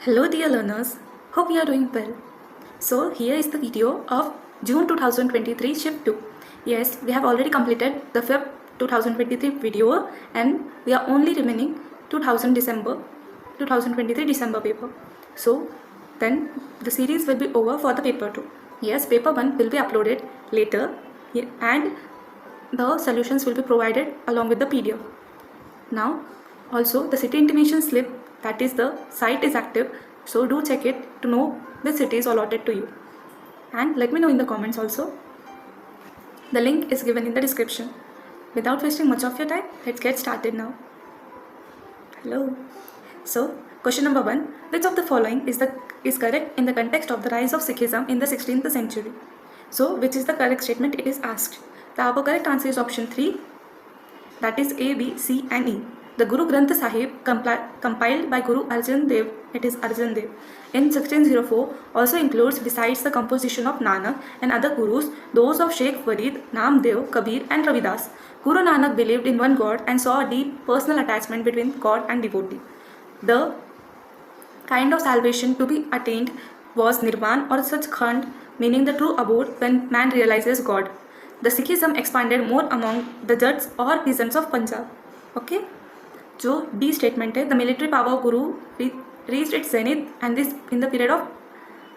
Hello dear learners, hope you are doing well. So here is the video of June 2023 shift 2. Yes, we have already completed the Feb 2023 video and we are only remaining 2023 December paper. So then the series will be over for the paper 2. Yes, paper 1 will be uploaded later and the solutions will be provided along with the PDF. Now also the city intimation slip, that is the site is active, so do check it to know which city is allotted to you, and let me know in the comments also. The link is given in the description. Without wasting much of your time, let's get started now. Hello. So question number 1, which of the following is correct in the context of the rise of Sikhism in the 16th century? So which is the correct statement it is asked? The correct answer is option 3, that is A, B, C and E. The Guru Granth Sahib compiled by Guru Arjan Dev, it is Arjan Dev, in 1604 also includes, besides the composition of Nanak and other Gurus, those of Sheikh Farid, Namdev, Kabir and Ravidas. Guru Nanak believed in one God and saw a deep personal attachment between God and devotee. The kind of salvation to be attained was Nirvan or Sachkhand, meaning the true abode when man realizes God. The Sikhism expanded more among the Jats or peasants of Punjab. Okay? जो D statement है, the military power of Guru reached its zenith and this in the period of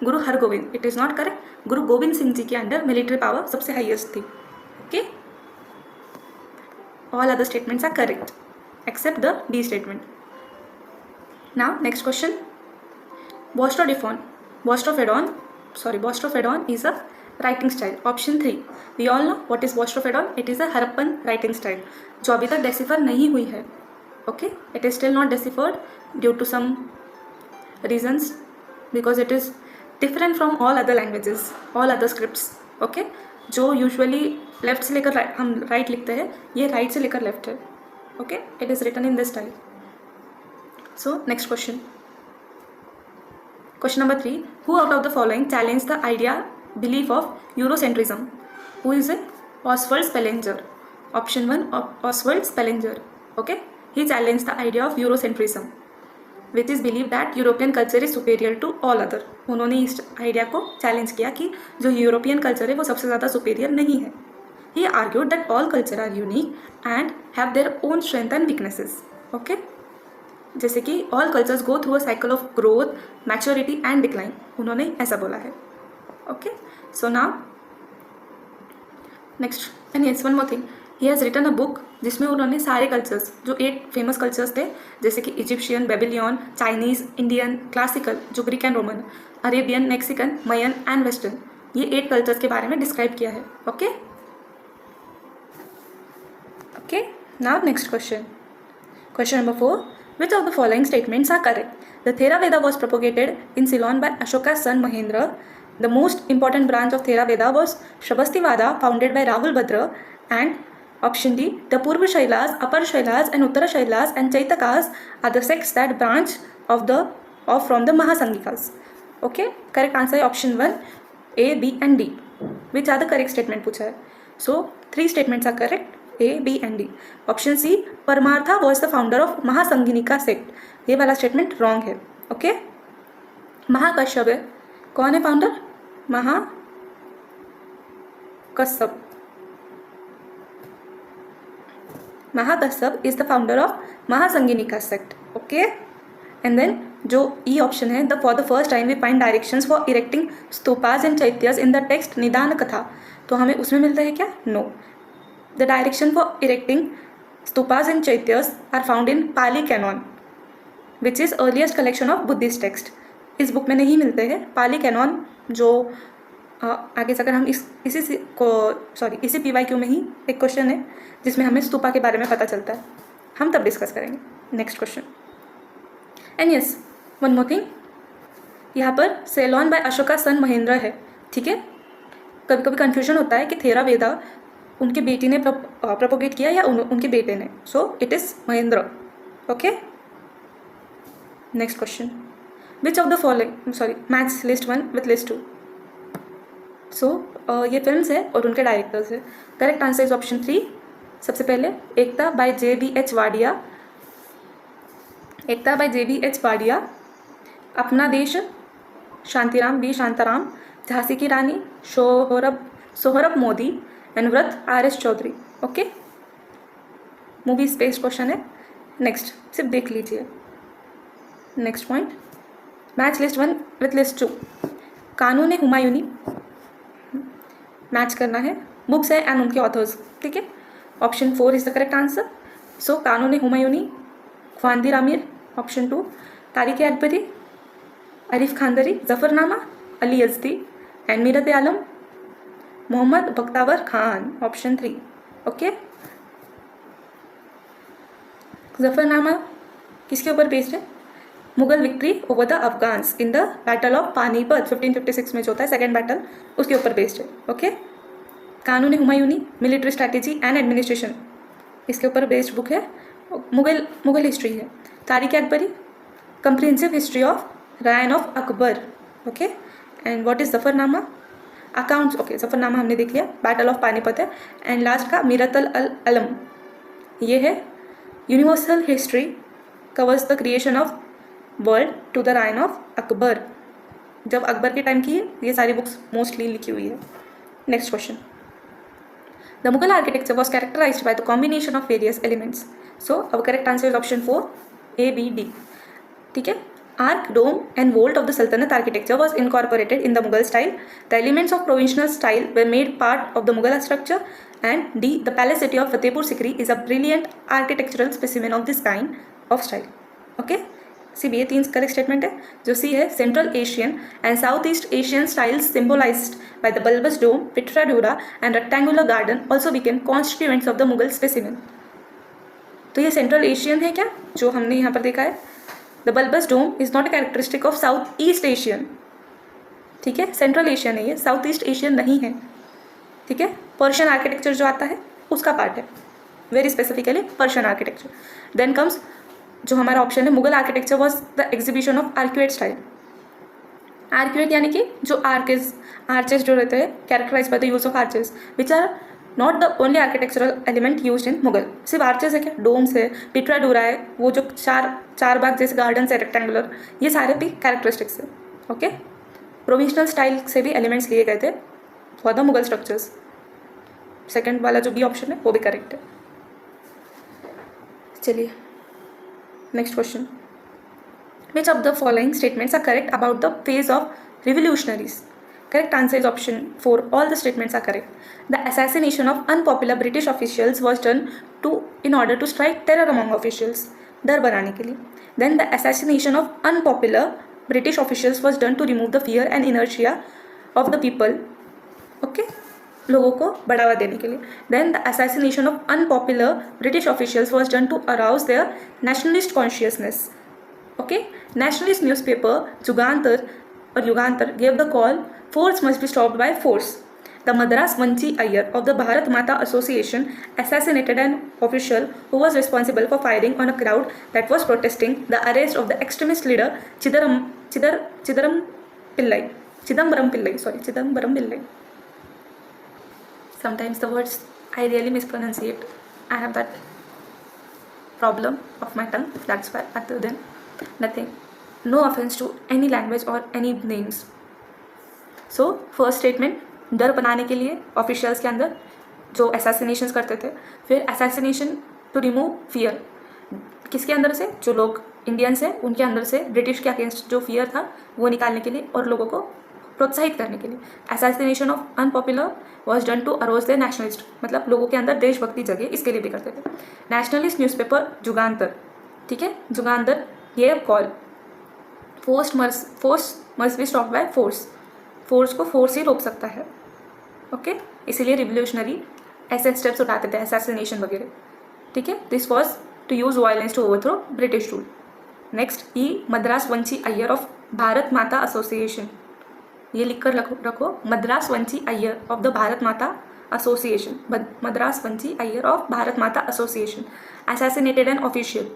Guru Hargobind. It is not correct. Guru Gobind Singh ji के under military power सबसे highest थी. Okay, all other statements are correct except the D statement. Now next question. Bostrofedon is a writing style. Option 3. We all know what is Bostrofedon. It is a Harappan writing style जो अभी तक decipher नहीं हुई है. Okay, it is still not deciphered due to some reasons because it is different from all other languages, all other scripts. Okay, जो usually left से लेकर हम right लिखते हैं, ये right से लेकर left है. Okay, it is written in this style. So next question. Question number 3. Who out of the following challenged the belief of Eurocentrism? Who is it? Oswald Spellinger. Option 1, Oswald Spellinger. Okay, he challenged the idea of Eurocentrism, which is believed that European culture is superior to all other. उन्होंने इस idea को challenge किया कि जो European culture है वो सबसे ज़्यादा सुपेरियर नहीं है. He argued that all culture are unique and have their own strength and weaknesses. Okay, जैसे कि all cultures go through a cycle of growth, maturity and decline. उन्होंने ऐसा बोला है. Okay, so now next, and yes, one more thing. He has written a book जिसमें उन्होंने सारे cultures, जो 8 फेमस कल्चर्स थे, जैसे कि Egyptian, Babylonian, Chinese, Indian, classical, जो Greek and Roman, Arabian, Mexican, Mayan and western, ये 8 कल्चर्स के बारे में डिस्क्राइब किया है. Okay, now next question. Question number 4. Which of the following statements are correct? The Theravada was propagated in Ceylon by Ashoka's son Mahendra. The most important branch of Theravada was Shrabastivada, founded by Rahul Bhadra. And option D, the Purva Shailas, Upper Shailas and Uttara Shailas and Chaitakas are the sects that branch from the Mahasanghikas. Okay, correct answer is option 1, A, B and D. Which are the correct statement पूछा है. So 3 statements are correct, A, B and D. Option C, Paramartha was the founder of Mahasanghinika sect. ये वाला statement wrong है. Okay, Mahakashyap है. कौन है founder? Mahakashyap. Mahakasyap is the founder of Mahasanghinika sect. Okay, and then जो E option है, for the first time we find directions for erecting stupas and chaityas in the text निदान कथा. तो हमें उसमें मिलता है क्या? No. The direction for erecting stupas and chaityas are found in Pali Canon, which is earliest collection of Buddhist text. इस book में नहीं मिलते हैं. पाली कैनॉन जो आगे जाकर हम इसी PYQ में ही एक क्वेश्चन है जिसमें हमें स्तूपा के बारे में पता चलता है, हम तब डिस्कस करेंगे. Next question. And yes, one more thing, यहाँ पर सेलोन बाय अशोका सन महेंद्र है. ठीक है, कभी कभी कन्फ्यूजन होता है कि थेरावेदा उनके बेटी ने प्रोपोगेट किया या उनके बेटे ने. सो it is Mahendra. Okay, next question. Which of the following, match list 1 with list 2. सो ये फिल्म्स है और उनके डायरेक्टर्स है. Correct answer is option 3. सबसे पहले एकता बाय JBH वाडिया, अपना देश शांतिराम बी शांताराम, झांसी की रानी सोहरब मोदी एंड व्रत RS Chaudhary. Okay, movies based question है। नेक्स्ट सिर्फ देख लीजिए। Next point, match list 1 with list 2। Qanun हुमायूनी match करना है, बुक्स है एंड उनके ऑथर्स। ठीक है, option 4 is the correct answer. So Qanun Humayuni, Khwandir Amir. Option 2 Tarikh Akbari, Arif Qandhari, Zafarnama, Ali Yazdi and Mirat Alam, Mohammad Bakhtawar Khan. Option 3। Okay, Zafarnama किसके ऊपर बेस्ड है? Mughal victory over the Afghans in the battle of Panipat 1556 में जो होता है सेकेंड बैटल, उसके ऊपर बेस्ड है। ओके, कानून हुमायूनी मिलिट्री स्ट्रैटेजी एंड एडमिनिस्ट्रेशन, इसके ऊपर बेस्ड बुक है, मुगल हिस्ट्री है। Tariq Akbari, comprehensive history of Ryan of Akbar. Okay, and what is Zafarnama? Accounts. Okay, Zafarnama हमने देख लिया, बैटल ऑफ पानीपत है। एंड लास्ट का मीरत अलम, ये है universal history covers the creation of world to the reign of Akbar, जब अकबर के टाइम की ये सारी बुक्स मोस्टली लिखी हुई है। Next question, the Mughal architecture was characterised by the combination of various elements. So our correct answer is option 4 ABD। ठीक है, arc, dome and vault of the Sultanate architecture was incorporated in the Mughal style. The elements of provincial style were made part of the Mughal structure. And D, the palace city of Fatehpur Sikri is a brilliant architectural specimen of this kind of style. Okay, सी ये 3 correct statement है। जो सी है, central Asian and south east Asian styles symbolised by the bulbous dome, pietra dura and rectangular garden also became constituents of the Mughal specimen. तो ये central Asian है क्या, जो हमने यहाँ पर देखा है। The bulbous dome is not a characteristic of South east Asian. ठीक है, सेंट्रल एशियन है ये, साउथ ईस्ट एशियन नहीं है। ठीक है, पर्शियन आर्किटेक्चर जो आता है उसका पार्ट है, very specifically Persian architecture. Then comes जो हमारा ऑप्शन है, Mughal architecture was the exhibition of arcuate style. Arcuate यानी कि जो आर्चेस जो रहते हैं, characterise by the use of arches which are not the only architectural element use in Mughal. सिर्फ आर्चेस है क्या? डोम्स है, पिट्राडूरा है, वो जो चार बाग जैसे गार्डन है रेक्टेंगुलर, ये सारे भी कैरेक्टरिस्टिक्स है। ओके, प्रोविजनल स्टाइल से भी एलिमेंट्स लिए गए थे for the Mughal structures. Second वाला जो बी ऑप्शन है वो भी करेक्ट है। चलिए next question, which of the following statements are correct about the phase of revolutionaries? Correct answer is option 4. All the statements are correct. The assassination of unpopular British officials was done in order to strike terror among officials. डर बनाने के लिए. Then the assassination of unpopular British officials was done to remove the fear and inertia of the people. Okay? लोगों को बढ़ावा देने के लिए. Then the assassination of unpopular British officials was done to arouse their nationalist consciousness. Okay? Nationalist newspaper Yugantar gave the call, force must be stopped by force. The Madras Vanchi Iyer of the Bharat Mata Association assassinated an official who was responsible for firing on a crowd that was protesting the arrest of the extremist leader Chidambaram Pillai. Sometimes the words I really mispronunciate. I have that problem of my tongue. That's why. Other than nothing. No offense to any language or any names. So first statement, डर बनाने के लिए officials के अंदर जो assassinations करते थे, फिर असैसिनेशन टू रिमूव फियर, किसके अंदर से? जो लोग इंडियंस हैं उनके अंदर से ब्रिटिश के अगेंस्ट जो फियर था वो निकालने के लिए और लोगों को प्रोत्साहित करने के लिए. Assassination of unpopular was done to arouse the nationalist, मतलब लोगों के अंदर देशभक्ति जगे, इसके लिए भी करते थे. नेशनलिस्ट न्यूज़पेपर जुगांतर, ठीक है, जुगांतर ये call force must be stop by force, force को फोर्स ही रोक सकता है. ओके, इसीलिए रिवोल्यूशनरी ऐसे स्टेप्स उठाते थे, असैसिनेशन वगैरह. ठीक है, this was to use violence to overthrow British rule. Next, E Madras Vanchi Iyer of Bharat Mata association, ये लिख कर रखो, Madras Vanchi Iyer of the Bharat Mata association, Madras Vanchi Iyer of Bharat Mata association assassinated an official.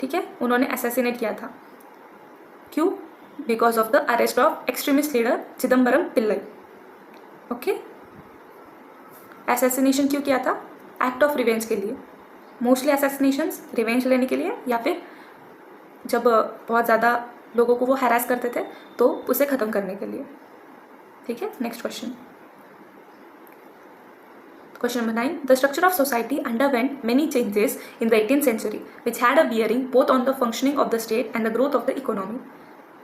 ठीक है, उन्होंने असैसिनेट किया था. क्यों? Because of the arrest of extremist leader Chidambaram Pillai. Okay, assassination क्यों किया था? एक्ट ऑफ रिवेंज के लिए. मोस्टली असैसिनेशंस रिवेंज लेने के लिए, या फिर जब बहुत ज़्यादा लोगों को वो हैरास करते थे, तो उसे ख़त्म करने के लिए। ठीक है, next question. Question number 9. The structure of society underwent many changes in the 18th century, which had a bearing both on the functioning of the state and the growth of the economy.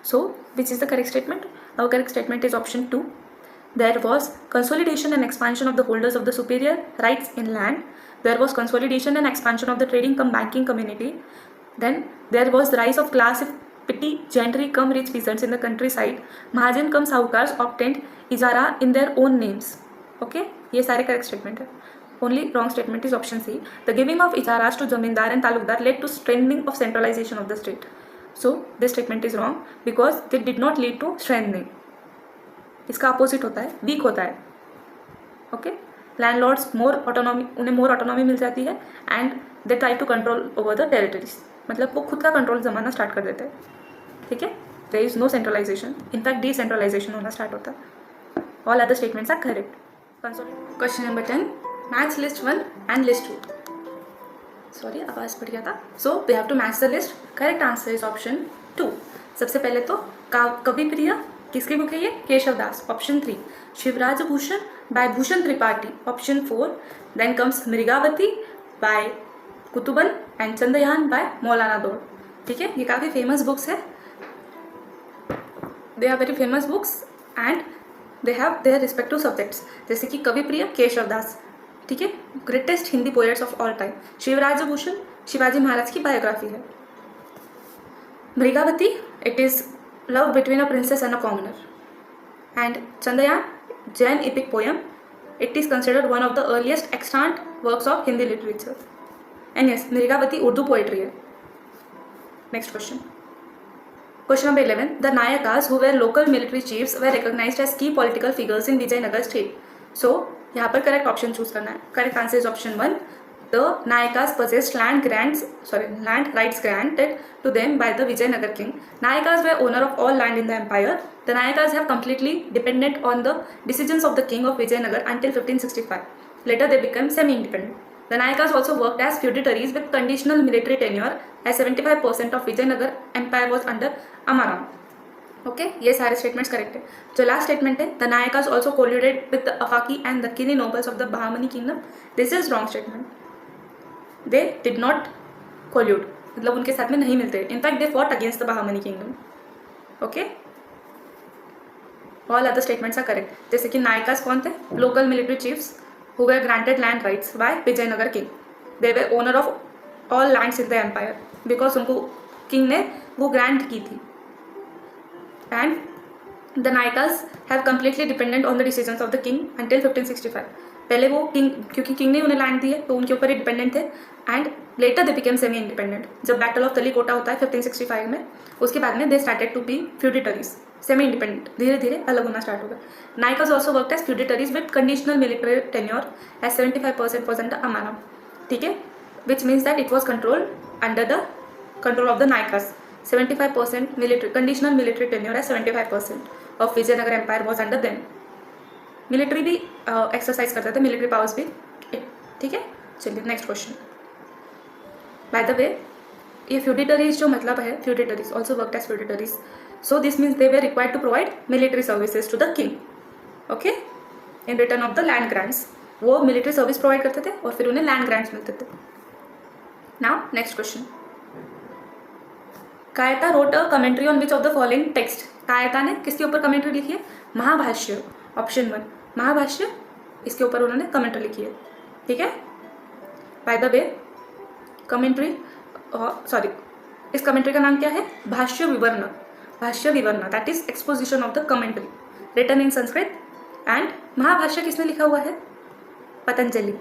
So, which is the correct statement? Our correct statement is option 2. There was consolidation and expansion of the holders of the superior rights in land. There was consolidation and expansion of the trading cum banking community. Then there was the rise of class of petty gentry cum rich peasants in the countryside. Mahajan cum sahukars obtained ijara in their own names. Okay, ये सारे correct statement है. Only wrong statement is option C. The giving of ijaras to zamindar and talukdar led to strengthening of centralization of the state. So this statement is wrong because they did not lead to strengthening. इसका opposite होता है, week होता है. Okay, landlords मोर autonomy, उन्हें मोर autonomy मिल जाती है and they try to control over the territories. मतलब वो खुद का कंट्रोल जमाना स्टार्ट कर देते हैं. ठीक है, there is no centralisation, in fact decentralisation होना स्टार्ट होता है. All other statements are correct. Question number 10. Match list 1 and list 2. Sorry, आवाज़ पड़ गया था. So we have to match the list. Correct answer is option 2. सबसे पहले तो कवि प्रिय किसकी बुक है ये? Keshav Das, option 3. Shivraj Bhushan by Bhushan Tripathi, option 4. Then comes Mrigavati by Qutuban and Chandrayan by Maulana Daud. ठीक है, ये काफ़ी फेमस बुक्स है. They are very famous books and they have their respective subjects. जैसे कि कवि प्रिय केशव दास, ठीक है, greatest Hindi poets of all time. Shivraj Bhushan Shivaji Maharaj की बायोग्राफी है. Mrigavati, it is love between a princess and a commoner. And Chandrayaan, Jain epic poem. It is considered one of the earliest extant works of Hindi literature. And yes, Mrigavati Urdu poetry है. Next question. Question number 11. The Nayakas, who were local military chiefs, were recognized as key political figures in Vijayanagar state. So, यहाँ पर correct option choose करना है. Correct answer is option 1. The Nayakas possessed land rights granted to them by the Vijayanagar king. Nayakas were owner of all land in the empire. The Nayakas have completely dependent on the decisions of the king of Vijayanagar until 1565. Later they became semi-independent. The Nayakas also worked as feudatories with conditional military tenure, as 75% of Vijayanagar empire was under Amaram. Okay, ये सारे statements correct है. जो last statement है, the Nayakas also colluded with the Afaqi and the Dakhni nobles of the Bahmani kingdom. This is wrong statement. They did not collude, मतलब उनके साथ में नहीं मिलते. In fact they fought against the Bahmani kingdom. Okay, all other statements are correct. जैसे कि नायकास कौन थे? Local military chiefs who were granted land rights bye Vijayanagar king. They were owner of all lands in the empire because उनको king ने वो grant की थी. And the Nayakas have completely dependent on the decisions of the king until 1565. पहले वो king, क्योंकि king ने उन्हें लैंड दी है तो उनके ऊपर ही डिपेंडेंट थे. And later they became semi independent. जब बैटल ऑफ तलीकोटा होता है 1565 में, उसके बाद में they started to be feudatories. Semi independent, धीरे धीरे अलग होना स्टार्ट हो गया. Nayakas also worked as feudatories with conditional military tenure as 75% was under अमानम. ठीक है, which means that it was control under the control of the Nayakas. 75% military, conditional military tenure as 75% of Vijayanagar empire was under them. Military भी exercise करते थे, military powers भी. ठीक है, चलिए next question. By the way, ये feudatories जो मतलब है, feudatories also worked as feudatories. So this means they were required to provide military services to the king. Okay, in return of the land grants. वो military service provide करते थे और फिर उन्हें लैंड ग्रांट्स मिलते थे. Now next question. Kaiyata wrote a commentary on which of the following text. Kaiyata ने किसके ऊपर कमेंट्री लिखी है? महाभाष्य, ऑप्शन 1. महाभाष्य, इसके ऊपर उन्होंने कमेंट्री लिखी है. ठीक है, by the way commentary, sorry, इस कमेंट्री का नाम क्या है? Bhashya Vivaran. Bhashya Vivaran, that is exposition of the commentary written in Sanskrit. And Mahabhashya किसने लिखा हुआ है? पतंजलि.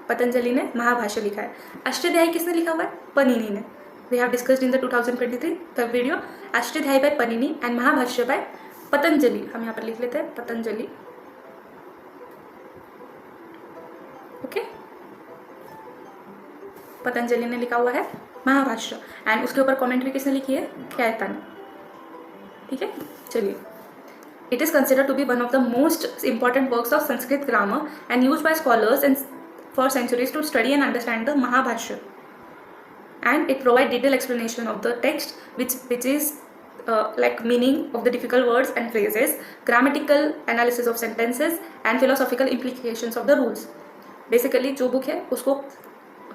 पतंजलि ने महाभाष्य लिखा है. अष्टाध्यायी किसने लिखा हुआ है? पनीनी ने. We have discussed in the 2023 the video Ashtadhyayi by पनीनी and Mahabhashya by Patanjali. हम यहाँ पर लिख लेते हैं पतंजलि. ओके, पतंजलि ने लिखा हुआ है महाभाष्य एंड उसके ऊपर कमेंट्री किसने लिखी है? कायता ने. ठीक है, चलिए. It is considered to be one of the most important works of Sanskrit grammar and used by scholars and for centuries to study and understand the Mahabhashya. And it provides detailed explanation of the text which is like meaning of the difficult words and phrases, grammatical analysis of sentences and philosophical implications of the rules. Basically जो book है उसको,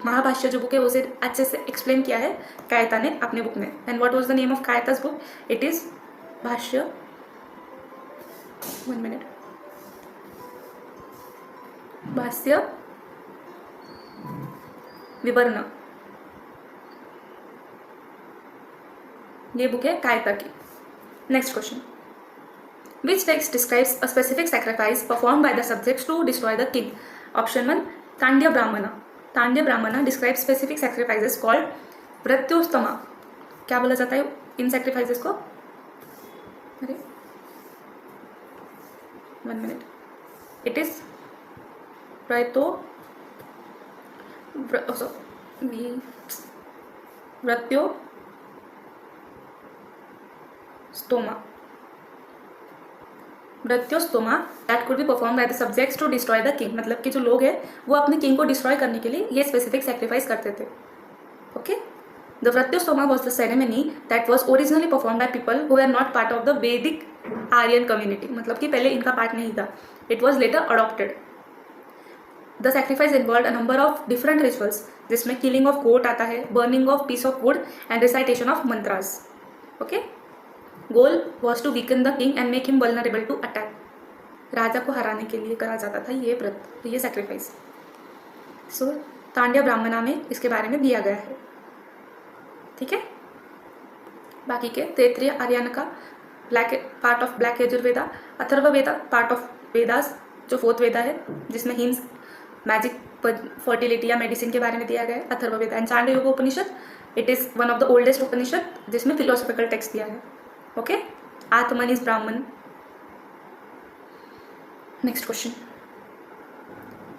महाभाष्य जो book है उसे अच्छे से explain किया है कायता ने अपने बुक में. And what was the name of Kaiyata's book? It is Bhashya, 1 minute, भाष्य विवरण. ये बुक है कायता की. Next question, which text describes a specific sacrifice perform by the subjects to destroy the king? Option 1 Tandya Brahmana. Tandya Brahmana describe specific sacrifices called Pratyostama. क्या बोला जाता है इन सैक्रिफाइसेस को? अरे 1 minute, it is Mrityustoma that could be perform by the subjects to destroy the king. मतलब कि जो लोग हैं वो अपने किंग को डिस्ट्रॉय करने के लिए ये स्पेसिफिक सैक्रिफाइस करते थे. Okay, the Mrityustoma was the ceremony that was originally perform by people who are not part of the Vedic Aryan community. मतलब कि पहले इनका पार्ट नहीं था. It was later adopted. The sacrifice involve a number of different rituals, जिसमें killing of goat आता है, burning of piece of wood and recitation of mantras. Okay, goal was to weaken the king and make him vulnerable to attack. राजा को हराने के लिए करा जाता था ये व्रत, ये सैक्रिफाइस. सो तांड्य ब्राह्मणा में इसके बारे में दिया गया है. ठीक है, बाकी के तैत्तिरीय आर्यन का part of black Yajurveda, Atharvaveda part of Vedas जो 4th वेदा है, जिसमें हिम्स, मैजिक, फर्टिलिटी या मेडिसिन के बारे में दिया गया है, Atharvaveda. And Chandra Upanishad, it is one of the oldest Upanishad जिसमें फिलोसॉफिकल टेक्स्ट दिया है. Okay, Atman is Brahman. Next question,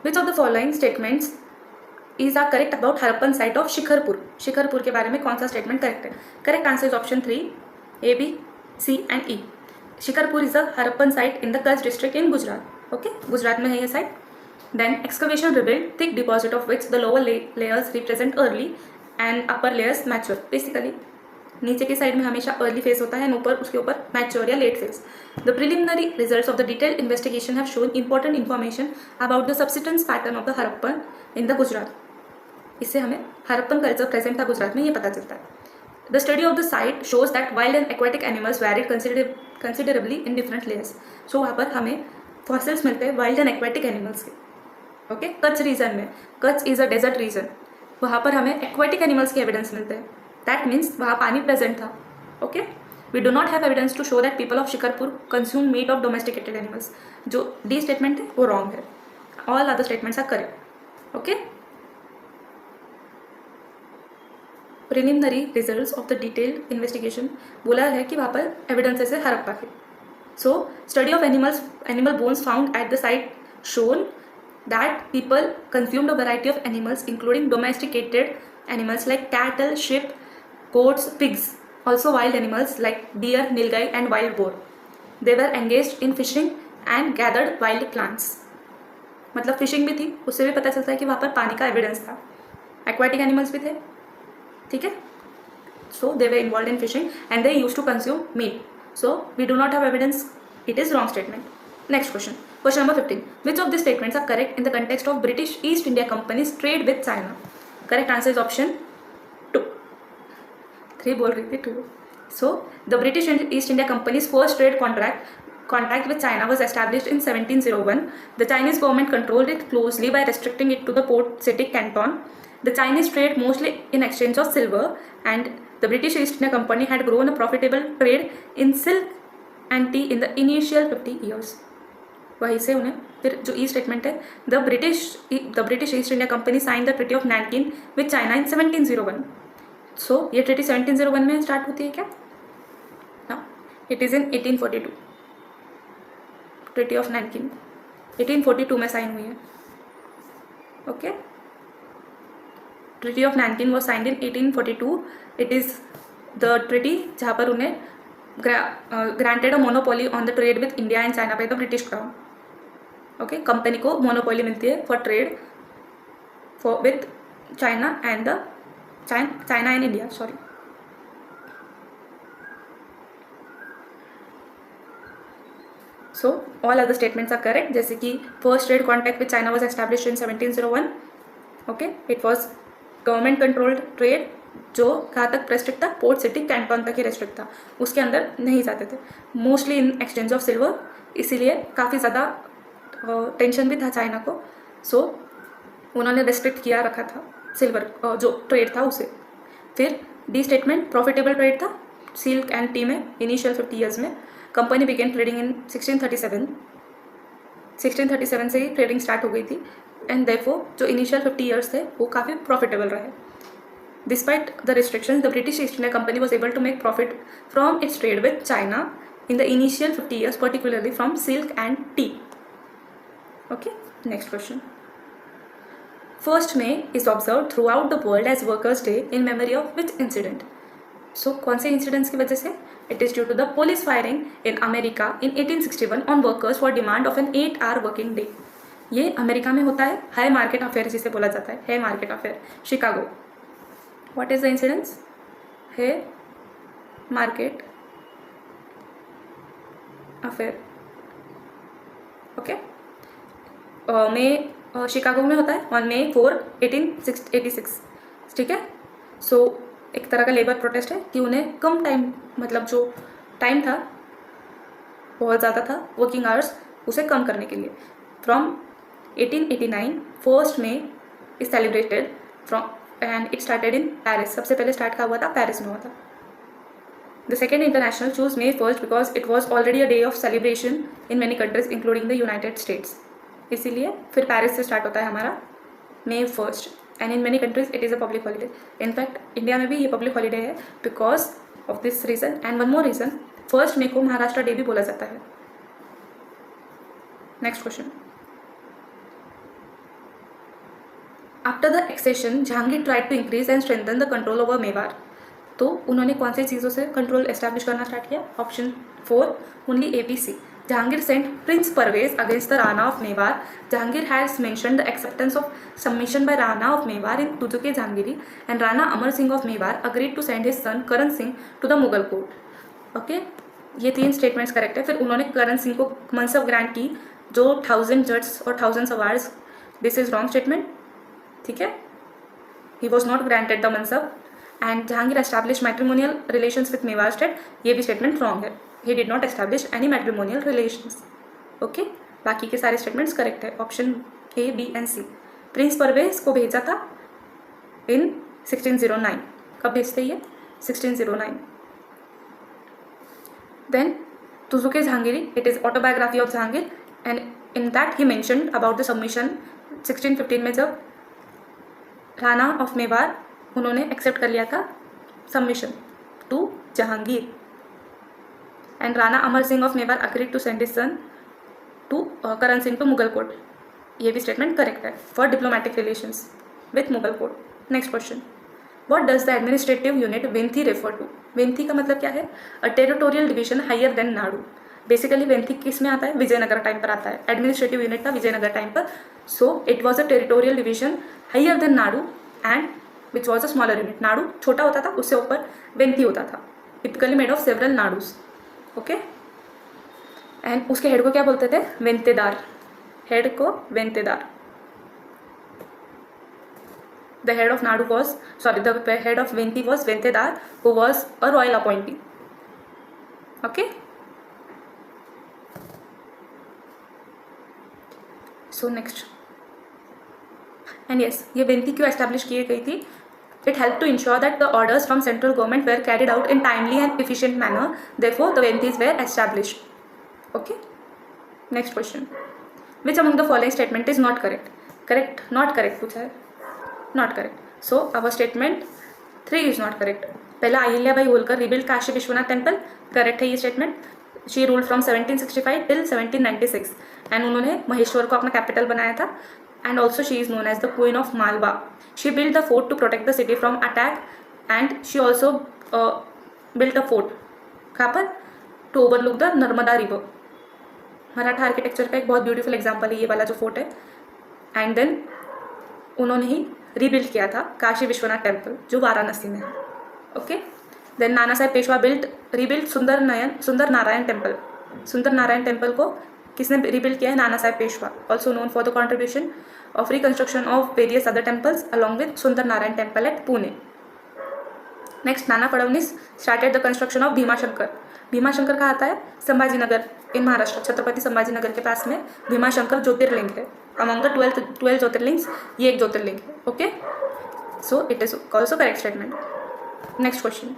which of the following statements is are correct about Harappan site of Shikarpur? Shikarpur के बारे में कौन सा स्टेटमेंट करेक्ट है? Correct answer is option 3, A, B, C and E. Shikarpur is a Harappan site in the Kutch district in Gujarat. Okay, Gujarat में है ये site. Then excavation revealed thick deposit of which the lower layers represent early and upper layers mature. Basically नीचे की side में हमेशा early phase होता है and ऊपर उसके ऊपर मैच्योर या late phase. The preliminary results of the detailed investigation have shown important information about the subsistence pattern of the Harappan in the Gujarat. इससे हमें हरप्पन कल्चर प्रेजेंट था गुजरात में ये पता चलता है. The study of the site shows that wild and aquatic animals varied considerably in different layers. So वहाँ पर हमें फॉसिल्स मिलते हैं वाइल्ड एंड एक्वेटिक एनिमल्स के. ओके, कच्छ रीजन में, Kutch is a desert region, वहाँ पर हमें एक्वेटिक एनिमल्स के एविडेंस मिलते हैं. दैट मीन्स वहाँ पानी प्रेजेंट था. Okay, we do not have evidence to show that people of Shikarpur consume meat of domesticated animals. जो डी स्टेटमेंट है वो रॉन्ग है. All other statements are correct. Okay, preliminary results of the detailed investigation बोला है कि वहाँ पर evidences है हरप्पा के. So study of animal bones found at the site shown that people consumed a variety of animals including domesticated animals like cattle, sheep, goats, pigs, also wild animals like deer, nilgai and wild boar. They were engaged in fishing and gathered wild plants. मतलब fishing भी थी, उससे भी पता चलता है कि वहाँ पर पानी का एविडेंस था. एक्वाटिक एनिमल्स भी थे. ठीक है, so they were involve in fishing and they use to consume meat. So we do not have evidence. It is wrong statement. Next question. Question number 15. Which of these statements are correct in the context of British East India Company's trade with China? Correct answer is option 2. 3 बोल रही थी 2. So, the British East India Company's first trade contact with China was established in 1701. The Chinese government controlled it closely by restricting it to the port city Canton. The Chinese trade mostly in exchange of silver, and the British East India Company had grown a profitable trade in silk and tea in the initial 50 years. वहीं से उन्हें फिर जो ई statement है, the British East India company sign the treaty of Nanking with China in 1701. So ये treaty 1701 में start होती है क्या? हाँ, it is in 1842. Treaty of Nanking 1842 में साइन हुई है. Okay, treaty of Nanking was signed in 1842. It is the treaty जहाँ पर उन्हें granted a monopoly on the trade with India and China by the British crown. Okay, company को monopoly मिलती है for trade with China and India. Sorry. So all other statements are correct, जैसे कि first trade contact with China was established in 1701. Okay, it was government controlled trade, जो कहाँ तक restrict था, port city Canton तक ही restrict था, उसके अंदर नहीं जाते थे, mostly in exchange of silver. इसीलिए काफ़ी ज़्यादा टेंशन भी था चाइना को. सो उन्होंने रेस्ट्रिक्ट किया रखा था सिल्वर जो ट्रेड था उसे. फिर डी स्टेटमेंट प्रॉफिटेबल ट्रेड था सिल्क एंड टी में इनिशियल 50 ईयर्स में. Company began trading in 1637. 1637 से ही ट्रेडिंग स्टार्ट हो गई थी, एंड देयरफॉर जो इनिशियल 50 ईयर्स थे वो काफ़ी प्रॉफिटेबल रहे. Despite the restrictions, the British East India company was able to make profit from its trade with China in the initial 50 years, particularly from silk and tea. Okay, next question. 1st May is observed throughout the world as Workers' Day in memory of which incident? So, कौन से incidents की वजह से? It is due to the police firing in America in 1861 on workers for demand of an 8-hour working day. ये America में होता है, high market affair जिसे बोला जाता है, है market affair, Chicago. What is the incidents? है मार्केट अफेयर. ओके, मे शिकागो में होता है ऑन May 4, 1886. ठीक है. सो एक तरह का लेबर प्रोटेस्ट है कि उन्हें कम टाइम, मतलब जो टाइम था बहुत ज़्यादा था, वर्किंग आवर्स, उसे कम करने के लिए. From 1889 1st May is celebrated from and it started in Paris. सबसे पहले स्टार्ट का हुआ था पेरिस में हुआ था. The second international chose May 1st because it was already a day of celebration in many countries including the United States. इसीलिए फिर पेरिस से स्टार्ट होता है हमारा May 1st, and in many countries it is a public holiday. In fact, India में भी ये public holiday है because of this reason and one more reason. 1st May को महाराष्ट्र डे भी बोला जाता है. Next question. After the accession, Jahangir tried to increase and strengthen the control over Mewar. तो उन्होंने कौन सी चीज़ों से कंट्रोल एस्टैब्लिश करना स्टार्ट किया? Option 4 only ABC. Jahangir sent prince Parvez against the Rana of Mewar. Jahangir has mentioned the acceptance of submission by Rana of Mewar in Tuzuk-e Jahangiri, and Rana Amar Singh of Mewar agreed to send his son Karan Singh to the Mughal court. Okay, ये 3 statements correct है. फिर उन्होंने करण सिंह को मनसब grant की जो 1000 जट्स और 1000 awards. This is wrong statement. ठीक है, he was not granted the mansab. And Jahangir establish matrimonial relations with Mewar state, ये भी स्टेटमेंट रॉन्ग है. He did not establish any matrimonial relations. Okay, बाकी के सारे स्टेटमेंट्स करेक्ट है. Option A, B and C. Prince Parvez को भेजा था इन 1609. कब भेजते ये? 1609. Then Tuzuk-e Jahangiri, it is autobiography of Jahangir, and in that he mentioned about the submission 1615 में, जब राणा ऑफ मेवाड़ उन्होंने एक्सेप्ट कर लिया था submission to Jahangir, and Rana Amar Singh of Mewar agreed to send his son to Karan Singh to Mughal court. ये भी स्टेटमेंट करेक्ट है for diplomatic relations with Mughal court. Next question. What does the administrative unit Venthe refer to? Venthe का मतलब क्या है? A territorial division higher than nadu. Basically Venthe किस में आता है? विजयनगर टाइम पर आता है. एडमिनिस्ट्रेटिव यूनिट था विजयनगर टाइम पर. So it was a territorial division higher than nadu and which was a smaller unit. Nadu छोटा होता था, उससे ऊपर वेंथी होता था, typically made of several nadus. Okay, and उसके हेड को क्या बोलते थे? वेंतेदार. हेड को Ventedar. The head of nadu was, sorry, the head of Venthe was Ventedar, who was a royal appointee. Okay, so next. And yes, ये वेंथी क्यों एस्टैब्लिश की गई थी? It helped to ensure that the orders from central government were carried out in timely and efficient manner. Therefore, the Venthis were established. Okay. Next question. Which among the following statement is not correct? Correct, not correct पूछा है. Not correct. So our statement 3 is not correct. पहला Ahilya Bai Holkar rebuilt Kashi Vishwanath temple. Correct है ये statement. She ruled from 1765 till 1796 and उन्होंने महेश्वर को अपना capital बनाया था. And also she is known as the Queen of Malwa. She built the fort to protect the city from attack, and she also built a fort. कहाँ पर? To overlook the Narmada river. Maratha architecture का एक बहुत beautiful example है ये वाला जो fort है. एंड देन उन्होंने ही रीबिल्ड किया था काशी विश्वनाथ टेम्पल जो वाराणसी में है. ओके, देन नाना साहेब पेशवा रीबिल्ड सुंदर नारायण टेम्पल. सुंदर नारायण टेम्पल को किसने रिबिल्ड किया है? Nana Saheb Peshwa, also known for the contribution of reconstruction of various other temples along with Sundar Narayan temple at Pune. Next, Nana Phadnavis started the construction of Bhimashankar. Bhimashankar कहाँ आता है? संभाजीनगर इन महाराष्ट्र, छत्रपति संभाजीनगर के पास में भीमाशंकर ज्योतिर्लिंग है. अमॉन्ग द 12 ज्योतिर्लिंग्स ये एक ज्योतिर्लिंग है. Okay, so it is also correct statement. Next question.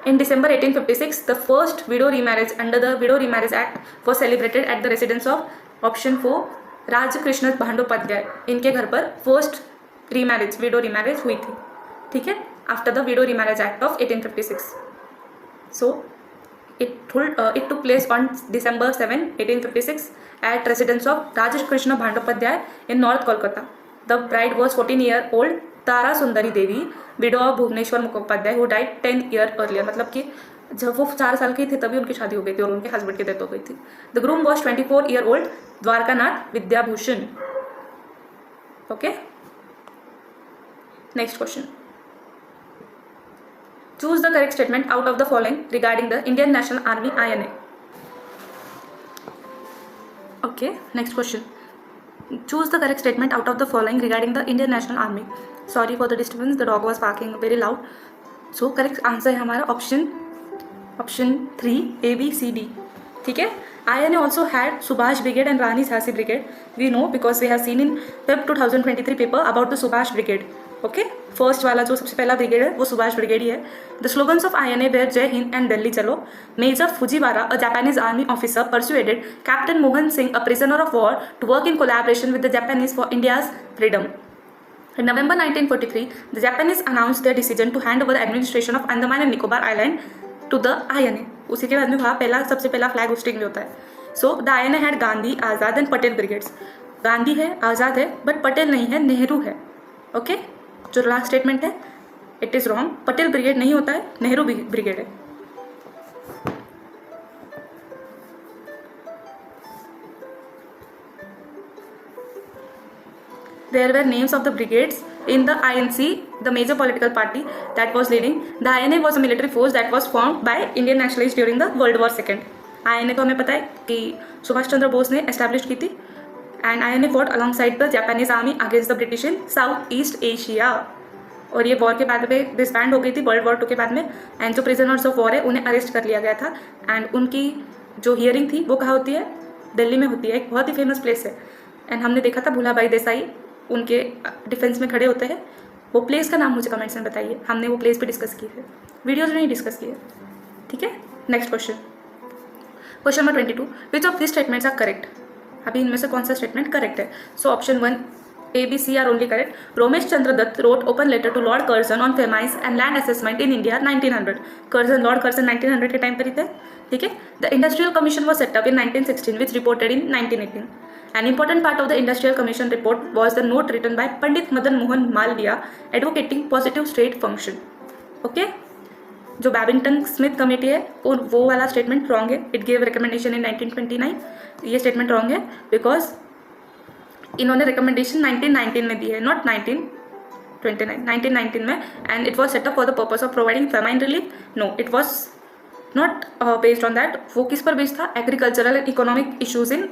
In December 1856, the first widow remarriage under the Widow Remarriage Act was celebrated at the residence of option 4 Rajkrishna Bandopadhyay. इनके घर पर फर्स्ट रीमैरिज, विडो रीमैरिज हुई थी. ठीक है, after the widow remarriage act of 1856. So it took place on December 7, 1856 at residence of Rajkrishna Bandopadhyay in North Kolkata. The bride was 14-year-old Tara Sundari Devi, widow of Bhuvaneshwar Mukhopadhyay, who died 10 years earlier. मतलब कि जब वो 4 साल की थे तभी उनकी शादी हो गई थी और उनके हस्बैंड की डेथ हो गई थी. The groom was 24-year-old Dwarkanath Vidyabhushan. Okay, next question. Choose the correct statement out of the following regarding the Indian national army INA. Okay, next question. Choose the correct statement out of the following regarding the Indian National Army. Sorry for the disturbance, the dog was barking very loud. So correct answer है हमारा option 3 A B C D. ठीक है. INA also had Subhash Brigade and Rani Jhansi Brigade. We know because we have seen in Feb 2023 paper about the Subhash Brigade. Okay, first वाला जो सबसे पहला brigade है वो सुभाष ब्रिगेड ही है. The slogans of INA were Jai Hind and Delhi Chalo. Major Fujiwara, a Japanese army officer, persuaded captain Mohan Singh, a prisoner of war, to work in collaboration with the Japanese for India's freedom. In November 1943, the Japanese announced their decision to hand over the administration of Andaman and Nicobar Island to the INA. उसी के बाद में वहाँ सबसे पहला flag hosting में होता है. So the INA had Gandhi, Azad and Patel brigades. Gandhi है, आज़ाद है, बट पटेल नहीं है, नेहरू है. ओके, जो लास्ट स्टेटमेंट है it is wrong. Patel brigade नहीं होता है, नेहरू ब्रिगेड है. There were names of the brigades in the INC, the major political party that was leading. The INA was a military force that was formed by Indian nationalists during the World War II. INA को हमें पता है कि सुभाष चंद्र बोस ने establish की थी. And INA fought alongside the Japanese army against the British in South East Asia. और ये वॉर के बाद में डिसबैंड हो गई थी, वर्ल्ड वॉर 2 के बाद में. एंड जो प्रिजनर्स ऑफ वॉर है उन्हें अरेस्ट कर लिया गया था. एंड उनकी जो हियरिंग थी वो कहाँ होती है? दिल्ली में होती है. एक बहुत ही फेमस प्लेस है. एंड हमने देखा था भूलाभाई देसाई उनके डिफेंस में खड़े होते हैं. वो प्लेस का नाम मुझे कमेंट्स में बताइए. हमने वो प्लेस पे डिस्कस की है, वीडियोज में नहीं डिस्कस की है. ठीक है, next question. Question number 22. Which of this statements are correct? अभी इनमें से कौन सा स्टेटमेंट करेक्ट है? So option 1 A B C are only correct. Romesh Chandra Dutt wrote open letter to Lord Curzon on famines and land assessment in India 1900. Lord Curzon 1900 के time पर ही थे. ठीक है. The Industrial Commission was set up in 1916 which reported in 1918. An important part of the Industrial Commission report was the note written by Pandit Madan Mohan Malviya advocating positive state function. Okay? जो बैबिंगटन Smith committee है वो वाला statement wrong है. It gave recommendation in 1929. ये statement wrong है because इन्होंने recommendation 1919 में दी है, नॉट 1929. 1919 में. And it was set up for the purpose of providing famine relief. No, it was not based on that. वो किस पर बेस्ड था? Agricultural and economic issues in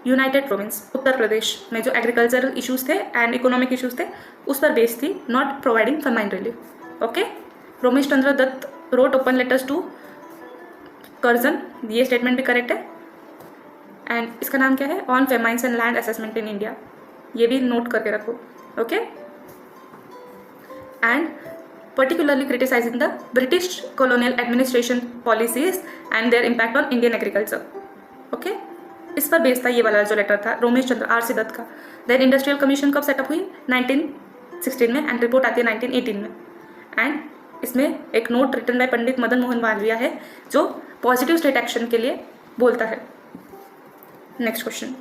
United province, Uttar Pradesh में जो एग्रीकल्चरल इशूज थे एंड इकोनॉमिक इशूज थे उस पर बेस्ड थी, not providing famine relief. Okay. Romesh Chandra Dutt wrote open letters to Curzon. ये स्टेटमेंट भी करेक्ट है. एंड इसका नाम क्या है? On famines and land assessment in India. ये भी नोट करके रखो. Okay. And particularly criticising the British colonial administration policies and their impact on Indian agriculture. Okay, इस पर बेस्ड था ये वाला जो लेटर था रोमेश चंद्र RC दत्त का. देन इंडस्ट्रियल कमीशन कब सेटअप हुई? 1916 में. एंड रिपोर्ट आती है 1918 में. एंड इसमें एक note written by Pandit Madan Mohan Malaviya है जो पॉजिटिव स्टेट एक्शन के लिए बोलता है. Next question.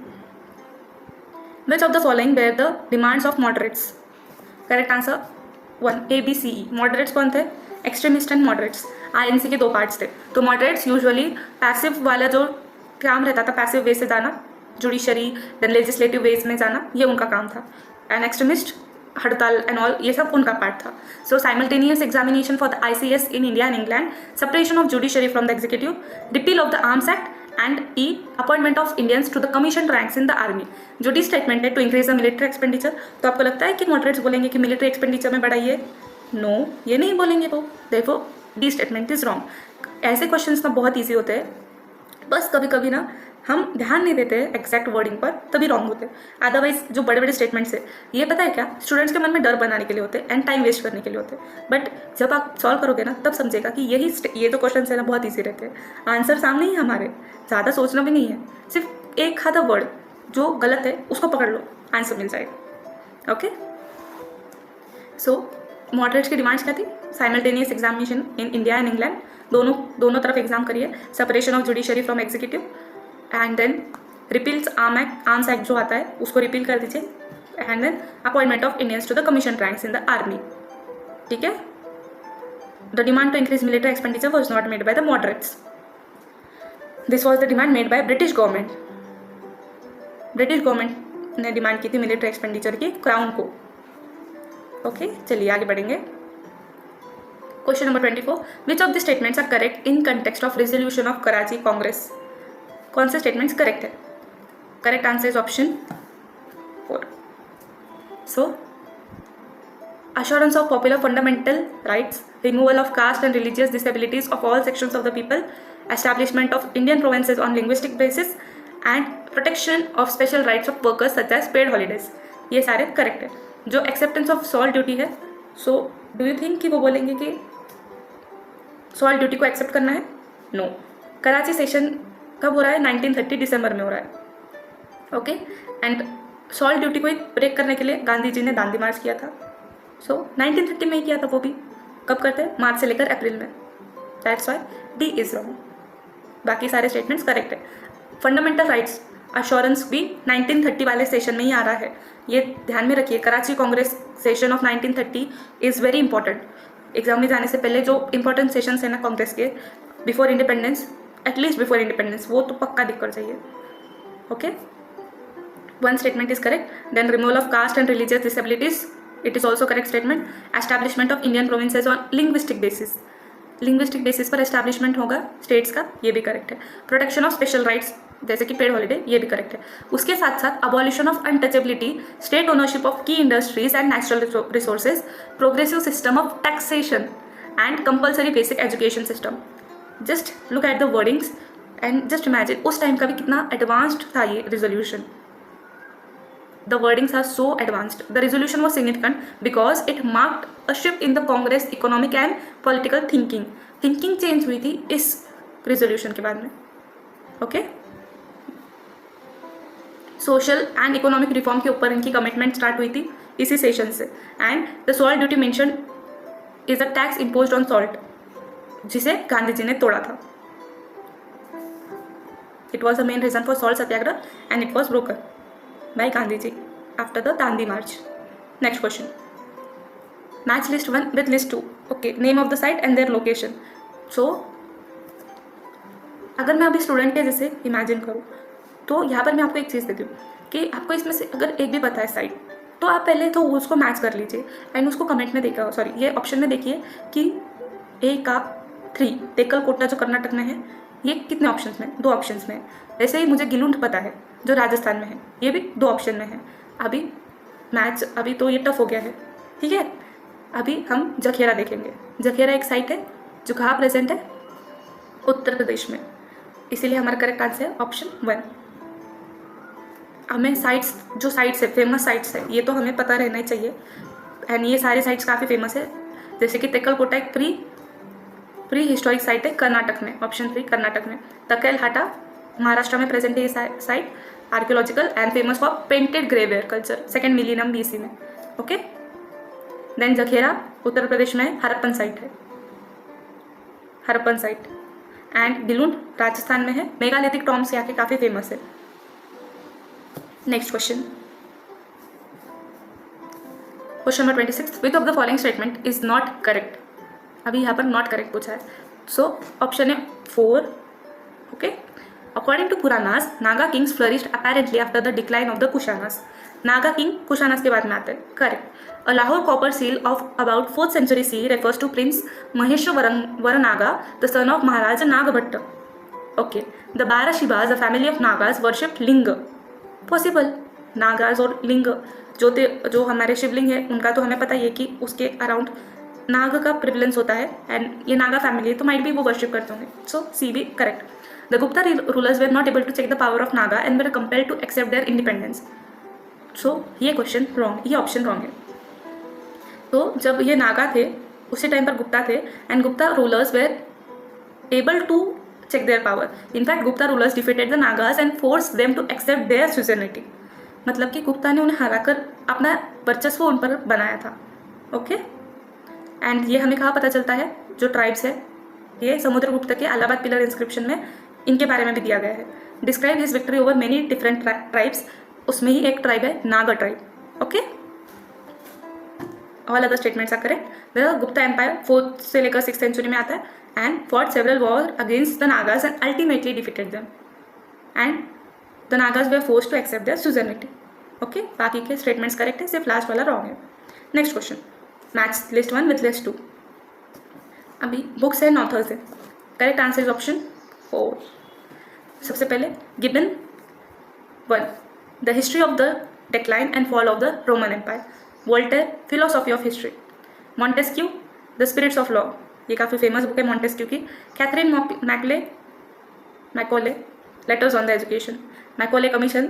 Which of the following were the demands of moderates? Correct answer 1 A B C E. Moderates कौन थे? Extremist and moderates. INC के 2 पार्ट्स थे. तो मॉडरेट्स यूजुअली पैसिव वाला जो काम रहता था, पैसिव वे से जाना, जुडिशरी देन लेजिस्लेटिव वेज में जाना, ये उनका काम था. And extremist hartal and all, ये सब उनका पार्ट था. So simultaneous examination for the ICS in India and England, separation of judiciary from the executive, repeal of the arms act and the appointment of Indians to the commission ranks in the army. जो D statement है to increase the military expenditure. तो आपको लगता है कि moderates बोलेंगे कि military expenditure में बढ़ाइए? नो, ये नहीं बोलेंगे वो. देखो डी स्टेटमेंट इज रॉन्ग. ऐसे क्वेश्चंस ना बहुत ईजी होते हैं, बस कभी कभी ना हम ध्यान नहीं देते हैं एग्जैक्ट वर्डिंग पर, तभी रॉन्ग होते हैं. अदरवाइज जो बड़े बड़े स्टेटमेंट्स है, ये पता है क्या, स्टूडेंट्स के मन में डर बनाने के लिए होते हैं एंड टाइम वेस्ट करने के लिए होते हैं. बट जब आप सॉल्व करोगे ना तब समझेगा कि ये जो क्वेश्चन है ना बहुत ईजी रहते हैं. आंसर सामने ही हमारे, ज़्यादा सोचना भी नहीं है. सिर्फ एक आधा वर्ड जो गलत है उसको पकड़ लो, आंसर मिल जाएगा. ओके, सो मॉडरेट्स की डिमांड्स क्या थी? Simultaneous examination in India and England, दोनों तरफ एग्जाम करिए. Separation of judiciary from executive and then repeals arms act जो आता है उसको रिपील कर दीजिए. And then appointment of Indians to the commission ranks in the army. ठीक है. The demand to increase military expenditure was not made by the moderates. This was the demand made by British government. British government ने demand की थी military expenditure की crown को. Okay, चलिए आगे बढ़ेंगे. Question number 24, which of the statements are correct in context of resolution of Karachi Congress. कौन से स्टेटमेंट्स करेक्ट है? Correct answer is option 4. So assurance of popular fundamental rights, removal of caste and religious disabilities of all sections of the people, establishment of Indian provinces on linguistic basis and protection of special rights of workers such as paid holidays. ये सारे correct है. जो acceptance of salt duty है, so do you think कि वो बोलेंगे कि salt duty को एक्सेप्ट करना है? नो. कराची सेशन कब हो रहा है? 1930 दिसंबर में हो रहा है. ओके, एंड सॉल्ट ड्यूटी को ब्रेक करने के लिए गांधी जी ने दांडी मार्च किया था. सो 1930 में ही किया था. वो भी कब करते हैं? मार्च से लेकर अप्रैल में. That's why D is wrong. बाकी सारे स्टेटमेंट्स करेक्ट है. फंडामेंटल राइट्स अश्योरेंस भी 1930 वाले सेशन में ही आ रहा है, ये ध्यान में रखिए. Karachi Congress session of 1930 is very important. Exam में जाने से पहले जो इंपॉर्टेंट सेशंस है ना कांग्रेस के, before independence, at least before independence, वो तो पक्का दिख कर चाहिए. Okay, one statement is correct. Then removal of caste and religious disabilities, it is also correct statement. Establishment of Indian provinces on linguistic basis, linguistic basis पर establishment होगा states का, ये भी करेक्ट है. प्रोटेक्शन ऑफ स्पेशल राइट्स जैसे कि paid holiday, ये भी करेक्ट है. उसके साथ साथ abolition of untouchability, state ownership of की industries and natural resources, progressive system of taxation and compulsory basic education system. Just look at the wordings and just imagine उस टाइम का भी कितना एडवांस्ड था ये resolution. The wordings are so advanced. The resolution was significant because it marked a shift in the Congress economic and political thinking. Thinking change हुई थी इस resolution के बाद में. Okay? Social and economic reform के ऊपर इनकी commitment start हुई थी इसी session से. And the salt duty mentioned is a tax imposed on salt, जिसे गांधी जी ने तोड़ा था. It was the main reason for salt satyagraha and it was broken by Gandhi ji after the Dandi March. Next question. Match list 1 with list 2. Okay, name of the site and their location. So अगर मैं अभी student के जैसे imagine करूँ तो यहाँ पर मैं आपको एक चीज़ देती हूँ कि आपको इसमें से अगर एक भी पता है साइट, तो आप पहले तो उसको मैच कर लीजिए एंड उसको कमेंट में देखा, सॉरी ये ऑप्शन में देखिए कि ए का 3 तेकल कोटा जो कर्नाटक में है, ये कितने ऑप्शंस में? 2 ऑप्शंस में. वैसे ही मुझे गिलुंड पता है जो राजस्थान में है, ये भी 2 ऑप्शन में है. अभी मैच, अभी तो ये टफ हो गया है. ठीक है, अभी हम जखेरा देखेंगे. जखेरा एक साइट है जो कहाँ प्रेजेंट है? उत्तर प्रदेश में. इसीलिए हमारा करेक्ट आंसर है ऑप्शन 1. हमें साइट्स, जो साइट्स है फेमस साइट्स है, ये तो हमें पता रहना ही चाहिए. एंड ये सारे साइट्स काफ़ी फेमस है. जैसे कि तेकलकोटा एक प्री हिस्टोरिक साइट है कर्नाटक में, ऑप्शन 3 कर्नाटक में. तकेलहाटा महाराष्ट्र में प्रेजेंट है ये site, archaeological and famous for painted grey ware culture, 2nd millennium BC में. ओके, देन जखेरा उत्तर प्रदेश में हरप्पन साइट है, हरप्पन साइट. एंड गिलुंड राजस्थान में है. मेगालिथिक टॉम्स यहाँ के काफ़ी फेमस है. Next question, question number 26. Which of the following statement is not correct. अभी यहाँ पर नॉट करेक्ट पूछा है. सो ऑप्शन है 4. Okay, according to Puranas, Naga kings flourished apparently after the decline of the Kushanas. Naga king Kushanas के बाद में आते हैं, correct. A Lahore copper seal of about 4th century CE refers to Prince Maheshwara the son of Maharaja Nagabhatta. Okay, the Bara Shivas, a family of Nagas, worshipped लिंग, possible, Nagas और लिंग जो हमारे शिवलिंग है उनका तो हमें पता ही है कि उसके अराउंड नाग का प्रिवलेंस होता है, एंड ये नागा फैमिली है तो माइट भी वो वर्शिप करते होंगे, so C B correct. The Gupta rulers were not able to check the power of Naga and were compelled to accept their independence, so ये क्वेश्चन रॉन्ग, ये ऑप्शन रॉन्ग है। तो जब ये नागा थे उसी टाइम पर गुप्ता थे, and Gupta rulers were able to check their power. In fact, Gupta rulers defeated the Nagas and forced them to accept their suzerainty. मतलब कि गुप्ता ने उन्हें हराकर अपना वर्चस्व उन पर बनाया था। ओके, एंड ये हमें कहाँ पता चलता है, जो ट्राइब्स है ये समुद्रगुप्त के अलाहाबाद पिलर इंस्क्रिप्शन में इनके बारे में भी दिया गया है। Describe his victory over many different tribes, उसमें ही एक ट्राइब है Naga tribe. Okay, all other statements are correct. The Gupta empire 4th से लेकर 6th सेंचुरी में आता है and fought several wars against the Nagas and ultimately defeated them, and the Nagas were forced to accept their suzerainty. Okay, बाकी के statements correct है, सिर्फ last वाला रॉन्ग है। Next question, match list 1 with list 2। अभी books and authors है, correct answer is option 4। सबसे पहले Gibbon 1, the history of the decline and fall of the Roman empire. Voltaire, philosophy of history. Montesquieu, the spirits of law, ये काफ़ी famous book है Montesquieu की। Catherine Macaulay, letters on the education. Macaulay commission,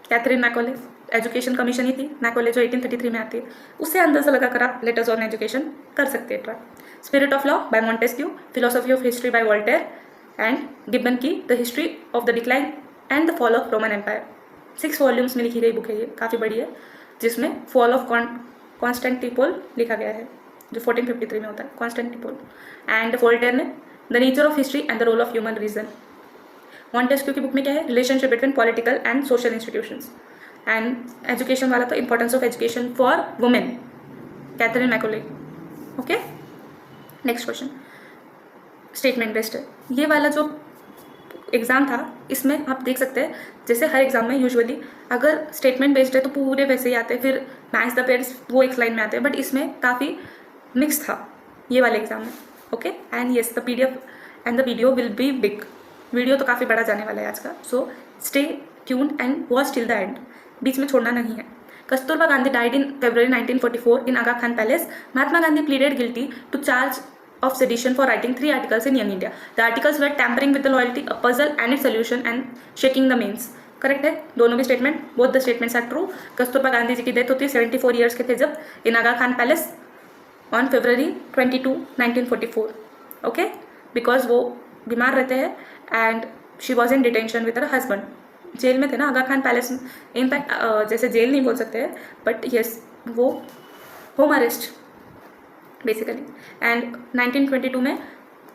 Catherine Macaulay education commission ही थी, Macaulay जो 1833 में आती है, उससे अंदाजा लगाकर आप लेटर्स ऑन एजुकेशन कर सकते हैं try. Spirit of law by Montesquieu, philosophy of history by Voltaire, and Gibbon की the history of the decline and the fall of Roman empire. 6 volumes में लिखी गई बुक है, ये काफ़ी बड़ी है, जिसमें फॉल ऑफ कॉन्स्टेंटिनोपल लिखा गया है, जो 1453 में होता है, कॉन्स्टेंटिनोपल। एंड वोल्टेयर ने the nature of history and the role of human reason. Montesquieu की बुक में क्या है, relationship between political and social institutions. And education वाला तो importance of education for women, Catherine Macaulay. Okay, next question statement based है। ये वाला जो एग्ज़ाम था इसमें आप देख सकते हैं, जैसे हर एग्जाम में यूजुअली अगर स्टेटमेंट बेस्ड है तो पूरे वैसे ही आते हैं, फिर मैच द पेयर्स वो एक लाइन में आते हैं, बट इसमें काफ़ी मिक्स था ये वाले एग्जाम में। Okay, and yes the PDF and the video will be big, video तो काफ़ी बड़ा जाने वाला है आज का, so stay tuned and watch till the end, बीच में छोड़ना नहीं है। Kasturba Gandhi died in February 1944 in Aga Khan palace. Mahatma Gandhi pleaded guilty to charge of sedition for writing 3 articles in Young India. The articles were tampering with the loyalty, a puzzle and its solution, and shaking the means. Correct है दोनों भी statement, both the statements are true. Kasturba Gandhi ji की death होती है 74 years के थे जब, in Aga Khan palace on February 22, 1944। Okay, because वो बीमार रहते हैं and she was in detention with her husband, jail में थे ना आगा खान पैलेस में। इनफैक्ट जैसे जेल नहीं बोल सकते हैं, बट येस वो होम अरेस्ट बेसिकली। एंड 1922 में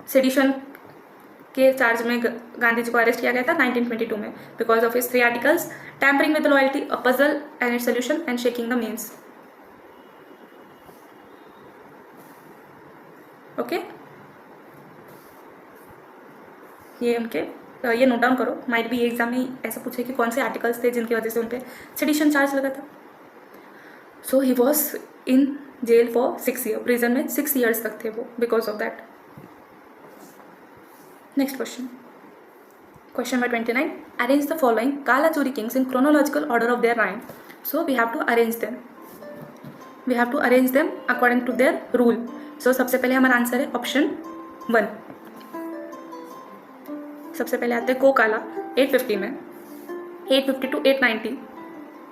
सेडिशन के चार्ज में गांधी जी को अरेस्ट किया गया था 1922 में, because of his 3 articles, tampering with loyalty, a puzzle and its solution, and shaking the means. Okay, ये उनके ये नोट डाउन करो, माइट भी ये एग्जाम में ऐसा पूछे कि कौन से आर्टिकल्स थे जिनकी वजह से उन पर सेडिशन चार्ज लगा था। So he was in jail for 6 year, prison में 6 ईयर्स तक थे वो because of that. Next question, question number 29, arrange the following Kalachuri kings in chronological order of their reign. So we have to arrange them according to their rule. So सबसे पहले हमारा answer है option 1। सबसे पहले आते हैं कोकाला 850 में, 850 to 890,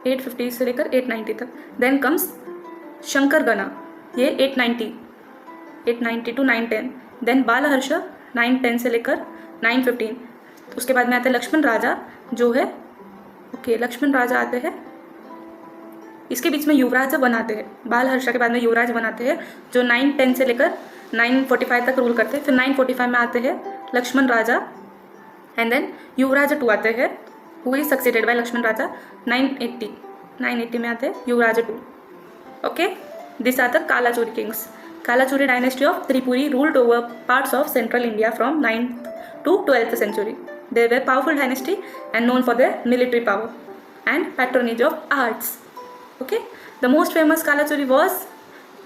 850 से लेकर 890 तक। देन कम्स शंकर गना, ये 890 to 910। देन बालहर्ष 910 से लेकर 915। उसके बाद में आता है लक्ष्मण राजा जो है, ओके लक्ष्मण राजा आते हैं, इसके बीच में युवराज बनाते हैं, बालहर्ष के बाद में युवराज बनाते हैं जो 910 से लेकर 945 तक रूल करते हैं। फिर 945 में आते हैं लक्ष्मण राजा, एंड देन युवराज 2 आते हैं, who is succeeded by Lakshmana Raja. 980 में आते हैं Yuvaraja 2। Okay, this are the Kalachuri kings. Kalachuri dynasty of Tripuri ruled over parts of central India from 9th to 12th century. They were powerful dynasty and known for their military power and patronage of arts. Okay, the most famous Kalachuri was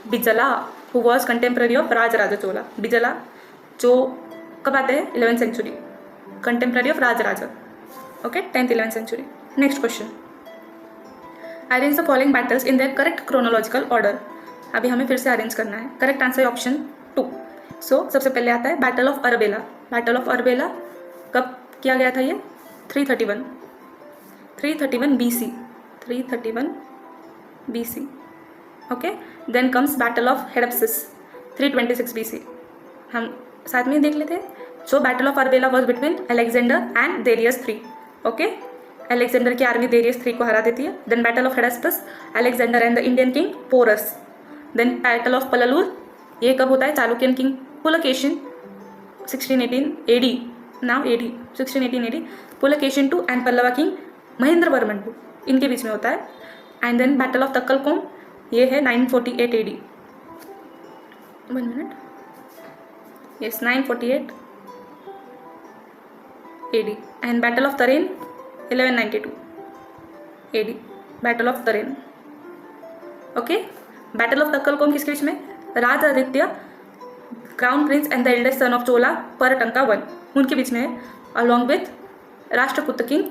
Bijala, who was contemporary of Rajaraja Chola. Bijala जो कब आते हैं 11th century, contemporary of Rajaraja. Okay, 10th 11th century. Next question. Arrange the following battles in their correct chronological order. अभी हमें फिर से arrange करना है. करेक्ट आंसर है ऑप्शन 2. सो सबसे पहले आता है battle of Arbela. Battle of Arbela कब किया गया था? ये 331 BC. 331 BC. Okay, then comes battle of Hydaspes 326 BC. हम साथ में देख लेते हैं. So battle of Arbela was between Alexander and Darius 3. Okay, Alexander की आर्मी देरियस 3 को हरा देती है. Then battle of Hydaspes, Alexander and the Indian king Porus. Then battle of Pallalur, ये कब होता है? Chalukyan king Pulakeshin 1618 AD. Now AD 1618 AD. Pulakeshin two and Pallava king Mahendravarman two, इनके बीच में होता है. And then battle of Takkolam, ये है 948 AD. 1 minute. Yes, 948 AD. And battle of Tarain 1192 AD. Battle of Tarain. Okay, battle of Takkolam किसके बीच में? Raj Aditya, crown prince and the eldest son of Chola Parantaka 1, उनके बीच में है, along with Rashtrakuta king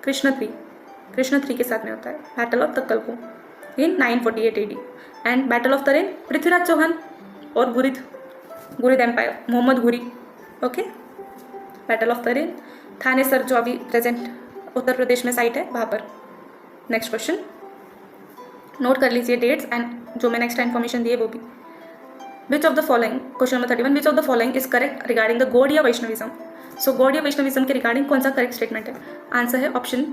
Krishna 3 के साथ में होता है. Battle of Takkolam in 948 AD. And battle of Tarain Prithviraj Chauhan और Ghurid empire, Mohammad Ghori. Okay, battle of Tarain Thanesar, जो अभी प्रेजेंट उत्तर प्रदेश में साइट है, वहाँ पर. नेक्स्ट क्वेश्चन नोट कर लीजिए डेट्स एंड जो मैंने एक्स्ट्रा इन्फॉर्मेशन दी है वो भी. Which of the following, question number 31, which of the following is correct regarding the Gaudiya Vaishnavism. So Gaudiya Vaishnavism के रिगार्डिंग कौन सा करेक्ट स्टेटमेंट है? आंसर है option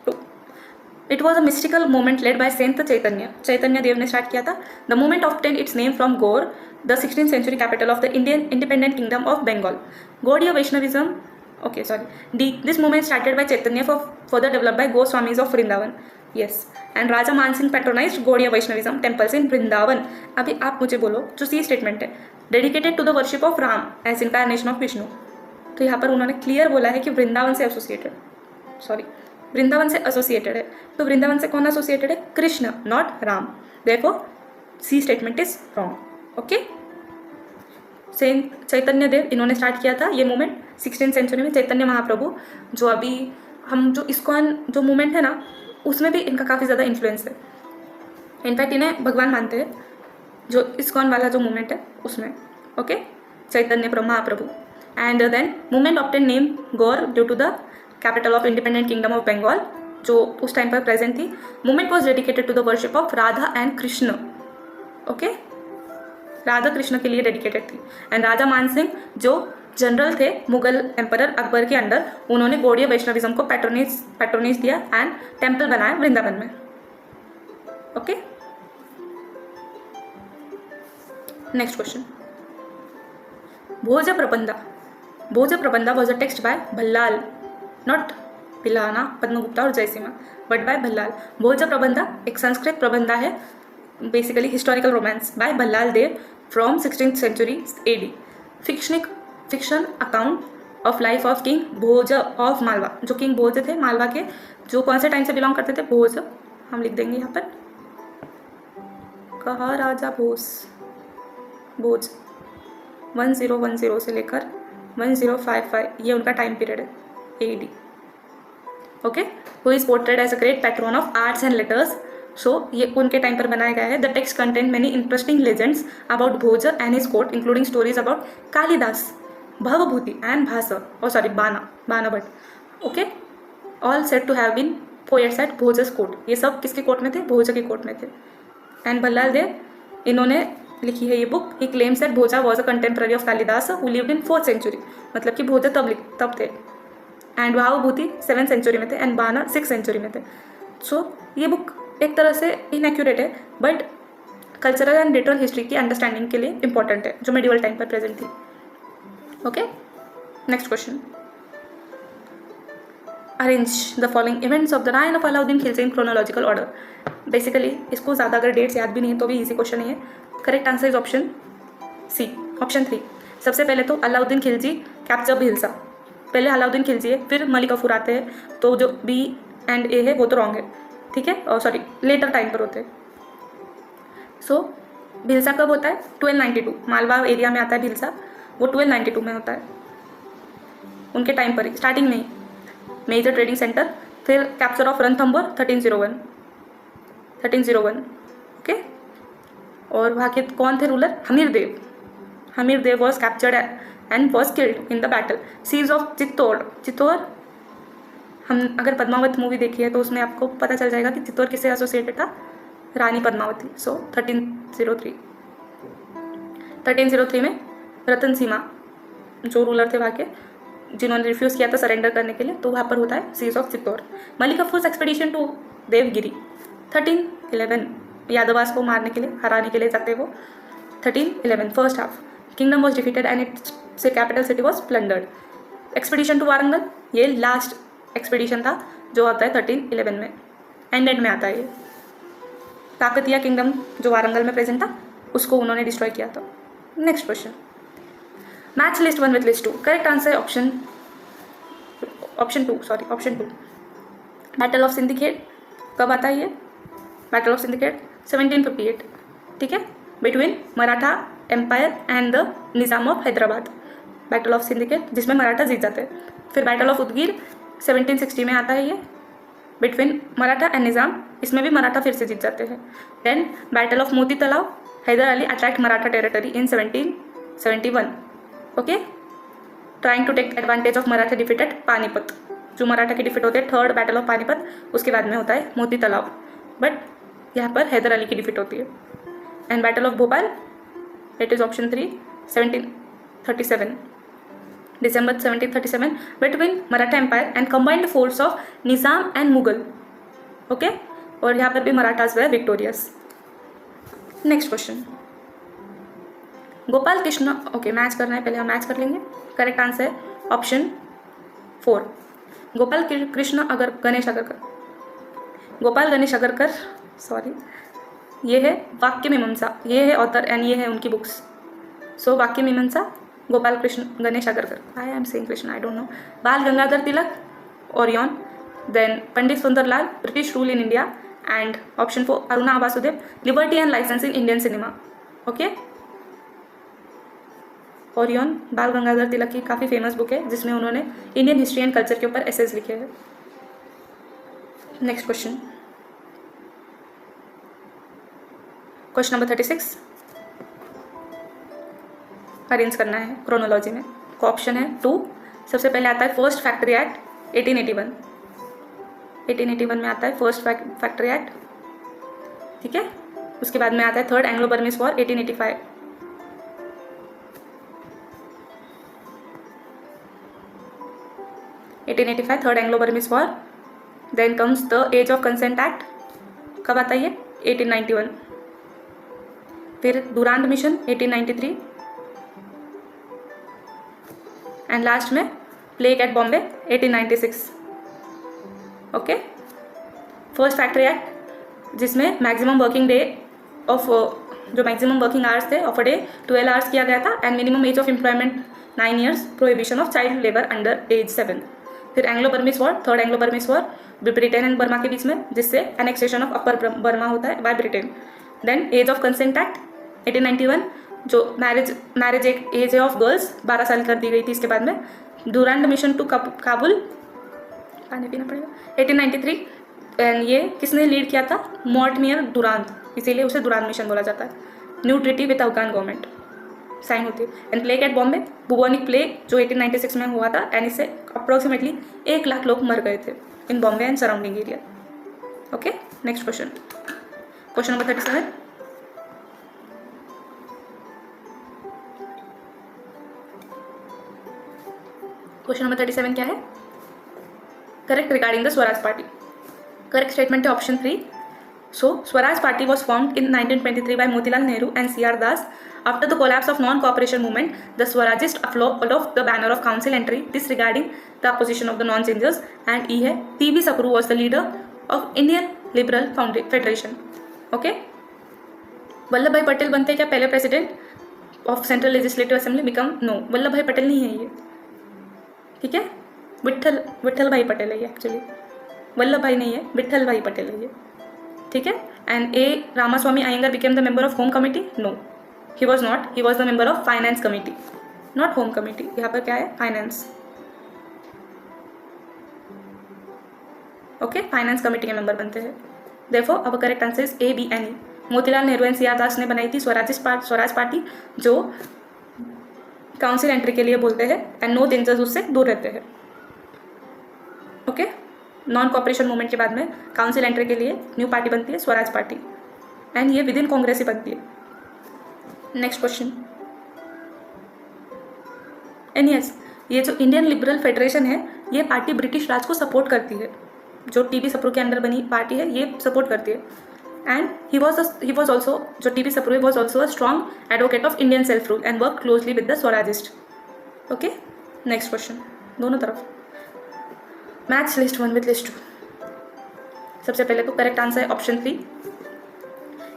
2. It was a mystical movement led by saint Chaitanya Dev ने स्टार्ट किया था. The movement obtained its name from Gaur, the 16th century capital of the Indian independent kingdom of Bengal. Gaudiya Vaishnavism, okay sorry, this movement started by Chaitanya further developed by Goswamis of Vrindavan. Yes, and Raja Man Singh patronized Gaudiya Vaishnavism temples in Vrindavan. अभी आप मुझे बोलो, जो C statement है dedicated to the worship of Ram as incarnation of Vishnu, तो यहाँ पर उन्होंने क्लियर बोला है कि वृंदावन से एसोसिएटेड है. तो वृंदावन से कौन एसोसिएटेड है? Krishna, not Ram. Therefore C statement is wrong. Okay, saint Chaitanya Dev इन्होंने स्टार्ट किया था ये मूवमेंट 16th century में. चैतन्य महाप्रभु, जो अभी हम जो इस्कॉन जो मूवमेंट है ना, उसमें भी इनका काफ़ी ज़्यादा इन्फ्लुएंस है. इनफैक्ट इन्हें भगवान मानते हैं, जो इस्कॉन वाला जो मूवमेंट है उसमें. Okay, Chaitanya Mahaprabhu. And then movement obtain name Gaur due to the capital of independent kingdom of Bengal, जो उस टाइम पर प्रेजेंट थी. Movement was dedicated to the worship of Radha and Krishna. Okay, Radha Krishna के लिए डेडिकेटेड थी. एंड राजा मान सिंह जो जनरल थे मुगल एम्परर अकबर के अंडर, उन्होंने गौड़िया वैष्णविज्म को पैट्रोनेज दिया एंड टेम्पल बनाया वृंदावन में. Okay, next question. Bhoja Prabandha was a text by Ballala, not Pilana, Padmagupta और जयसीमा, बट बाय भल्लाल. भोज प्रबंधा एक संस्कृत प्रबंधा है, basically historical romance by Ballala Dev from 16th century AD. Fiction account of life of king Bhoja of Malwa, जो किंग भोज थे मालवा के, जो कौन से टाइम से बिलोंग करते थे? भोज. हम लिख देंगे यहाँ पर, कहा राजा भोज 1010 से लेकर 1055, ये उनका टाइम पीरियड है AD. Okay, who is portrayed as a great patron of arts and letters. So ये उनके टाइम पर बनाया गया है. The text contain many interesting legends about Bhoja and his court, including stories about Kalidasa, Bhavabhuti and Bana Bhatta. Okay, all said to have been poets at Bhoja's court. ये सब किसके court में थे? भोज के कोर्ट में थे. एंड भल्लाल देव इन्होंने लिखी है ये book. He claims that Bhoja was a contemporary of Kalidasa who lived in 4th century, मतलब कि भोज तब थे. एंड भावभूति 7th century में थे एंड बाना 6th century में थे. सो ये बुक एक तरह से इनएक्यूरेट है, but cultural and literal history की अंडरस्टैंडिंग के लिए इंपॉर्टेंट है, जो मेडिवल टाइम पर प्रेजेंट थी. Okay, next question. Arrange the following events of the reign of Alauddin Khilji in chronological order. Basically इसको ज़्यादा अगर डेट्स याद भी नहीं है तो भी इजी क्वेश्चन है. Correct answer is option C, option 3. सबसे पहले तो अलाउद्दीन खिलजी कैप्चर भिल्सा, पहले अलाउद्दीन खिलजी है, फिर मलिक कफूर आते हैं, तो जो B एंड A है वो तो रॉन्ग है. ठीक है, और सॉरी लेटर टाइम पर होते हैं। सो भिलसा कब होता है? 1292, मालवा एरिया में आता है भिलसा, वो 1292 में होता है, उनके टाइम पर ही, स्टार्टिंग में ही। मेजर ट्रेडिंग सेंटर, फिर कैप्चर ऑफ रणथंबोर 1301, ओके। और वहाँ के कौन थे ruler? Hammir Dev was captured and was killed in the battle. Siege of Chittor, हम अगर पद्मावत मूवी देखी है तो उसमें आपको पता चल जाएगा कि चित्तौड़ किससे एसोसिएटेड था? रानी पद्मावती। सो 1303 में रतन सीमा जो रूलर थे वहाँ के, जिन्होंने रिफ्यूज़ किया था सरेंडर करने के लिए, तो वहाँ पर होता है siege of Chittor. Malik Kafur's expedition to Devagiri 1311, Yadavas को मारने के लिए, हराने के लिए जाते वो। 1311 first half, kingdom was defeated and its capital city was plundered. Expedition to Warangal, ये लास्ट एक्सपेडिशन था जो आता है 1311 में, एंड में आता है ये। काकतिया किंगडम जो वारंगल में प्रेजेंट था उसको उन्होंने डिस्ट्रॉय किया था। Next question, match list 1 with list 2। Correct answer है ऑप्शन टू। बैटल ऑफ सिंदखेड़ कब आता है ये? बैटल ऑफ सिंदखेड़ 1758, ठीक है, between Maratha empire and the Nizam of Hyderabad. Battle of Sindkhed जिसमें मराठा जीत जाते हैं। फिर बैटल ऑफ उदगीर 1760 में आता है ये, बिटवीन मराठा एंड निज़ाम, इसमें भी मराठा फिर से जीत जाते हैं। Then battle of Moti Talab, Hyder Ali attacked Maratha territory in 1771, okay, trying to take advantage of Maratha defeated Panipat. जो मराठा की डिफीट होते हैं थर्ड बैटल ऑफ पानीपत, उसके बाद में होता है मोती तालाब, बट यहाँ पर हैदर अली की डिफीट होती है। And battle of Bhopal, it is option 3, 1737, December 1737, between Maratha empire and combined force of Nizam and Mughal, okay, और यहाँ पर भी Marathas were victorious. Next question, Gopal Krishna, okay match करना है, पहले हम मैच कर लेंगे। करेक्ट आंसर है ऑप्शन 4, गोपाल गणेश अगरकर, सॉरी, ये है वाक्य मीमांसा, ये है ऑथर एंड ये है उनकी books. So Vakya Mimamsa, Gopal Krishna Ganesh Agarkar, I am saying Krishna, I don't know. Bal Gangadhar Tilak, Orion. Then Pandit Sundarlal, British rule in India. And option 4 Aruna Vasudev, liberty and license in Indian cinema, okay. Orion Bal Gangadhar तिलक की काफ़ी फेमस बुक है जिसमें उन्होंने इंडियन हिस्ट्री एंड कल्चर के ऊपर एसेज लिखे हैं। Next question, question number 36 arrange करना है क्रोनोलॉजी में। ऑप्शन है 2, सबसे पहले आता है फर्स्ट फैक्ट्री एक्ट 1881 में आता है फर्स्ट फैक्ट्री एक्ट, ठीक है। उसके बाद में आता है third Anglo Burmese war 1885, third Anglo Burmese war. Then comes the age of consent act, कब आता है ये? 1891। फिर डुरांड मिशन 1893, एंड लास्ट में plague at Bombay 1896, okay. First factory act जिसमें मैक्सिमम वर्किंग डे ऑफ, जो मैक्सिमम वर्किंग आवर्स थे of a day 12 hours किया गया था, and minimum age of employment 9 years, prohibition of child labour under as 7। फिर Anglo Burmese war, third Anglo Burmese war Britain and Burma के बीच में, जिससे एनेक्सेशन ऑफ अपर बर्मा होता है by Britain. Then age of consent act 1891, जो marriage as of girls 12 साल कर दी गई थी इसके बाद में। डुरांड मिशन टू काबुल, पानी पीना पड़ेगा, 1893, एंड ये किसने लीड किया था? मॉर्टमियर डुरांड, इसीलिए उसे डुरांड मिशन बोला जाता है। New treaty with Afghan government sign होती है। And plague at Bombay, bubonic plague जो 1896 में हुआ था, एंड इससे अप्रोक्सीमेटली 1 लाख लोग मर गए थे in Bombay and surrounding area, okay. Next question, question number 37, question number 37 क्या है? Correct regarding the Swaraj party. Correct statement है option 3। So Swaraj party was formed in 1923 by Motilal Nehru and CR Das. After the collapse of non-cooperation movement, the Swarajist followed the banner of council entry, disregarding the opposition of the non-changers, and E है P.V. Sakru was the leader of Indian Liberal Federation. Okay? Vallabh Bhai Patel बनते हैं क्या पहले president of central legislative assembly? Become no, Vallabh Bhai Patel नहीं है ये, ठीक है, विठल भाई पटेल है ये एक्चुअली, वल्लभ भाई नहीं है, विट्ठल भाई पटेल है ये, ठीक है। And A Ramaswami Iyengar became the member of home committee, no he was not, he was the member of finance committee, not home committee, यहाँ पर क्या है फाइनेंस, ओके, फाइनेंस कमेटी के मेंबर बनते हैं। Therefore our correct answer is A, B and E. Motilal Nehru and C R Das ने बनाई थी स्वराज पार्टी, जो काउंसिल एंट्री के लिए बोलते हैं एंड नो डेंजर्स उससे दूर रहते हैं, ओके। नॉन कॉपरेशन मूवमेंट के बाद में काउंसिल एंट्री के लिए न्यू पार्टी बनती है स्वराज पार्टी, एंड ये विद इन कांग्रेस ही बनती है। नेक्स्ट क्वेश्चन, एंड यस, ये जो इंडियन लिबरल फेडरेशन है ये पार्टी ब्रिटिश राज को सपोर्ट करती है, जो टीबी सप्रू के अंडर बनी पार्टी है ये सपोर्ट करती है। एंड ही वॉज ऑल्सो, जो TB Sapru was also a strong advocate of Indian self rule and work closely with the Swarajist, okay. Next question, दोनों तरफ मैच लिस्ट 1 विद लिस्ट 2। सबसे पहले तो करेक्ट आंसर है ऑप्शन 3।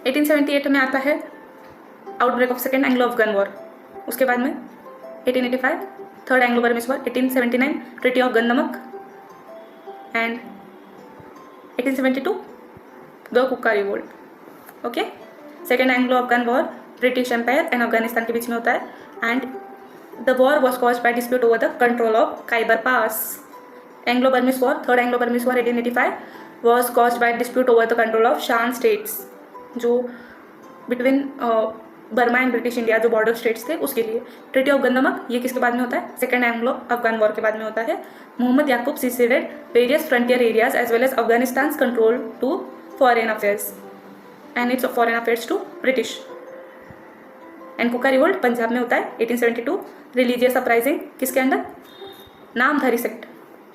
1878 में आता है outbreak of second Anglo Afghan war, उसके बाद में 1885 third Anglo Burmese war, 1879 treaty of Gandamak, and 1872 the Kuka revolt, okay. Second Anglo Afghan war British empire and Afghanistan के बीच में होता है, and the war was caused by dispute over the control of Khyber pass. Anglo Burmese war, third Anglo Burmese war 1885 was caused by dispute over the control of शान states, जो between Burma and British India जो border states थे उसके लिए। Treaty of गंदमक ये किसके बाद में होता है, सेकेंड एंग्लो अफगान वॉर के बाद में होता है। Mohammad Yakub ceded various frontier areas as well as Afghanistan control to foreign affairs and its foreign affairs to British. And Kuka revolt Punjab में होता है 1872, रिलीजियस अपराइजिंग किसके अंडर, नामधारी सेक्ट,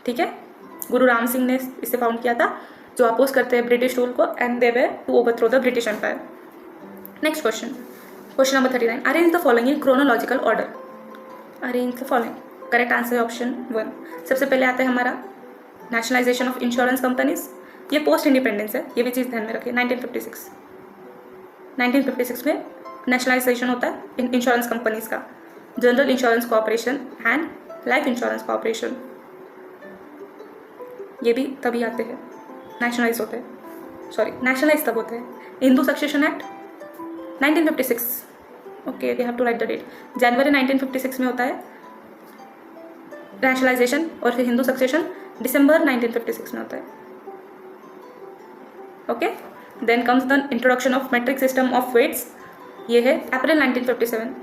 ठीक है। गुरु राम सिंह ने इसे फाउंड किया था, जो अपोज करते हैं ब्रिटिश रूल को, and they were to overthrow the British empire. Next question, question number 39, arrange the following in chronological order. Arrange the following, correct answer है ऑप्शन 1। सबसे पहले आता है हमारा नेशनलाइजेशन ऑफ इंश्योरेंस कंपनीज, ये पोस्ट इंडिपेंडेंस है, ये भी चीज़ ध्यान में रखिए। 1956 में नेशनलाइजेशन होता है इन इंश्योरेंस कंपनीज का, general insurance corporation and life insurance corporation, ये भी तभी आते हैं, नेशनलाइज होते हैं, सॉरी नेशनलाइज तब होते हैं। Hindu succession act 1956, okay they have to write the date, जनवरी 1956 में होता है नेशनलाइजेशन, और फिर हिंदू सक्सेशन दिसंबर 1956 में होता है, okay. Then comes the introduction of metric system of weights, ये है April 1957।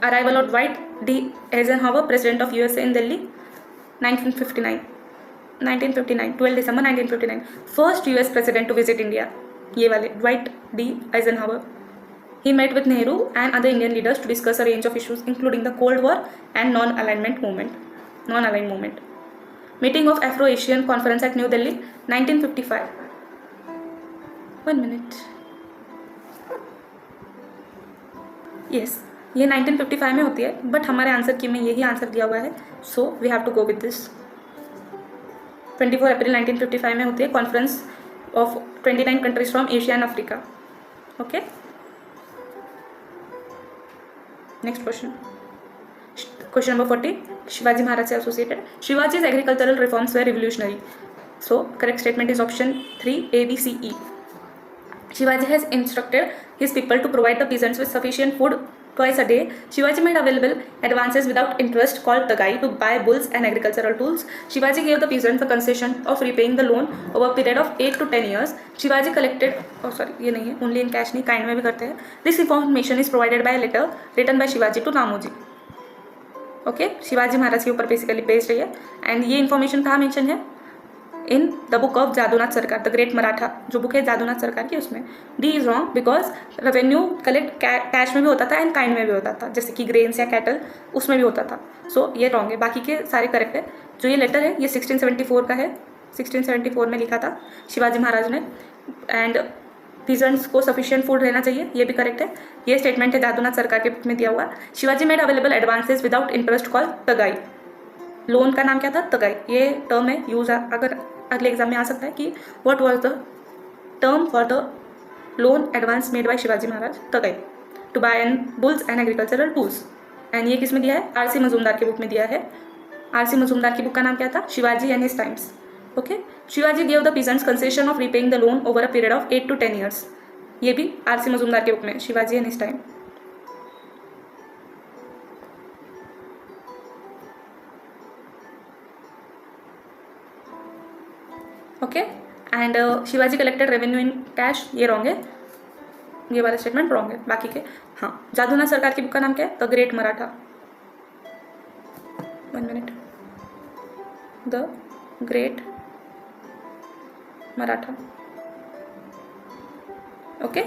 Arrival of Dwight D Eisenhower president of USA in Delhi 1959, 12 December 1959, first US president to visit India, ये वाले Dwight D. Eisenhower. He met with Nehru and other Indian leaders to discuss a range of issues including the Cold War and non-aligned movement. Meeting of Afro-Asian Conference at New Delhi 1955. 1 minute. Yes, ये 1955 में होती है, but हमारे answer की में यही answer दिया हुआ है, so we have to go with this. 24 अप्रैल 1955 में होती है conference of 29 countries from Asia and Africa, okay. Next question number 40, Shivaji Maharaj se associated. Shivaji's agricultural reforms were revolutionary, so correct statement is option 3, A, B, C, E. Shivaji has instructed his people to provide the peasants with sufficient food twice a day. Shivaji made available advances without interest called tagai to buy bulls and agricultural tools. Shivaji gave the peasants the concession of repaying the loan over a period of 8 to 10 years. Shivaji collected, ये नहीं है, only in cash नहीं, kind में भी करते हैं. This information is provided by a letter written by Shivaji to Ramoji. Okay, Shivaji Maharaj के ऊपर बेसिकली बेस्ड है, एंड ये इन्फॉर्मेशन कहाँ मेंशन है, in the book of Jadunath Sarkar, the great Maratha जो बुक है जादूनाथ सरकार की, उसमें। D is wrong because revenue collect cash में भी होता था एंड काइंड में भी होता था, जैसे कि ग्रेन्स या कैटल उसमें भी होता था, सो ये रॉन्ग है, बाकी के सारे करेक्ट है। जो ये लेटर है ये 1674 का है, 1674 में लिखा था शिवाजी महाराज ने, एंड पीजेंट्स को सफिशिएंट फूड रहना चाहिए, ये भी करेक्ट है। ये स्टेटमेंट है जादूनाथ सरकार के बुक में दिया हुआ। Shivaji made available advances without interest call Tagai, loan का नाम क्या था, तगाई, ये टर्म है यूज, अगर अगले एग्जाम में आ सकता है कि what was the term for the loan advance made by Shivaji Maharaj, Tagai, to buy and bulls and agricultural tools, and ये किस में दिया है, आरसी मजूमदार के बुक में दिया है, आर.सी. मजूमदार की बुक का नाम क्या था? Shivaji and his times. Okay. Shivaji gave the peasants concession of repaying the loan over a period of 8 to 10 years. ये भी आर.सी. मजूमदार की बुक में, Shivaji and his time. Okay. And Shivaji collected revenue in cash, ये रॉन्ग है, ये वाला स्टेटमेंट रॉन्ग है. बाकी के हाँ. जादूनाथ सरकार की बुक का नाम क्या है? The great Maratha. 1 minute. The great Maratha. Okay.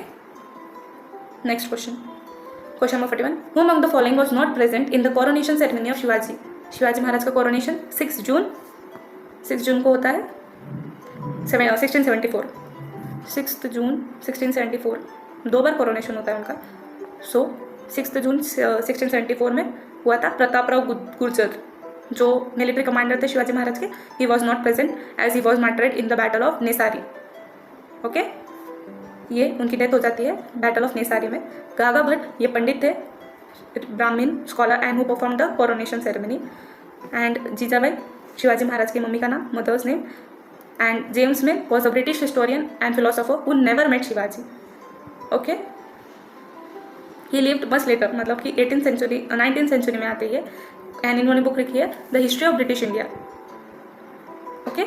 Next question. Question number 41. Who among the following was not present in the coronation ceremony of Shivaji? Shivaji Maharaj का कोरोनेशन 6 जून को होता है 1674. 6 जून 1674 2 बार कोरोनेशन होता है उनका. सो 6 जून 1674 में हुआ था. प्रतापराव गुर्जर जो मिलिट्री कमांडर थे शिवाजी महाराज के, he was not present as he was martyred in the battle of Nesari. Okay. ये उनकी डेथ हो जाती है बैटल ऑफ नेसारी में. गागा भट्ट ये पंडित थे, Brahmin scholar and who perform the coronation ceremony. And Jijabai Shivaji Maharaj की मम्मी का नाम, mother's name. And James Mill was a British historian and philosopher who never met Shivaji. Okay. He lived much later, मतलब कि 19th सेंचुरी में आते हैं. एंड इन्होंने book लिखी है the history of British India. Okay.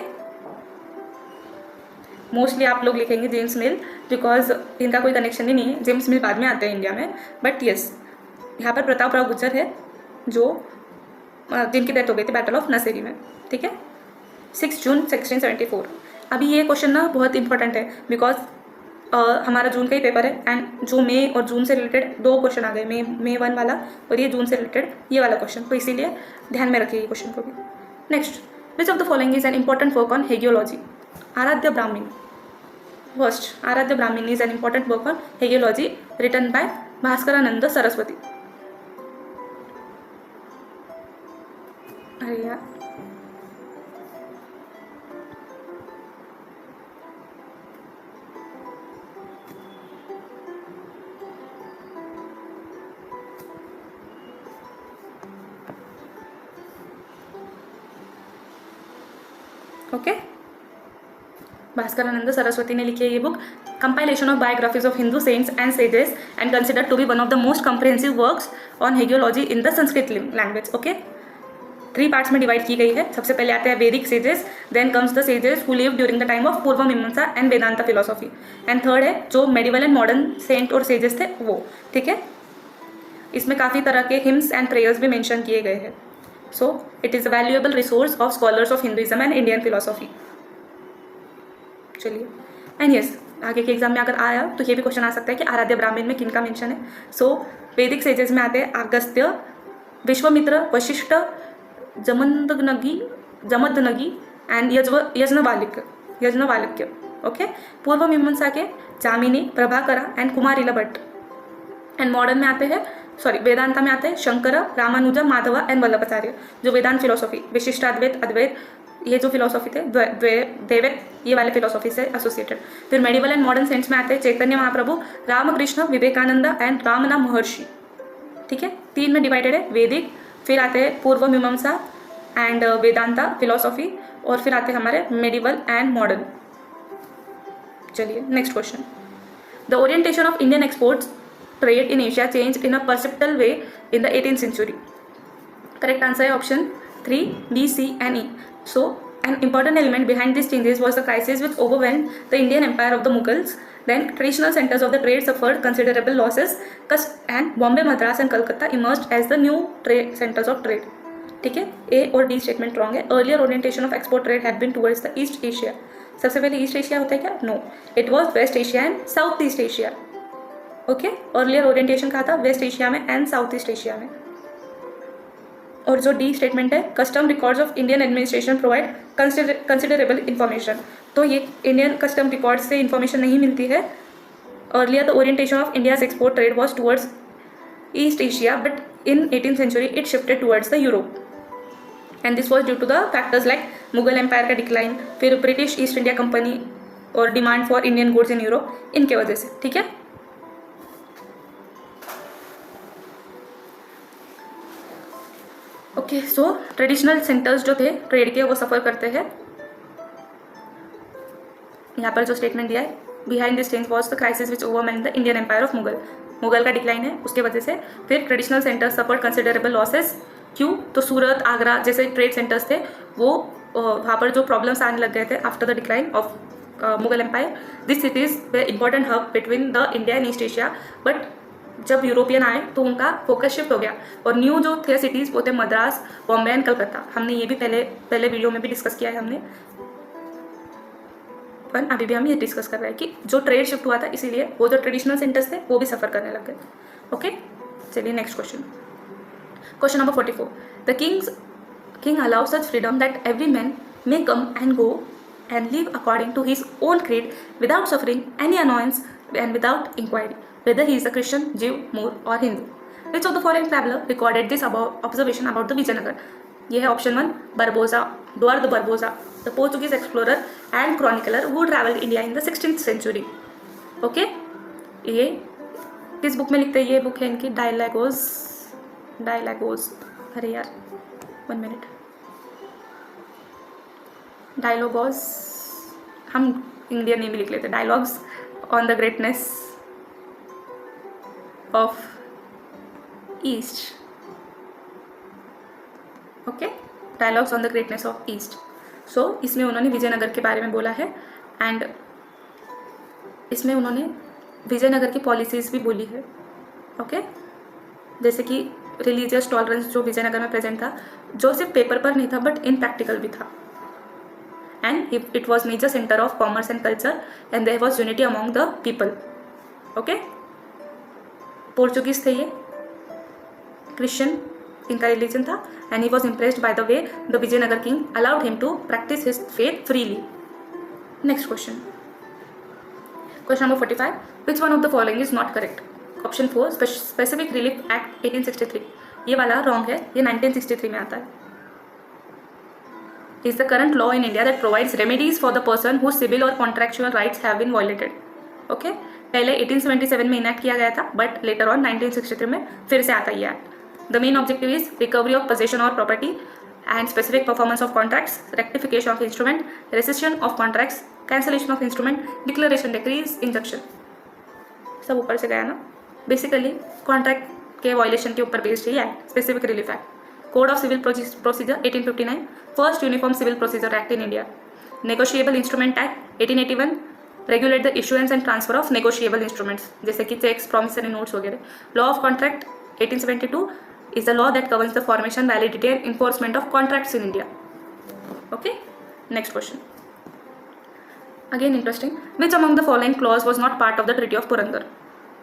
Mostly आप लोग लिखेंगे जेम्स मिल, बिकॉज इनका कोई कनेक्शन ही नहीं है. जेम्स मिल बाद में आते हैं इंडिया में. बट यस, यहाँ पर प्रताप राव गुर्जर है जो जिनकी डेथ हो गई थी बैटल ऑफ नसेरी में. ठीक है. 6 जून 1674. अभी ये क्वेश्चन ना बहुत इंपॉर्टेंट है, बिकॉज हमारा जून का ही पेपर है. एंड जो मई और जून से रिलेटेड 2 क्वेश्चन आ गए, मई 1 वाला और ये जून से रिलेटेड ये वाला क्वेश्चन, तो इसीलिए ध्यान में रखिए ये क्वेश्चन को भी. Next. Which of the following is an important work on hagiology? Aradhya Brahmana. First, Aradhya Brahmana is an important work on hagiology written by Bhaskarananda Saraswati. अरे यार, ओके. भास्करानंद सरस्वती ने लिखी है ये book. Compilation of biographies of Hindu saints and sages and considered to be one of the most comprehensive works on hagiology in the Sanskrit language. Okay. 3 parts में divide की गई है. सबसे पहले आते हैं Vedic sages, then comes the sages who live during the time of Purva Mimamsa and Vedanta philosophy. And third है जो मेडिवल एंड मॉडर्न सेंट और सेजेस थे वो. ठीक है. इसमें काफ़ी तरह के हिम्स एंड प्रेयर्स भी मेंशन किए गए हैं. So it is a valuable resource of scholars of Hinduism and Indian philosophy. चलिए. एंड यस, आगे के एग्जाम में अगर आया तो ये भी क्वेश्चन आ सकता है कि आराध्य ब्राह्मण में किन का मेंशन है. सो वैदिक सेजेस में आते हैं अगस्त्य, विश्वामित्र, वशिष्ठ, जमदग्नि एंड यज्ञवल्क्य. ओके. पूर्व मीमांसा के जामिनी, Prabhakara and कुमारिला Bhatt. And modern में आते हैं, वेदांता में आते हैं शंकर, रामानुजा, माधव एंड वल्लभाचार्य जो वेदांत फिलोसॉफी, विशिष्टाद्वैत, अद्वैत, ये जो फिलोसॉफी थे, द्वैत, ये वाले फिलोसॉफी से एसोसिएटेड. फिर मेडिवल एंड मॉडर्न सेंस में आते हैं चैतन्य महाप्रभु, रामकृष्ण, विवेकानंद एंड रामना महर्षि. ठीक है. 3 में डिवाइडेड है. वैदिक, फिर आते हैं पूर्व मीमांसा एंड वेदांता फिलोसॉफी, और फिर आते हैं हमारे मेडिवल एंड मॉडर्न. चलिए next question. The orientation of Indian exports trade in Asia changed in a perceptible way in the 18th century. Correct answer है option 3, B, C and E. So an important element behind these changes was the crisis which overwhelmed the Indian empire of the Mughals. Then traditional centers of the trade suffered considerable losses and Bombay, Madras and Calcutta emerged as the new trade centers of trade. ठीक है. A और D statement wrong है. Earlier orientation of export trade had been towards the East Asia. सबसे पहले east Asia होता है क्या? No, it was west Asia and south east Asia. Okay. Earlier orientation कहा था वेस्ट एशिया में एंड साउथ ईस्ट एशिया में. और जो डी स्टेटमेंट है, custom records of Indian administration provide considerable information. तो ये इंडियन कस्टम रिकॉर्ड्स से इंफॉर्मेशन नहीं मिलती है. Earlier the orientation of India's export trade was towards east Asia, but in 18th century it shifted towards the Europe. And this was due to the factors like Mughal empire का decline, फिर British East India company और demand for Indian goods in Europe, इनके वजह से. ठीक है. Okay, सो traditional centres जो थे ट्रेड के वो सफ़र करते हैं। यहाँ पर जो स्टेटमेंट दिया है, behind this change was the crisis which overwhelmed the Indian empire of Mughal का डिक्लाइन है, उसके वजह से फिर traditional centres suffered considerable losses. क्यों? तो सूरत, आगरा जैसे ट्रेड सेंटर्स थे वो वहाँ पर जो प्रॉब्लम्स आने लग गए थे after the decline of Mughal empire. This cities were important hub between the India and east Asia, but जब यूरोपियन आए तो उनका फोकस शिफ्ट हो गया और न्यू जो थे सिटीज़ वो थे मद्रास, बॉम्बे एंड कलकत्ता। हमने ये भी पहले वीडियो में भी डिस्कस किया है हमने, पर अभी भी हम ये डिस्कस कर रहे हैं कि जो ट्रेड शिफ्ट हुआ था इसीलिए वो जो ट्रेडिशनल सेंटर्स थे वो भी सफ़र करने लग गए। ओके, चलिए next question. Question number 44। The king allow such freedom that every man may come and go and live according to his own creed without suffering any annoyance and without inquiry whether he is a Christian, Jew, Moor or Hindu. Which of the following traveler recorded this observation about the Vijayanagar? ये है option 1 Barbosa, Duarte Barbosa, the Portuguese explorer and chronicler who travelled India in the 16th century. Okay, ये किस book में लिखते हैं? ये book है इनकी डायलॉगोस। अरे यार 1 मिनट, डायलॉगोस, हम इंडियन नेम लिख लेते, dialogues on the greatness of east. Okay, dialogues on the greatness of east. So इसमें उन्होंने विजयनगर के बारे में बोला है एंड इसमें उन्होंने विजयनगर की पॉलिसीज़ भी बोली है। ओके, जैसे कि रिलीजियस टॉलरेंस जो विजयनगर में प्रेजेंट था, जो सिर्फ पेपर पर नहीं था बट इन प्रैक्टिकल भी था। And it was major centre of commerce and culture and there was unity among the people. Okay, Portuguese थे ये, क्रिश्चियन इनका रिलीजन था and he was impressed by the way the Vijayanagar king allowed him to practise his faith freely. Next question, question number 45। Which one of the following is not correct? Option 4 specific relief act 1863, ये वाला wrong है, ये 1963 में आता है। Is the current law in India that provides remedies for the person whose civil और contractual rights have been violated. Okay, पहले 1877 में इनैक्ट किया गया था बट लेटर ऑन 1963 में फिर से आता है ये act. The main objective is recovery of possession और property and specific performance of contracts, rectification of instrument, rescission of contracts, cancellation of instrument, declaration, decrees, injunction. सब ऊपर से गया ना, बेसिकली कॉन्ट्रैक्ट के वायलेशन के ऊपर बेस्ड है ये act, specific relief act. Code of civil procedure 1859, first uniform civil procedure act in India. Negotiable instrument act 1881, regulate the issuance and transfer of negotiable instruments जैसे कि चेक्स, प्रॉमिसरी नोट्स वगैरह। Law of contract 1872 is the law that governs the formation, validity and enforcement of contracts in India. Okay, next question. Again interesting. Which among the following clause was not part of the Treaty of Purandar?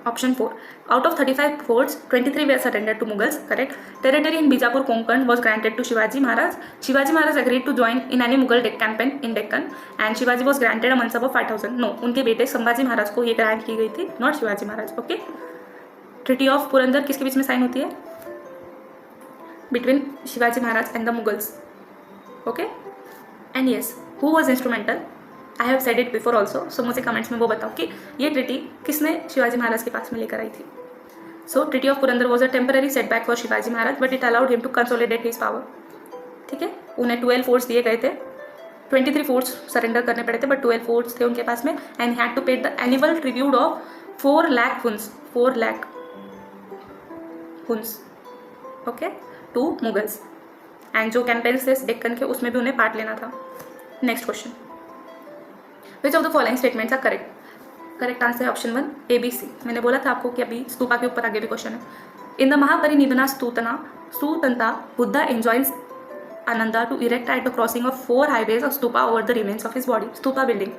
Option 4. Out of 35 forts, 23 were surrendered to Mughals. Correct. Territory in Bijapur Konkan was granted to Shivaji Maharaj. Shivaji Maharaj agreed to join in any Mughal campaign in Deccan, and Shivaji was granted a mansab of 5,000. No, उनके बेटे संभाजी महाराज को ये grant की गई थी, not Shivaji Maharaj. Okay, treaty of Purandar किसके बीच में साइन होती है? Between Shivaji Maharaj and the Mughals. Okay, and yes, who was instrumental? I have said it before also, so मुझे कमेंट्स में वो बताओ कि ये ट्रीटी किसने शिवाजी महाराज के पास में लेकर आई थी. So treaty of Purandar was a temporary setback for Shivaji Maharaj but it allowed him to consolidate his power. ठीक है, उन्हें 12 फोर्ट्स दिए गए थे, 23 फोर्ट्स सरेंडर करने पड़े थे बट 12 फोर्ट्स थे उनके पास में, and had to pay the annual tribute of 4 lakh huns, 4 lakh huns, okay, to Mughals. And जो कैंपेन्स थे डेक्कन के उसमें भी उन्हें पार्ट लेना था. Next question, which of the following statements are correct? Correct answer है ऑप्शन 1 ABC. मैंने बोला था आपको कि अभी स्तूपा के ऊपर आगे भी क्वेश्चन है. In the Mahaparinibbana Suttanta Buddha enjoys Ananda to erect at the crossing of 4 highways of stupa over the remains of his body. Stupa building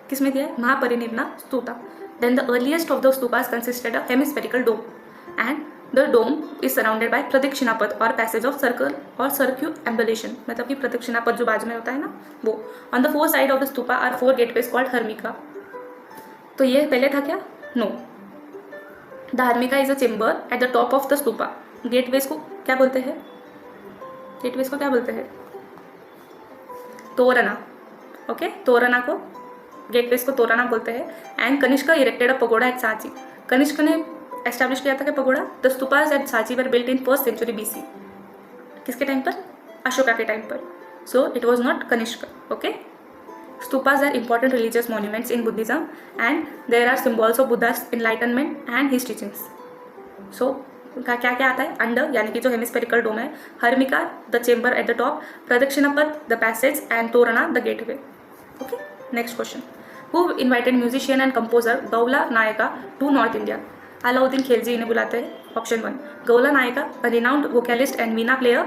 किसमें दिया है? Mahaparinibbana Sutta. Then the earliest of the stupas consisted a hemispherical dome and the dome is surrounded by pradakshina patha और passage of circle और सर्क्यूएम्बुलेशन, मतलब कि प्रदक्षिणा पथ जो बाजू में होता है ना वो. On the 4 side of the stupa are 4 gateways called harmika. तो ये पहले था क्या? No, the harmika is a chamber at the top of the stupa. Gateways को क्या बोलते हैं? गेटवेज को क्या बोलते हैं? तोरणा. ओके, तोरणा को, गेटवेज को तोरणा बोलते हैं. And Kanishka erected a pagoda at Sanchi. Kanishka ने एस्टैब्लिश किया था कि pagoda. The stupas at Sanchi were built in 1st century BC. किसके टाइम पर? अशोका के टाइम पर. So it was not Kanishka. Okay. Stupas are important religious monuments in Buddhism and there are symbols of Buddha's enlightenment and his teachings. So क्या क्या आता है? Under यानी कि जो हेमिस्फेरिकल डोम है, harmika the chamber at the top, pradakshinapatha the passage and torana the gateway. Okay. Next question. Who invited musician and composer Gaula Nayaka to north India? Alauddin Khilji इन्हें बुलाते हैं. Option 1 Gaula Nayaka, a renowned vocalist and veena player,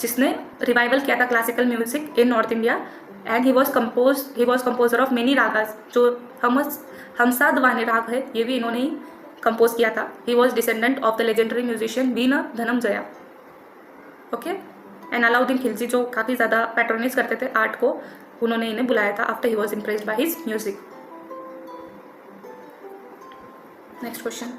जिसने रिवाइवल किया था classical music in north India. And he was composer of many ragas. जो हमसादवानी राग है ये भी इन्होंने ही कंपोज किया था. He was descendant of the legendary musician Veena Dhananjaya. Okay. And Alauddin Khilji जो काफ़ी ज़्यादा पैट्रोनाइज करते थे आर्ट को, उन्होंने इन्हें बुलाया था after he was impressed by his music. Next question.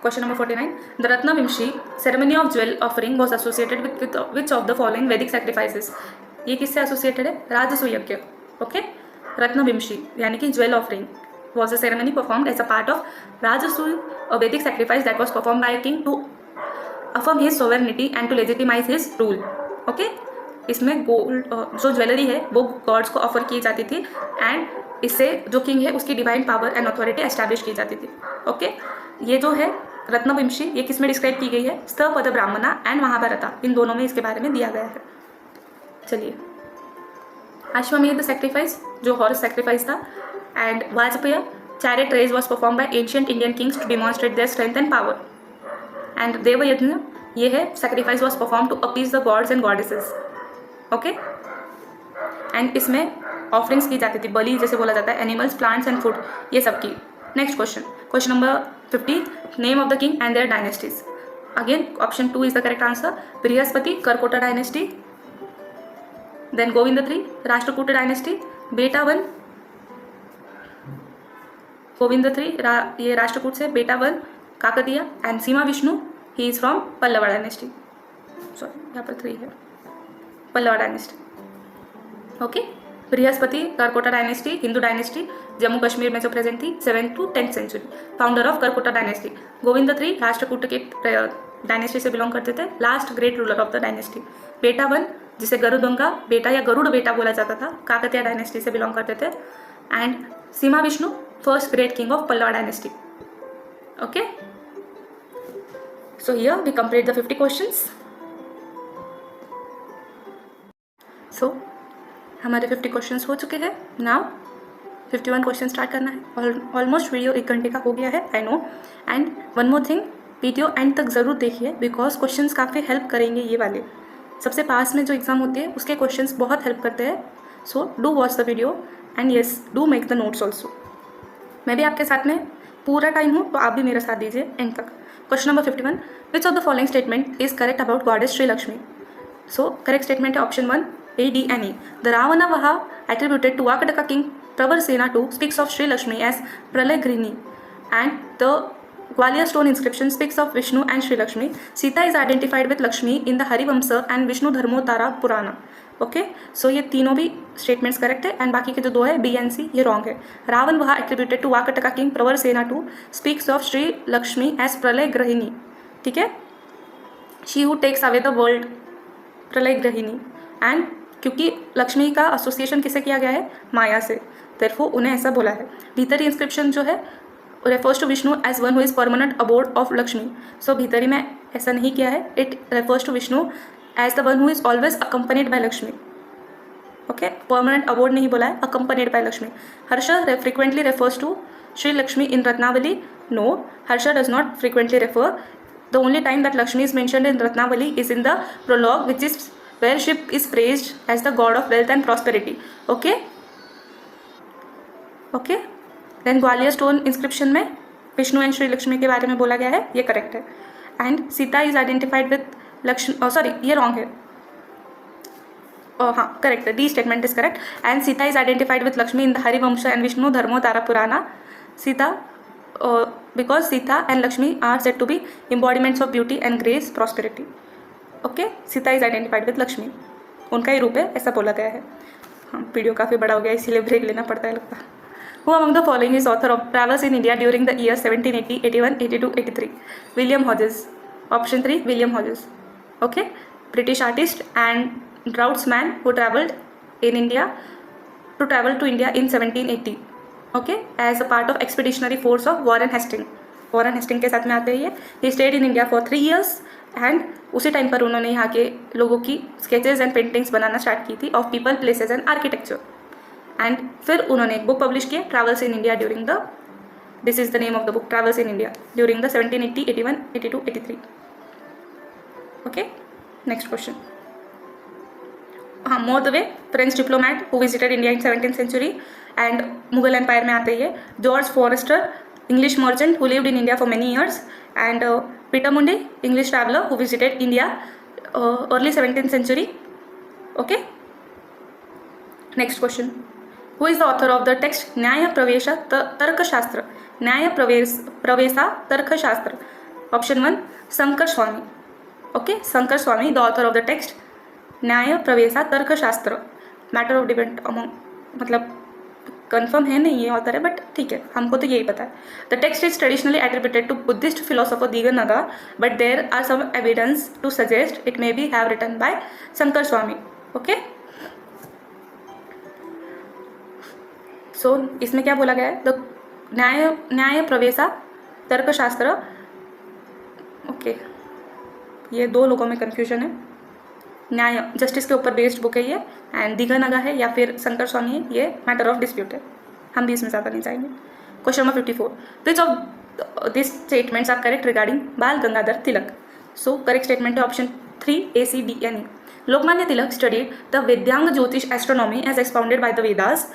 Question number 49. The Ratnavimshi ceremony of jewel offering was associated with which of the following Vedic sacrifices? ये किससे associated है? राजसू यज्ञ. Okay. Ratnavimshi यानी कि jewel offering was a ceremony performed as a part of Rajasu, a Vedic sacrifice that was performed by a king to affirm his sovereignty and to legitimize his rule. Okay. इसमें gold जो jewellery है वो God's को offer की जाती थी and इससे जो किंग है उसकी divine power and authority establish की जाती थी. ओके. ये जो है रत्नविंशी ये किस में डिस्क्राइब की गई है? स्थपद ब्राह्मणा एंड महाभारता, इन दोनों में इसके बारे में दिया गया है. चलिए. अश्वमेध सैक्रिफाइस जो हॉर्स सैक्रिफाइस था. And Vajapeya chariot race was perform by ancient Indian kings to demonstrate their strength and power. And Devayajna ये है sacrifice was perform to appease the gods and goddesses. Okay. And इसमें ऑफरिंग्स की जाती थी, बलि जैसे बोला जाता है, एनिमल्स, प्लांट्स एंड फूड, ये सब की. Next question. Question number 50. Name of the king and their dynasties. Again option 2 is the correct answer. Brihaspati Karkota dynasty. Then Govinda 3 Rashtrakuta dynasty. बेटा 1 गोविंद 3 ये राष्ट्रकूट से. बेटा 1 Kakatiya. And Simha Vishnu he is from Pallava dynasty. Sorry यहाँ पर 3 है, Pallava dynasty. Okay. Brihaspati Karkota dynasty Hindu dynasty Jammu Kashmir में जो प्रेजेंट थी 7th to 10th century. Founder of Karkota dynasty. Govind 3 Rashtrakuta के डायनेस्टी से बिलोंग करते थे, last great ruler of the dynasty. बेटा 1 जिसे गरुदंगा बेटा या गरुड़ बेटा बोला जाता था, काकतिया डायनेस्टी से बिलोंग करते थे. And Simha Vishnu first great king of Pallava dynasty. Okay. So here we complete the 50 questions. So हमारे 50 क्वेश्चंस हो चुके हैं. नाउ 51 क्वेश्चन स्टार्ट करना है. ऑलमोस्ट वीडियो 1 घंटे का हो गया है, I know. And one more thing, video and तक ज़रूर देखिए बिकॉज क्वेश्चंस काफ़ी हेल्प करेंगे. ये वाले सबसे पास में जो एग्ज़ाम होती है उसके क्वेश्चंस बहुत हेल्प करते हैं. So do watch the video and yes do make the notes also. मैं भी आपके साथ में पूरा टाइम हूँ तो आप भी मेरे साथ दीजिए एंड तक. Question number 51. Which of the following statement is correct about goddess Shri Lakshmi? So correct statement है option 1 ADNE. The Ravana attributed to Vakataka king Pravarsena II speaks of Sri Lakshmi as Pralagrihini, and the Gwalior stone inscription speaks of Vishnu and Sri Lakshmi. Sita is identified with Lakshmi in the Harivamsa and Vishnu Dharmotara Purana. Okay. So ये तीनों भी statements correct है and बाकी के जो 2 है B and C ये wrong है. Ravanavaha attributed to Vakataka king Pravarasena II speaks of Shri Lakshmi as Pralaya Grahini. ठीक है. She who takes away the world, Pralaya Grahini. And क्योंकि लक्ष्मी का एसोसिएशन किससे किया गया है? माया से, देयरफॉर उन्हें ऐसा बोला है. भीतरी इंस्क्रिप्शन जो है refers to Vishnu as one who is permanent abode of Lakshmi. So Bhitari में ऐसा नहीं किया है, it refers to Vishnu as the one who is always accompanied by Lakshmi. Okay. Permanent abode नहीं बोला है, accompanied by Lakshmi. Harsha frequently refers to Shri Lakshmi in Ratnavali. No, Harsha does not frequently refer. The only time that Lakshmi is mentioned in Ratnavali is in the prologue which is where she is praised as the god of wealth and prosperity. Okay. Okay. Then Gwalior stone inscription में Vishnu and Shri Lakshmi के बारे में बोला गया है, ये correct है. And Sita is identified with Lakshmi, sorry ये रॉन्ग है. हाँ करेक्ट है, D statement is correct. And Sita is identified with Lakshmi in the Harivamsha and Vishnu Dharmottara Purana. Sita because Sita and Lakshmi are said to be embodiments of beauty and grace prosperity. Okay. Sita is identified with Lakshmi, उनका ही रूप है ऐसा बोला गया है. हाँ वीडियो काफ़ी बड़ा हो गया इसीलिए ब्रेक लेना पड़ता है लगता है. Who among the following is author of Travels in India during the years 1780, 81, 82, 83? William Hodges. Option 3, William Hodges. Okay, British artist and draughtsman who traveled in India to India in 1780. Okay, as a part of expeditionary force of Warren Hastings. Warren Hasting के साथ में आते हैं। He stayed in India for 3 years and उसी टाइम पर उन्होंने यहाँ के लोगों की स्केचेस एंड पेंटिंग्स बनाना स्टार्ट की थी of people, places and architecture. And फिर उन्होंने एक बुक पब्लिश किया, travels in India during the, this is the name of the book, travels in India during the 1780, 81, 82, 83। Okay, next question. हाँ, मोरदवे French diplomat who visited India in 17th century and Mughal empire में आते हैं। George Forster, English merchant who lived in India for many years, and Peter Munde, English traveler who visited India early 17th century. Okay. Next question. Who is the author of the text Nyaya Pravesa Tarkashastra? Nyaya Pravesa Tarkashastra. Option 1, Sankar Swami. Okay, Sankar Swami, the author of the text Nyaya Pravesa Tarkashastra. Matter of debate among, मतलब confirm है नहीं ये author है, but ठीक है, हमको तो यही पता है। The text is traditionally attributed to Buddhist philosopher Dignaga, but there are some evidence to suggest it may be have written by Shankara Swami. Okay, so इसमें क्या बोला गया है? द न्याय प्रवेशा तर्कशास्त्र। ओके, ये 2 लोगों में कन्फ्यूजन है। न्याय जस्टिस के ऊपर बेस्ड बुक है ये, एंड दिगनागा है या फिर शंकर स्वामी है, ये मैटर ऑफ डिस्प्यूट है, हम भी इसमें ज़्यादा नहीं जाएंगे। Question number 54, which of this statements are correct regarding Bal Gangadhar Tilak? So correct statement है option 3, ACDNE। Lokmanya Tilak studied the Vedanga Jyotisha astronomy as expounded by the Vedas.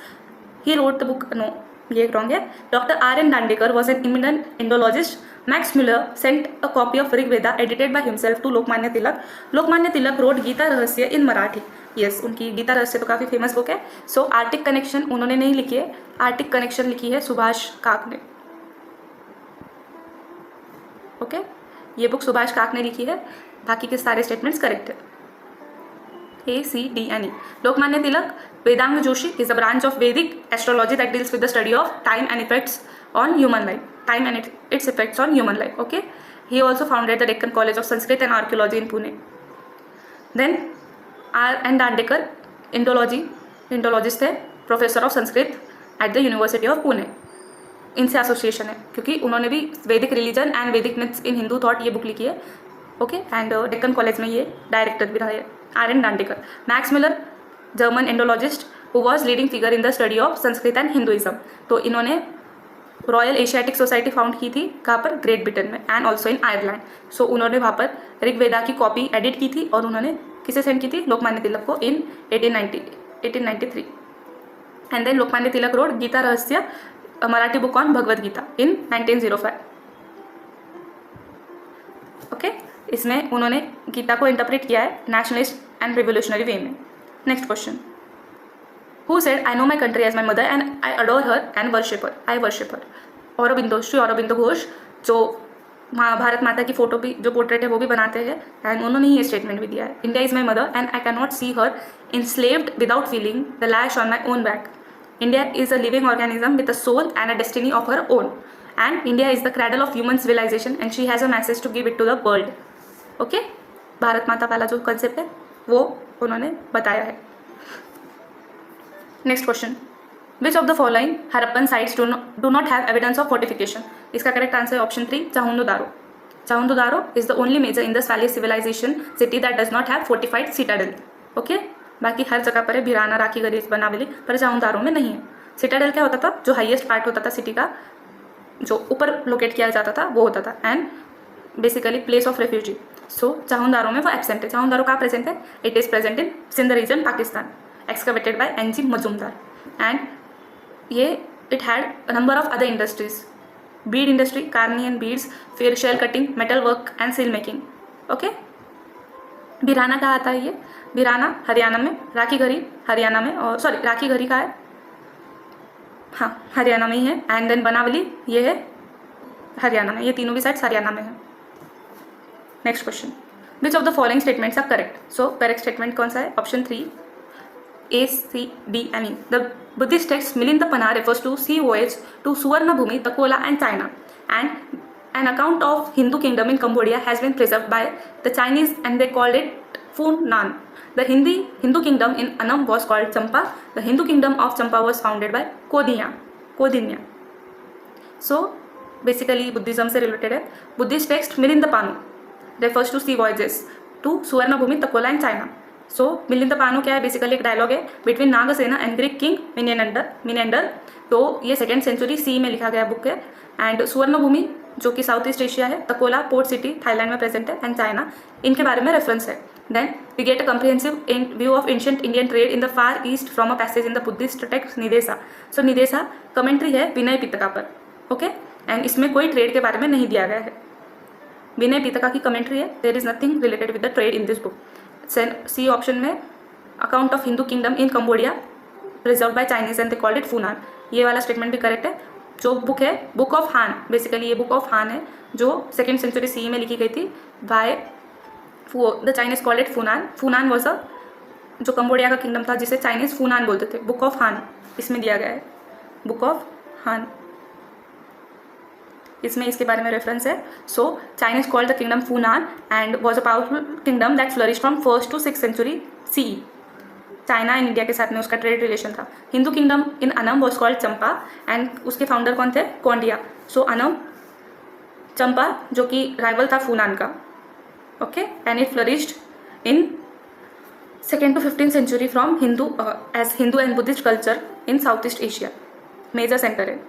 He wrote the book, no ये रॉन्ग है। Doctor R.N. Dandekar was an eminent Indologist. Max Muller sent a copy of Rigveda edited by himself to Lokmanya Tilak. Lokmanya Tilak wrote Gita Rahasya in Marathi. Yes, उनकी गीता रहस्य तो काफ़ी famous book है। सो Arctic connection उन्होंने नहीं लिखी है, आर्टिक कनेक्शन लिखी है सुभाष काक ने। ओके, ये बुक सुभाष काक ने लिखी है, बाकी के सारे स्टेटमेंट्स करेक्ट है। ACDNE। Lokmanya Tilak Vedang Joshi is a branch of Vedic astrology that deals with the study of time and effects on human life. Time and its effects on human life. Okay. He also founded the Deccan College of Sanskrit and Archaeology in Pune. Then R.N. Dandekar, Indologist है, professor of Sanskrit at the university of Pune. इनसे association है क्योंकि उन्होंने भी Vedic religion and Vedic myths in Hindu thought ये book लिखी है। Okay, and Deccan college में ये डायरेक्टर भी रहे R.N. Dandekar. Max Miller, German Indologist who was leading figure in the study of Sanskrit and Hinduism. तो इन्होंने रॉयल एशियाटिक सोसाइटी फाउंड की थी, कहाँ पर? ग्रेट ब्रिटेन में, एंड ऑल्सो इन आयरलैंड। सो उन्होंने वहाँ पर ऋग्वेदा की कॉपी एडिट की थी और उन्होंने किसे सेंड की थी? लोकमान्य तिलक को in 1893। And then Lokmanya Tilak wrote Gita Rahasya, Marathi book on Bhagavad Gita in 1905। Okay, इसमें उन्होंने गीता को इंटरप्रेट किया है नेशनलिस्ट एंड रिवोल्यूशनरी वे में। Next question, who said I know my country as my mother and I adore her and worship her? I worship her. Aurobindo, Shri Aurobindo Ghosh, जो भारत माता की photo भी, जो पोर्ट्रेट है वो भी बनाते हैं, एंड उन्होंने ही ये स्टेटमेंट भी दिया है, India is my mother and I can not see her enslaved without feeling the lash on my own back. India is a living organism with a soul and a destiny of her own, and India is the cradle of human civilisation and she has a message to give it to the world. Okay, Bharat Mata वाला जो concept है वो उन्होंने बताया है। Next question, which of the following Harappan sites do not have evidence of fortification? इसका correct answer है option 3, Chanhudaro. Chanhudaro is the only major Indus valley civilization city that does not have fortified citadel. Okay, बाकी हर जगह पर है, भिराना, राखी गरी, बनावली, पर चाहुंदारो में नहीं है। सिटाडेल क्या होता था? जो हाईएस्ट पार्ट होता था सिटी का, जो ऊपर लोकेट किया जाता था वो होता था, and basically place of refugee. So Chanhudaro में वो एब्सेंट है। चाहुंदारो कहाँ प्रेजेंट है? It is present in Sindh region, Pakistan, excavated by N.G. Majumdar, and ये it had a number of other industries, bead industry, Carnian beads, फिर shell cutting, metal work and seal making. Okay, भिराना कहाँ आता है? ये भिराना हरियाणा में, राखी घरी हरियाणा में, और सॉरी राखी घरी का है, हाँ हरियाणा में ही है, एंड देन बनावली ये है हरियाणा में, ये तीनों भी साइड्स हरियाणा में है। Next question, which of the following statements are correct? So correct statement कौन सा है? Option 3, ACD, I mean, the Buddhist text Milindapana refers to sea voyage to Suvarnabhumi, Takola and China, and an account of Hindu kingdom in Cambodia has been preserved by the Chinese and they called it Funan. The Hindu kingdom in Annam was called Champa. The Hindu kingdom of Champa was founded by Kodinya. So basically Buddhism से related है. Buddhist text Milindapano refers to sea voyages to Suvarnabhumi, Takola and China. So Milindapanho क्या है, basically एक dialogue है between Nagasena and Greek king Menander. तो ये 2nd century C में लिखा गया बुक है. एंड सुवर्णभूमि जो कि साउथ ईस्ट एशिया है, तकोला पोर्ट सिटी थाईलैंड में प्रेजेंट है, एंड चाइना, इनके बारे में रेफरेंस है. Then we get a comprehensive view of ancient Indian trade in the far east from a passage in the Buddhist text Niddesa. So Niddesa commentary है विनय पिटका पर. Okay, and इसमें कोई ट्रेड के बारे में नहीं दिया गया है. विनय पिटका की कमेंट्री है. There is nothing related with the trade in this book. C option में account of Hindu kingdom in Cambodia preserve by Chinese and they called it Funan. ये वाला स्टेटमेंट भी करेक्ट है. जो बुक है बुक ऑफ हान, बेसिकली ये book of Han है जो 2nd सेंचुरी सी में लिखी गई थी by the Chinese called it Funan. Funan was a जो कंबोडिया का किंगडम था जिसे चाइनीज फूनान बोलते थे. बुक ऑफ हान इसमें दिया गया है, बुक ऑफ हान, इसमें इसके बारे में रेफरेंस है. So Chinese called the kingdom Funan and was a powerful kingdom that flourish from 1st to 6th century C. China and India के साथ में उसका ट्रेड रिलेशन था. Hindu kingdom in Annam was called Champa and उसके founder कौन थे, कौंडिया. सो अनम चंपा जो कि राइवल था फूनान का. Okay, and it flourished in 2nd to 15th century from Hindu and Buddhist culture in south east Asia. Major centre है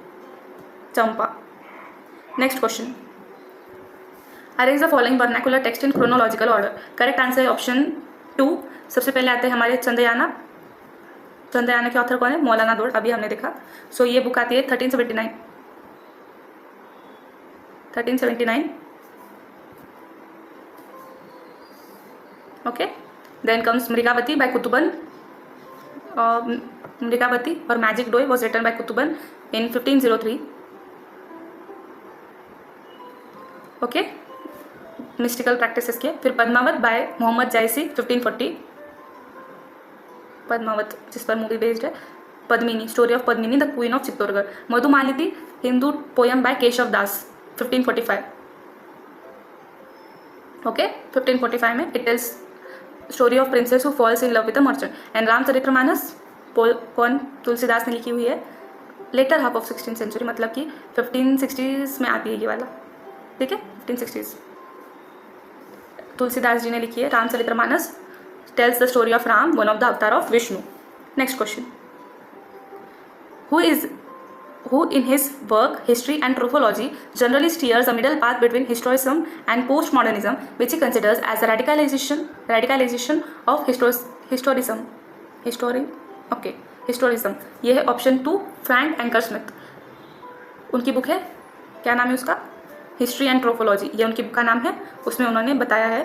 Champa. Next question, arrange the following vernacular text in chronological order. Correct answer है option 2. सबसे पहले आते हैं हमारे चंद्रयाना. चंद्रयाना के author कौन है, मौलाना दौड़, अभी हमने देखा. सो ये बुक आती है 1379. Okay, then comes Mrigavati by Qutban. Mrigavati और magic doe was written by Qutban in 1503. Okay, mystical practices के. फिर पद्मावत बाय मोहम्मद जायसी 1540. पद्मावत जिस पर मूवी बेस्ड है. Padmini, story of Padmini the queen of Chittorgarh. Madhumalati, Hindu poem by Keshav Das 1545. Okay, 1545 में it tells story of princess who falls in love with a merchant. And Ramcharitmanas कौन, तुलसीदास ने लिखी हुई है. Letter half of 16th century, मतलब कि 1560s में आती है ये वाला. ठीक है, 1560s तुलसीदास जी ने लिखी है. Ramcharitmanas tells the story of Ram, one of the avatar of Vishnu. Next question, who in his work history and trophology generally steers a middle path between historicism and postmodernism, which he considers as a radicalization of historicism. historicism. ये है option 2, Frank anchor Smith. उनकी book है, क्या नाम है उसका, history and ट्रोफोलॉजी, ये उनकी बुक का नाम है. उसमें उन्होंने बताया है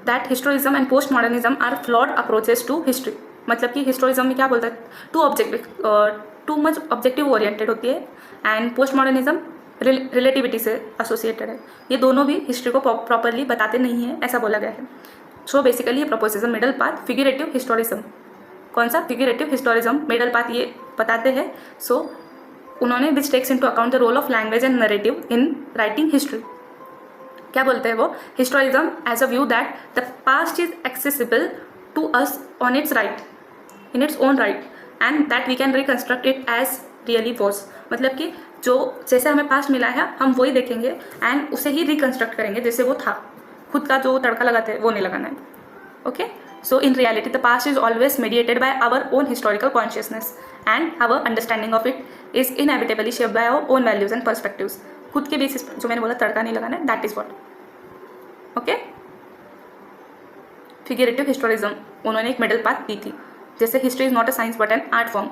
that historicism and post modernism are flawed approaches to history. मतलब कि हिस्टोरिज्म में क्या बोलता है, टू मच ऑब्जेक्टिव ओरिएंटेड होती है, एंड पोस्ट मॉडर्निज्म रिलेटिविटी से एसोसिएटेड है. ये दोनों भी हिस्ट्री को प्रॉपरली बताते नहीं हैं, ऐसा बोला गया है. सो बेसिकली ये प्रपोजेस मिडल पाथ फिगरेटिव हिस्टोरिज्म. कौन सा, फिगरेटिव हिस्टोरिज्म मिडल पाथ ये बताते हैं. सो उन्होंने which takes into account the role of language and narrative in writing history. क्या बोलते हैं वो, historicism as a view that the past is accessible to us on its right, in its own right, and that we can reconstruct it as really was. मतलब कि जो जैसे हमें past मिला है हम वही देखेंगे एंड उसे ही रिकन्स्ट्रक्ट करेंगे जैसे वो था. खुद का जो तड़का लगाते हैं वो नहीं लगाना है. Okay, so in reality the past is always mediated by our own historical consciousness and our understanding of it is inevitably shaped by our own values and perspectives. खुद के बेसिस जो मैंने बोला तड़का नहीं लगाना है, that is what. Okay, figurative historicism उन्होंने एक मिडल पाथ दी थी. जैसे history is not a science but an art form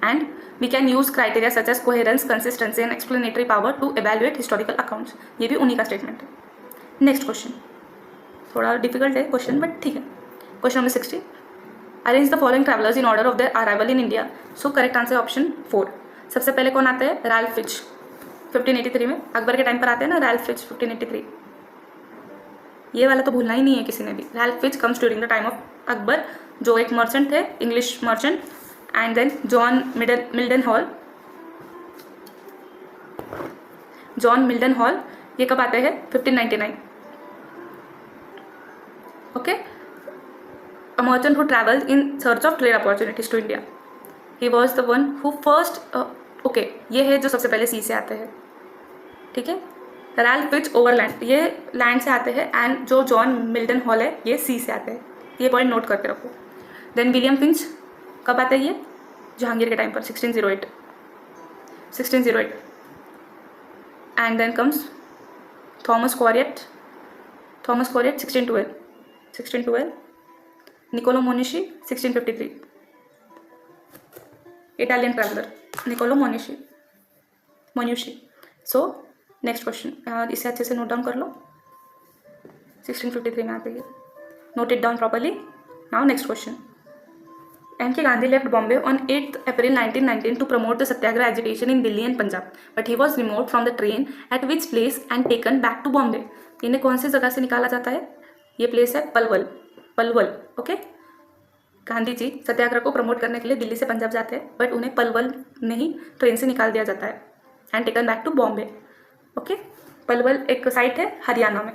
and we can use criteria such as coherence, consistency and explanatory power to evaluate historical accounts. ये भी उन्हीं का statement है. नेक्स्ट क्वेश्चन थोड़ा डिफिकल्ट है क्वेश्चन, बट ठीक है. Question number 60, arrange the following travellers in order of their arrival in India. So correct answer option 4. सबसे पहले कौन आता है, रैल्फ फिच 1583 में. अकबर के टाइम पर आते हैं ना रैल्फ फिच 1583. ये वाला तो भूलना ही नहीं है किसी ने भी. Ralph Fitch comes during the time of Akbar जो एक मर्चेंट थे, English merchant, and then John Mildenhall, ये कब आते हैं? 1599। Okay, a merchant who travelled in search of trade opportunities to India, he was the one who first, okay, ये है जो सबसे पहले सी से आते हैं, ठीक है। रैल्फ फिच ओवरलैंड, ये लैंड से आते हैं, एंड जो जॉन मिल्टन हॉल है ये सी से आते हैं, ये पॉइंट नोट करके रखो। देन विलियम फिंच कब आते हैं? ये जहांगीर के टाइम पर, 1608। And then comes Thomas Coryat 1612। Niccolo Manucci 1653, Italian traveller Niccolo Manucci. So next question, इसे अच्छे से नोट डाउन कर लो, 1653 में आते हैं, note it down properly. Now next question, M K Gandhi left Bombay on 8 April 1919 to promote the satyagraha agitation in Delhi and Punjab, but he was removed from the train at which place and taken back to Bombay. इन्हें कौन सी जगह से निकाला जाता है? ये place है Palwal. Okay, Gandhi ji सत्याग्रह को प्रमोट करने के लिए दिल्ली से पंजाब जाते हैं, बट उन्हें पलवल में ही ट्रेन से निकाल दिया जाता है and taken back to Bombay. Okay, Palwal एक साइट है हरियाणा में,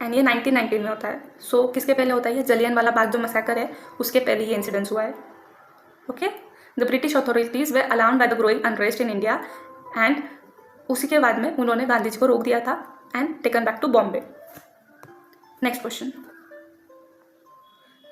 एंड ये 1919 में होता है। सो किसके पहले होता है? ये जलियनवाला बाग जो मसैकर है उसके पहले ये इंसिडेंस हुआ है। Okay, the British authorities way alarmed by the growing unrest in India, and उसी के बाद में उन्होंने गांधी जी को रोक दिया था and taken back to Bombay. Next question,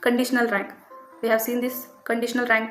conditional rank. We have seen this conditional rank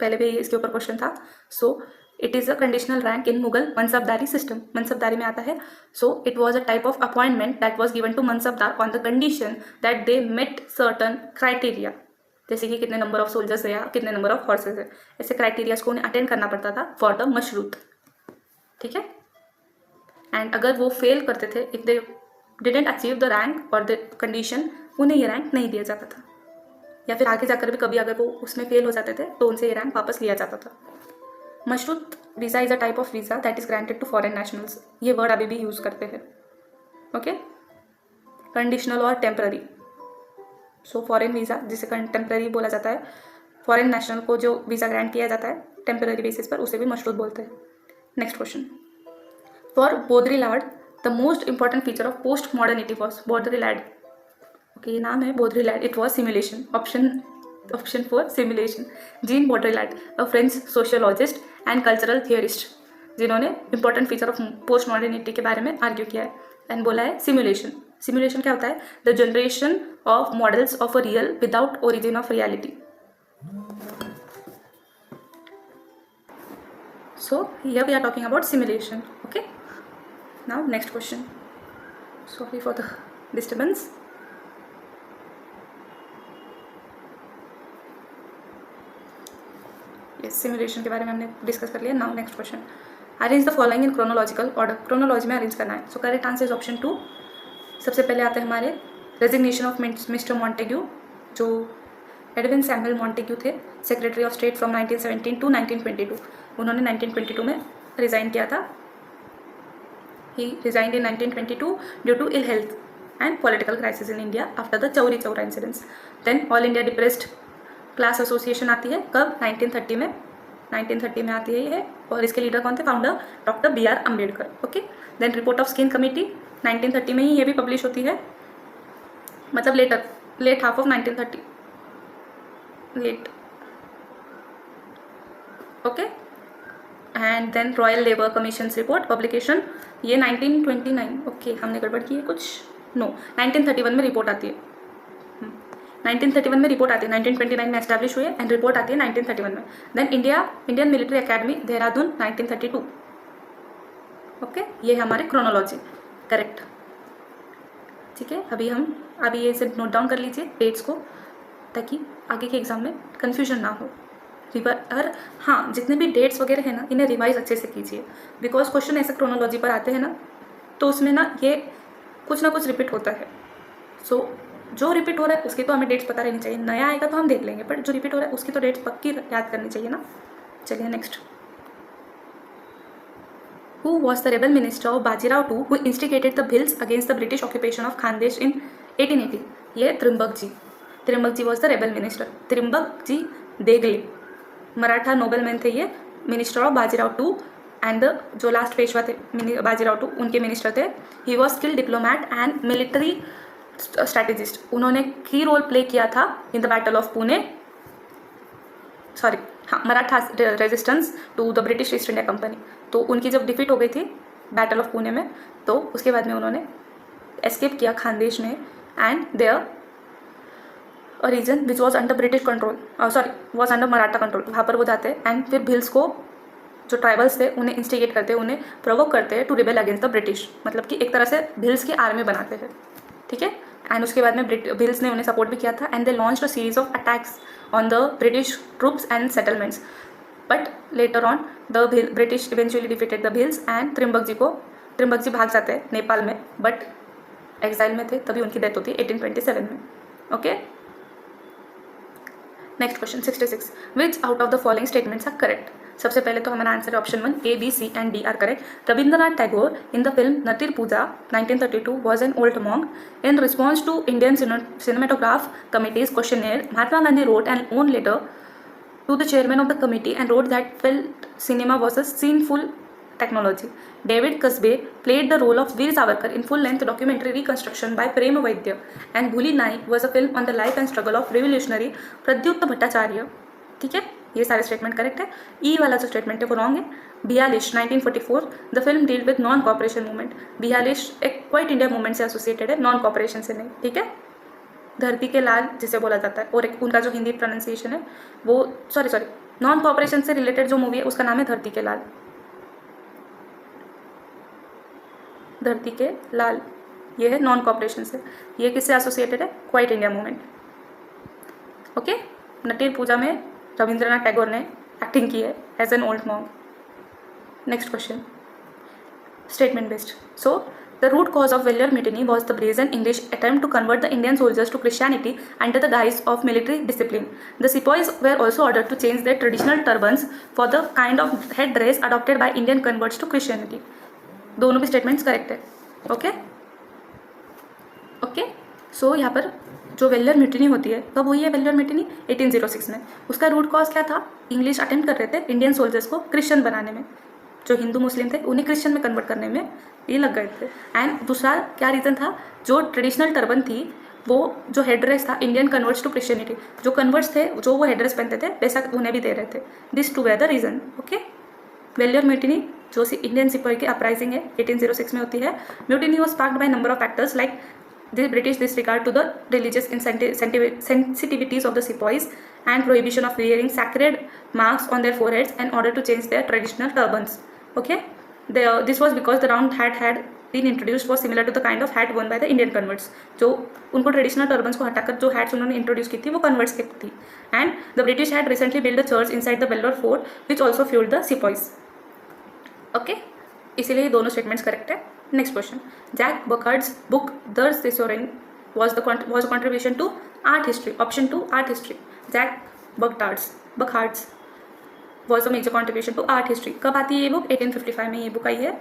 पहले भी इसके ऊपर क्वेश्चन था। So it is a conditional rank in Mughal Mansabdari system, मनसबदारी में आता है। So it was a type of appointment that was given to Mansabdar on the condition that they met certain criteria, जैसे कि कितने number of soldiers है या कितने number of horse's है, ऐसे क्राइटेरियाज को उन्हें अटेंड करना पड़ता था फॉर द मशरूत, ठीक है। एंड अगर वो फेल करते थे, if they didn't achieve the rank और द कंडीशन, उन्हें ये रैंक नहीं दिया जाता था, या फिर आगे जाकर भी कभी अगर वो उसमें फेल हो जाते थे तो उनसे ये रैंक वापस लिया जाता था। Mashroot visa is a type of visa that is granted to foreign nationals, ये वर्ड अभी भी यूज़ करते हैं। ओके, कंडीशनल और टेम्पररी। सो फॉरेन वीज़ा जिसे टेम्पररी बोला जाता है, फॉरेन नेशनल को जो वीज़ा ग्रांट किया जाता है टेम्पररी बेसिस पर, उसे भी मशरूत बोलते हैं। Next question, for Baudrillard the most important feature of post modernity was Baudrillard. Okay, ये नाम है Baudrillard, it was simulation. Option 4 simulation. Jean Baudrillard, a French sociologist and cultural theorist, जिन्होंने important feature of post modernity के बारे में argue किया है and बोला है सिमुलेशन। सिमुलेशन क्या होता है? The generation of models of a real without origin of reality. So here we are talking about simulation. Okay, now next question. Sorry for the disturbance. Yes, simulation के बारे में हमने discuss कर लिया। Now next question, arrange the following in chronological order. Chronology में arrange करना है। So correct answer is option 2। सबसे पहले आते हैं हमारे रेजिग्नेशन ऑफ मिस्टर मॉन्टेग्यू, जो एडविन सैमुअल मॉन्टेग्यू थे, secretary of state from 1917 to 1922। उन्होंने 1922 में रिज़ाइन किया था। He resigned in 1922 due to ill health and political crisis in India after the Chauri Chaura incidents. Then all India depressed class association आती है कब? 1930 में। 1930 में आती है ये, और इसके लीडर कौन थे? Founder doctor B R Ambedkar. Okay, then report of Skeen committee 1930 में ही ये भी पब्लिश होती है, मतलब late half of 1930 late. Okay, and then royal labour commission report publication, ये 1929। ओके, हमने गड़बड़ की है कुछ, नो 1931 में रिपोर्ट आती है। 1931 में रिपोर्ट आती है, 1929 में एस्टैब्लिश हुई है एंड रिपोर्ट आती है 1931 में। Then Indian military academy Dehradun 1932। Okay, ये है हमारे क्रोनोलॉजी, करेक्ट। ठीक है, अभी ये सिर्फ नोट डाउन कर लीजिए डेट्स को, ताकि आगे के एग्जाम में कन्फ्यूजन ना हो। और हाँ, जितने भी डेट्स वगैरह है ना, इन्हें रिवाइज अच्छे से कीजिए, बिकॉज क्वेश्चन ऐसे क्रोनोलॉजी पर आते हैं ना, तो उसमें ना ये कुछ ना कुछ रिपीट होता है। सो जो रिपीट हो रहा है उसकी तो हमें डेट्स पता रहनी चाहिए, नया आएगा तो हम देख लेंगे, बट जो रिपीट हो रहा है उसकी तो डेट्स पक्की याद करनी चाहिए ना। चलिए next, Who was the rebel minister of Bajirao II who instigated the Bhils against the British occupation of Khandesh in 1880? ये Trimbak ji. Trimbak ji was the rebel minister. Trimbak ji Dengle Maratha nobleman थे ये, minister of Bajirao two and जो लास्ट पेशवा थे बाजीराव टू उनके minister थे. He was skill diplomat and military strategist. उन्होंने key role play किया था in the battle of Pune, sorry हाँ, Maratha resistance to the British East India Company. तो उनकी जब डिफीट हो गई थी बैटल ऑफ पुणे में, तो उसके बाद में उन्होंने एस्केप किया खानदेश में and there a region which was under British control, sorry was under Maratha control. वहाँ पर वो जाते एंड फिर भिल्स को जो ट्राइबल्स थे उन्हें इंस्टिगेट करते, उन्हें प्रोवोक करते हैं to rebel against the British. मतलब कि एक तरह से भिल्स की आर्मी बनाते हैं, ठीक है. एंड उसके बाद में भिल्स ने उन्हें सपोर्ट भी किया था and they launched a series of attacks on the British troops and settlements. But later on the British eventually defeated the Bhils and Trimbak ji भाग जाते हैं नेपाल में, बट एग्जाइल में थे, तभी उनकी डेथ होती है 1827 में. Okay. Next question 66. Which out of the following statements are correct? सबसे पहले तो हमारा आंसर है option 1, A, B, C and D are correct. Rabindranath Tagore in the film Natir Puja 1932 was an old monk. In response to Indian cinematograph committee's questionnaire, Mahatma Gandhi wrote an own letter to the chairman of the committee and wrote that felt cinema was a sinful technology. David Cusby played the role of Veer Savarkar in full-length documentary reconstruction by Prem Vaidya, and Bhuli Nai was a film on the life and struggle of revolutionary Pradyut Bhattacharya. ठीक है, ये सारे statement correct है. ई वाला जो statement है वो wrong है. 42 1944 the film deal with non cooperation movement. 42 एक क्वाइट इंडिया मूवमेंट से एसोसिएटेड है, नॉन कॉपरेशन से नहीं. ठीक है. धरती के लाल जिसे बोला जाता है, और एक उनका जो हिंदी प्रोनाउंसिएशन है वो सॉरी नॉन कॉपरेशन से रिलेटेड जो मूवी है उसका नाम है धरती के लाल. धरती के लाल ये है नॉन कॉपरेशन से. ये किससे एसोसिएटेड है? Quit India Movement. Okay. Natir Puja में रविंद्रनाथ टैगोर ने एक्टिंग की है as an old monk. Next question statement based. So the root cause of Vellore mutiny was the brazen English attempt to convert the Indian soldiers to Christianity under the guise of military discipline. The sepoys were also order to change their traditional turbans for the kind of head dress adopted by Indian converts to Christianity. दोनों भी statements correct है. Okay okay. So यहाँ पर जो वेल्यर mutiny होती है कब हुई है? वेल्यर म्यूटिनी 1806 में. उसका रूट कॉज क्या था? इंग्लिश अटेम्प्ट कर रहे थे इंडियन सोल्जर्स को क्रिश्चियन बनाने में. जो हिंदू मुस्लिम थे उन्हें क्रिश्चियन में कन्वर्ट करने में ये लग गए थे. एंड दूसरा क्या रीज़न था? जो ट्रेडिशनल टर्बन थी वो जो हेड ड्रेस था इंडियन कन्वर्ट्स टू क्रिश्चियनिटी, जो कन्वर्ट्स थे जो वो हेड ड्रेस पहनते थे वैसा उन्हें भी दे रहे थे. This to the reason. Okay. Vellore mutiny जो इंडियन सिपाही की अपराइजिंग है 1806 में होती है. Mutiny was sparked by number of factors like the British disregard to the religious sensitivities of the sepoys and prohibition of wearing sacred marks on their foreheads in order to change their traditional turbans. Okay, this was because the round hat had been introduced was similar to the kind of hat worn by the Indian converts. जो उनको traditional turbans को हटाकर जो hats उन्होंने introduce की थी वो converts की थी. And the British had recently built a church inside the Vellore fort which also fueled the sepoys. Okay, इसीलिए ये दोनों statements correct है. Next question. Jack Burkhart's book The Thesaurus was a contribution to art history. Option 2 art history. Jack Burkhart's was a major contribution to art history. कब आती है ये book? 1855 में ये बुक आई है.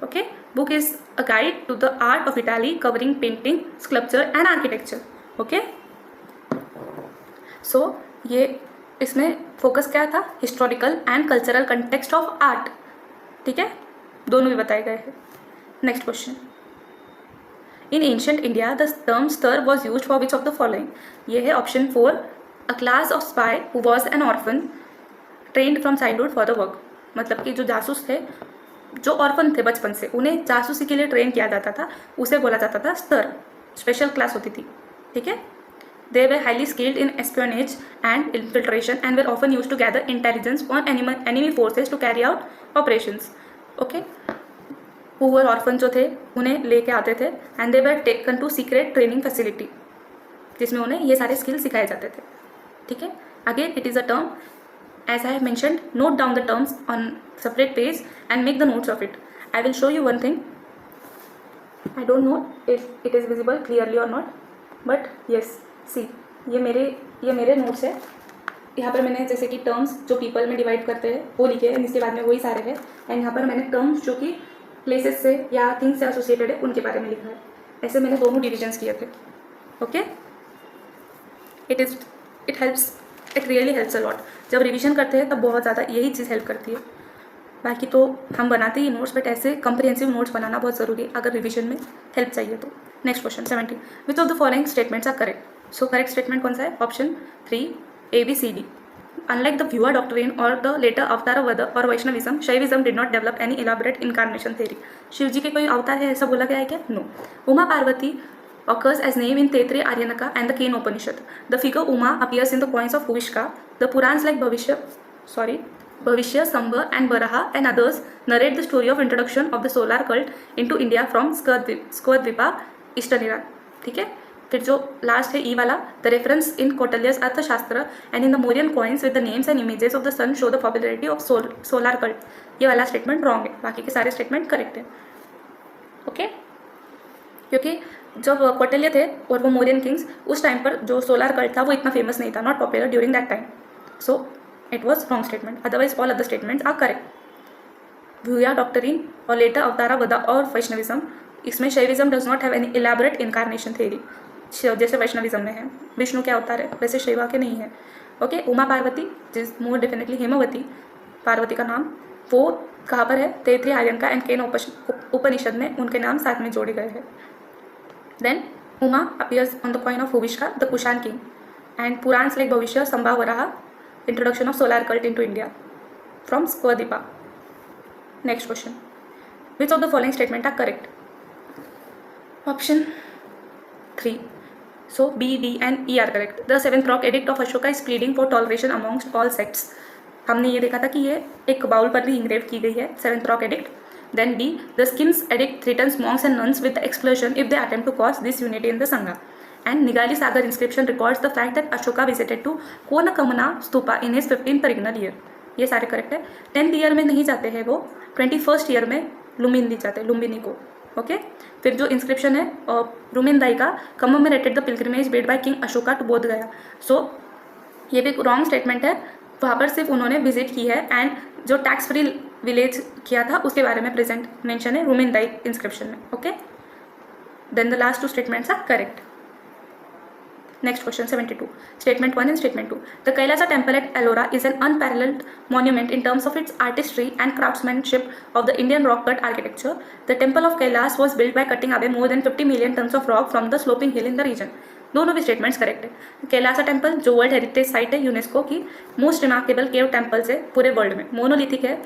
Okay. Book is a guide to the art of Italy covering painting, sculpture and architecture. Okay. So ये इसमें focus क्या था? Historical and cultural context of art. ठीक है, दोनों भी बताए गए हैं. Next question. In ancient India the term satri was use for which of the following? ये है option 4, a class of spy who was an orphan trained from childhood for the work. मतलब कि जो जासूस थे, जो ऑर्फन थे बचपन से, उन्हें जासूसी के लिए ट्रेन किया जाता था, उसे बोला जाता था स्तर. स्पेशल क्लास होती थी. ठीक है. They were highly skilled in espionage and infiltration and were often used to gather intelligence on enemy forces to carry out operations. Okay. Poor orphan जो थे उन्हें लेके आते थे and they were taken to secret training facility जिसमें उन्हें ये सारे skills सिखाए जाते थे. ठीक है. Again it is a term, as I have mentioned, note down the terms on separate page and make the notes of it. I will show you one thing. I don't know if it is visible clearly or not, but yes. सी ये मेरे notes है. यहाँ पर मैंने जैसे कि terms जो people में डिवाइड करते हैं वो लिखे हैं, इसके बाद में वही सारे हैं। एंड यहाँ पर मैंने टर्म्स जो कि प्लेसेस से या थिंग्स से एसोसिएटेड है उनके बारे में लिखा है। ऐसे मैंने दोनों डिविजन्स किए थे। Okay, it really helps a lot. जब रिविजन करते हैं तब बहुत ज़्यादा यही चीज़ हेल्प करती है। बाकी तो हम बनाते ही नोट्स, बट ऐसे कंप्रिहेंसिव नोट्स बनाना बहुत ज़रूरी है अगर रिविजन में हेल्प चाहिए तो। Next question 17, which of the following statements are correct. So correct statement कौन सा है? Option 3 ABCD। Unlike the Vyuha doctrine or the later Avatarvada or Vaishnavism, Shaivism did not develop any elaborate incarnation theory. Shiva ji के कोई अवतार है ऐसा बोला गया है क्या? No. Uma Parvati occurs as name in Taittiriya Aryanaka and the Kena Upanishad. The figure Uma appears in the coins of Huvishka. The Purans like Bhavishya, Sambha and Varaha and others narrate the story of introduction of the solar cult into India from Skwadvipa, Eastern Iran. ठीक है, फिर जो last है ई वाला, the reference in Kautilya's Arthashastra and in the Mauryan coins with the names and images of the sun show the popularity of solar cult. ये वाला statement wrong है, बाकी के सारे स्टेटमेंट करेक्ट है। ओके, क्योंकि जब कौटिल्य थे और वो मोरियन किंग्स, उस टाइम पर जो सोलार कल्ट था वो इतना फेमस नहीं था, not popular during that time, so it was wrong statement. Otherwise all other statements are correct. Vyuha doctrine और लेटर अवतारावदा और वैष्णविज्म, इसमें Shaivism does not have any elaborate incarnation theory, जैसे वैष्णविज्म में है विष्णु के अवतार है, वैसे शैवा के नहीं है। ओके, उमा पार्वती जिस मोर डेफिनेटली हेमवती पार्वती का नाम, वो कहाँ पर है? तैत्तिरीय आर्यनका एंड केन उपनिषद में उनके नाम साथ में जोड़े गए हैं। Then Uma appears on the coin of Huvishka the Kushan king and Puranas like Bhavishya Samba Varaha introduction of solar cult into India from Shakadvipa. Next question, which of the following statement are correct? Option 3, so B, D and E are correct. The 7th rock edict of Ashoka is pleading for toleration amongst all sects. हमने ये देखा था कि ये एक bowl पर भी इंग्रेव की गई है, 7th rock edict. Then D, the Skims edict threatens monks and nuns with the explosion if they attempt to cause disunity in the Sangha. And Nigali Sagar inscription records the fact that Ashoka visited to Konakamana stupa in his 15th regnal year. ये सारे correct है। 10th year में नहीं जाते हैं वो, 21st year में लुम्बिनी जाते हैं, लुम्बिनी को। ओके, फिर जो इंस्क्रिप्शन है रुमिनदाई का, commemorated the pilgrimage made by king Ashoka to Bodh Gaya. सो ये भी रॉन्ग स्टेटमेंट है, वहाँ पर सिर्फ उन्होंने विजिट की है एंड जो टैक्स फ्री विलेज किया था उसके बारे में प्रेजेंट मेंशन है रुमिनदाई इंस्क्रिप्शन में। Okay, then the last 2 statements are correct. Next question 72, statement 1 and statement 2. The Kailasa temple at Ellora is an unparalleled monument in terms of its artistry and craftsmanship of the Indian rock cut architecture. The temple of Kailas was built by cutting away more than 50 million tons of rock from the sloping hill in the region. दोनों भी statements correct है। Kailasa temple जो world heritage site है UNESCO की, most remarkable cave temples है पूरे world में, monolithic है,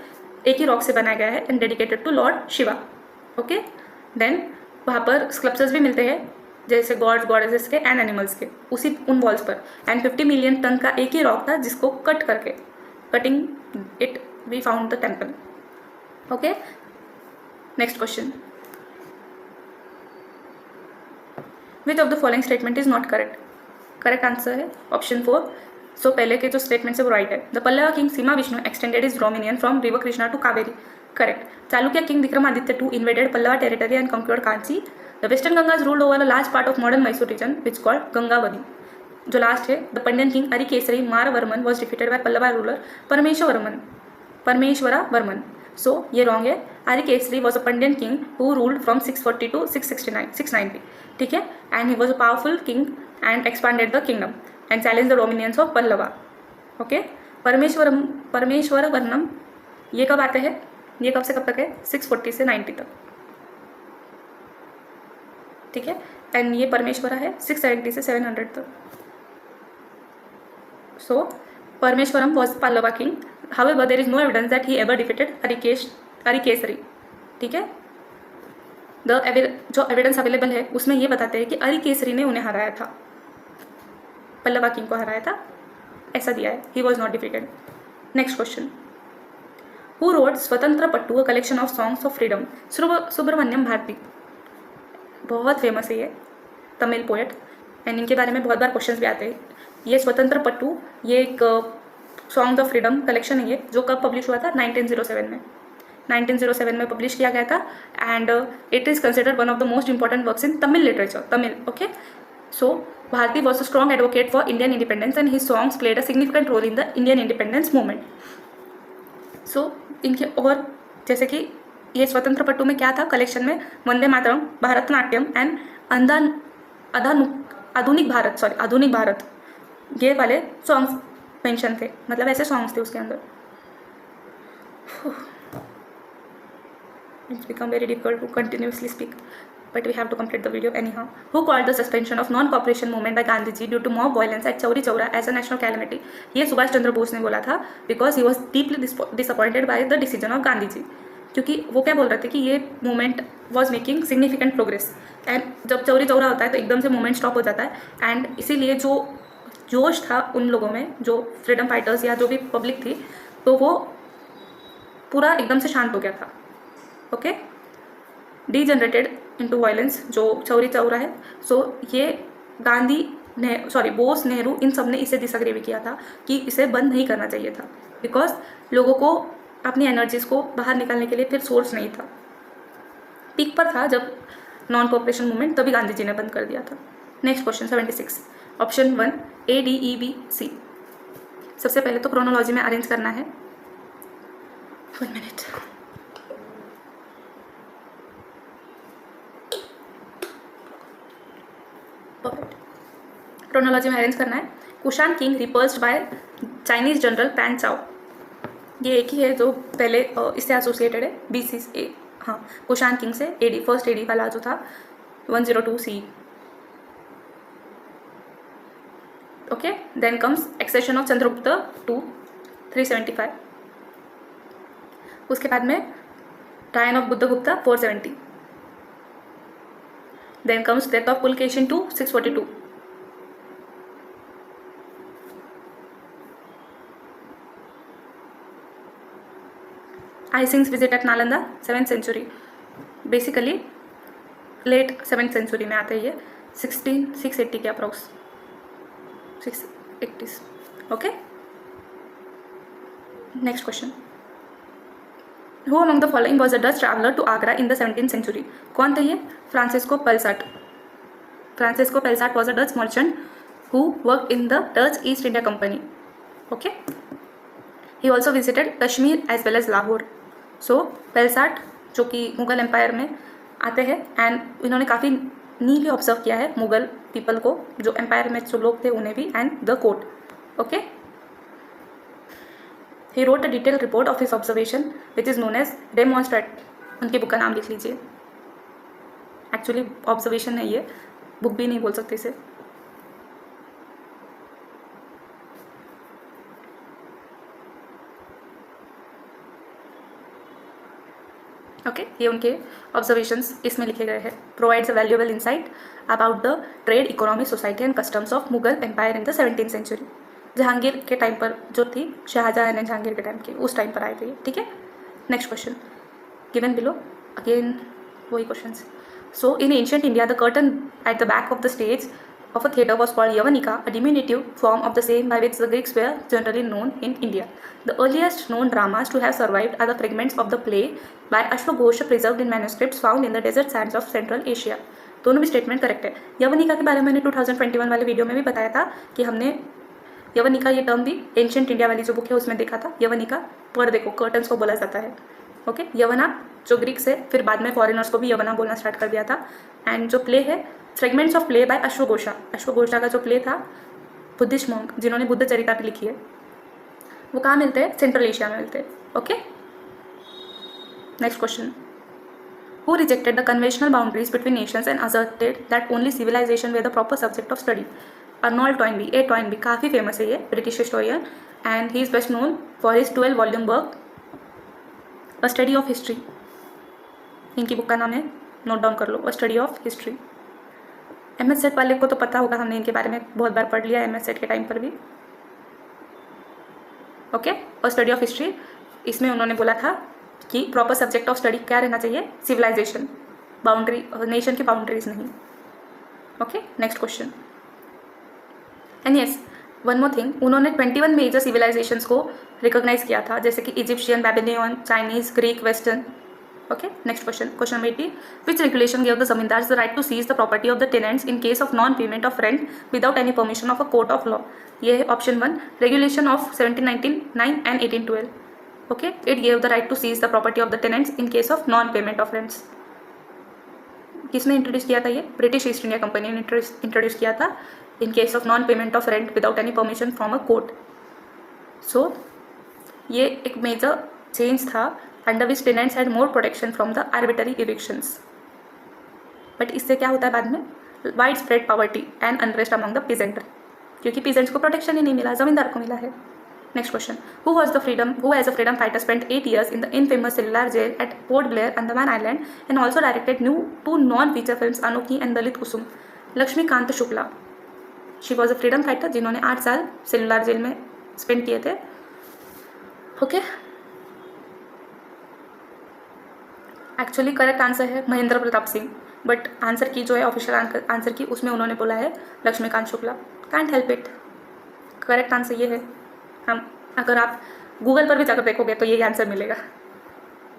एक ही रॉक से बनाया गया है and dedicated to lord Shiva. Okay, then वहाँ पर स्कल्पचर्स भी मिलते हैं जैसे गॉड्स गॉडेसेस के एंड एनिमल्स के, उसी उन वॉल्स पर, एंड 50 मिलियन टन का एक ही रॉक था जिसको कट करके, cutting it we found the temple. Okay, next question, which of the following statement is not correct? Correct answer है ऑप्शन 4। सो पहले के जो स्टेटमेंट है वो राइट है। The Pallava king Simha Vishnu extended is dominion from river Krishna to Kaveri, correct. Chalukya king Vikramaditya II invaded Pallava territory and conquered Kanchi. The western Gangas ruled over a large part of modern Mysore region, which is called Gangavadi. जो last है, the Pandyan king Arikesari Maravarman was defeated by Pallava ruler Parameshvara Varman. So ये wrong है। Arikesari was a Pandyan king who ruled from 640 to 690, ठीक है, and he was a powerful king and expanded the kingdom and challenge the dominions of Pallava. Okay, Parameshvara Varman ये कब आते हैं? ये कब से कब तक है? 640 से 90 तक, ठीक है, एंड ये परमेश्वरा है 670 से 700 तक। So Parameshvaram was Pallava king, however there is no evidence that he ever defeated Arikesari, ठीक है। जो एविडेंस अवेलेबल है उसमें ये बताते हैं कि अरिकेसरी ने उन्हें हराया था, पल्लवा किंग को हराया था, ऐसा दिया है, he was not defeated. Next question, who wrote Swatantra Pattu a collection of songs of freedom? Subramania Bharati, बहुत फेमस है ये तमिल पोएट, एंड इनके बारे में बहुत बार क्वेश्चंस भी आते हैं। ये स्वतंत्र पट्टू, ये एक सॉन्ग्स ऑफ फ्रीडम कलेक्शन है ये, जो कब पब्लिश हुआ था? 1907 में। 1907 में पब्लिश किया गया था and it is considered one of the most important works in Tamil literature, Tamil. Okay, So Bharati was a strong advocate for Indian independence and his songs played a significant role in the Indian independence movement. So इनके और जैसे कि ये स्वतंत्र पट्टू में क्या था collection में, वंदे मातरम, भारतनाट्यम एंड आधुनिक भारत ये वाले सॉन्ग्स मेंशन थे, मतलब ऐसे सॉन्ग्स थे उसके अंदर. It's become very difficult to continuously speak, but we have to complete the video anyhow. Who called the suspension of non-cooperation movement by Gandhiji due to mob violence at Chauri Chaura as a national calamity? ये सुभाष चंद्र बोस ने बोला था, because he was deeply disappointed by the decision of Gandhiji. क्योंकि वो क्या बोल रहे थे कि ये movement was making significant progress, and जब चौरी चौरा होता है तो एकदम से मूवमेंट स्टॉप हो जाता है, एंड इसीलिए जो जोश था उन लोगों में, जो फ्रीडम फाइटर्स या जो भी पब्लिक थी, तो वो पूरा एकदम से शांत हो गया था. ओके, डीजनरेटेड इनटू वायलेंस जो चौरी चौरा है. सो ये बोस, नेहरू, इन सब ने इसे डिसएग्री भी किया था कि इसे बंद नहीं करना चाहिए था, बिकॉज लोगों को अपनी एनर्जीज को बाहर निकालने के लिए फिर सोर्स नहीं था. पीक पर था जब नॉन कोऑपरेशन मूवमेंट, तभी गांधी जी ने बंद कर दिया था. Next question 76, option 1 ADEBC. सबसे पहले तो क्रोनोलॉजी में अरेंज करना है. 1 मिनट. परफेक्ट. क्रोनोलॉजी में अरेंज करना है. Kushan king repulsed by Chinese general Pan Chao. ये एक ही है जो पहले इससे एसोसिएटेड है, BC से. हाँ, कुशान किंग से फर्स्ट AD वाला जो था 102 CE. Okay, then comes accession of Chandragupta two 375. उसके बाद में time of Buddhagupta 470. Then comes death of Pulakeshin two 642. Itsing's visit at Nalanda 7th century. Basically late 7th century में आते हैं ये, 680 के approx, 680. Okay, next question. Who among the following was a Dutch traveller to Agra in the 17th century. कौन थे ये? Francisco Pelsaert. Francisco Pelsaert was a Dutch merchant who work in the Dutch East India Company. Okay, he also visited Kashmir as well as Lahore. So Pelsaert जो कि Mughal empire में आते हैं, and इन्होंने काफ़ी नीली ऑब्जर्व किया है मुगल पीपल को, जो एम्पायर में जो लोग थे उन्हें भी, and the court. Okay, he wrote a detail report of his observation which is known as demonstrate. उनकी बुक का नाम लिख लीजिए. एक्चुअली ऑब्जर्वेशन है ये, बुक भी नहीं बोल सकते इसे. ओके, ये उनके ऑब्जर्वेशंस इसमें लिखे गए हैं. Provides a valuable insight about the trade, economy, society and customs of Mughal empire in the 17th century. Jahangir के टाइम पर जो थी, शाहजहां एंड जहांगीर के टाइम की, उस टाइम पर आए थे ये. ठीक है, next question given below. Again वही question. So in ancient India the curtain at the back of the stage of a theatre was called Yavanika, a diminutive form of the same by which the Greeks were generally known in India. The earliest known dramas to have survived are the fragments of the play by Ashwaghosh preserved in manuscripts found in the desert sands of Central Asia. दोनों भी statement correct है. यवनिका के बारे में मैंने 2021 वाले video में भी बताया था कि हमने यवनिका ये टर्म भी एंशिएंट इंडिया वाली जो बुक है उसमें देखा था. यवनिका पर्दे को, कर्टन्स को बोला जाता है. ओके, यवना जो ग्रीक से फिर बाद में फॉरेनर्स को भी यवना बोलना स्टार्ट कर दिया था. एंड जो प्ले है, फ्रेगमेंट्स ऑफ प्ले बाय अश्वघोषा. अश्वघोषा का जो प्ले था, बुद्धिस्ट मॉन्क जिन्होंने बुद्ध चरिता भी लिखी है, वो कहाँ मिलते हैं? सेंट्रल एशिया में मिलते हैं. Okay, next question. Who rejected the conventional boundaries between nations and asserted that only civilisation were the proper subject of study? Arnold Toynbee. Toynbee काफ़ी फेमस है ये, British historian, and he is best known for his 12 volume work a study of history. इनकी book का नाम है, note down कर लो, a study of history. MS set वाले को तो पता होगा, हमने इनके बारे में बहुत बार पढ़ लिया MS सेट के टाइम पर भी. Okay, a study of history, इसमें उन्होंने बोला था कि प्रॉपर सब्जेक्ट ऑफ स्टडी क्या रहना चाहिए? सिविलाइजेशन, बाउंड्री, नेशन की बाउंड्रीज नहीं. Okay, next question. And yes, one more thing, उन्होंने 21 मेजर सिविलाइजेशंस को रिकॉग्नाइज किया था, जैसे कि Egyptian, Babylonian, Chinese, Greek, western. Okay, next question. Question number 80. Which regulation gave the zamindars the right to seize the property of the tenants in case of non-payment of rent without any permission of a court of law? ये है option 1, regulation of 1799 and 1812. Okay, it gave the right to seize the property of the tenants in case of non-payment of rents. किसने introduce किया था ये? British East India Company ने introduce किया था in case of non payment of rent without any permission from a court. So ये एक major change था under which tenants had more protection from the arbitrary evictions. But इससे क्या होता है बाद में? Widespread poverty and unrest among the peasantry, क्योंकि पीजेंट्स को प्रोटेक्शन ही नहीं मिला, जमींदार को मिला है. Next question. Who as a freedom fighter spent 8 years in the infamous cellular jail at Port Blair, Andaman Island, and also directed two non-feature films, Anokhi and Dalit Kusum. Laxmikant Shukla. She was a freedom fighter जिन्होंने 8 साल cellular jail में spend किए थे. Okay, actually correct answer है Mahendra Pratap Singh, but answer की जो है official answer की उसमें उन्होंने बोला है Laxmikant Shukla. Can't help it, correct answer ये है. हम अगर आप गूगल पर भी जाकर देखोगे तो यही आंसर मिलेगा.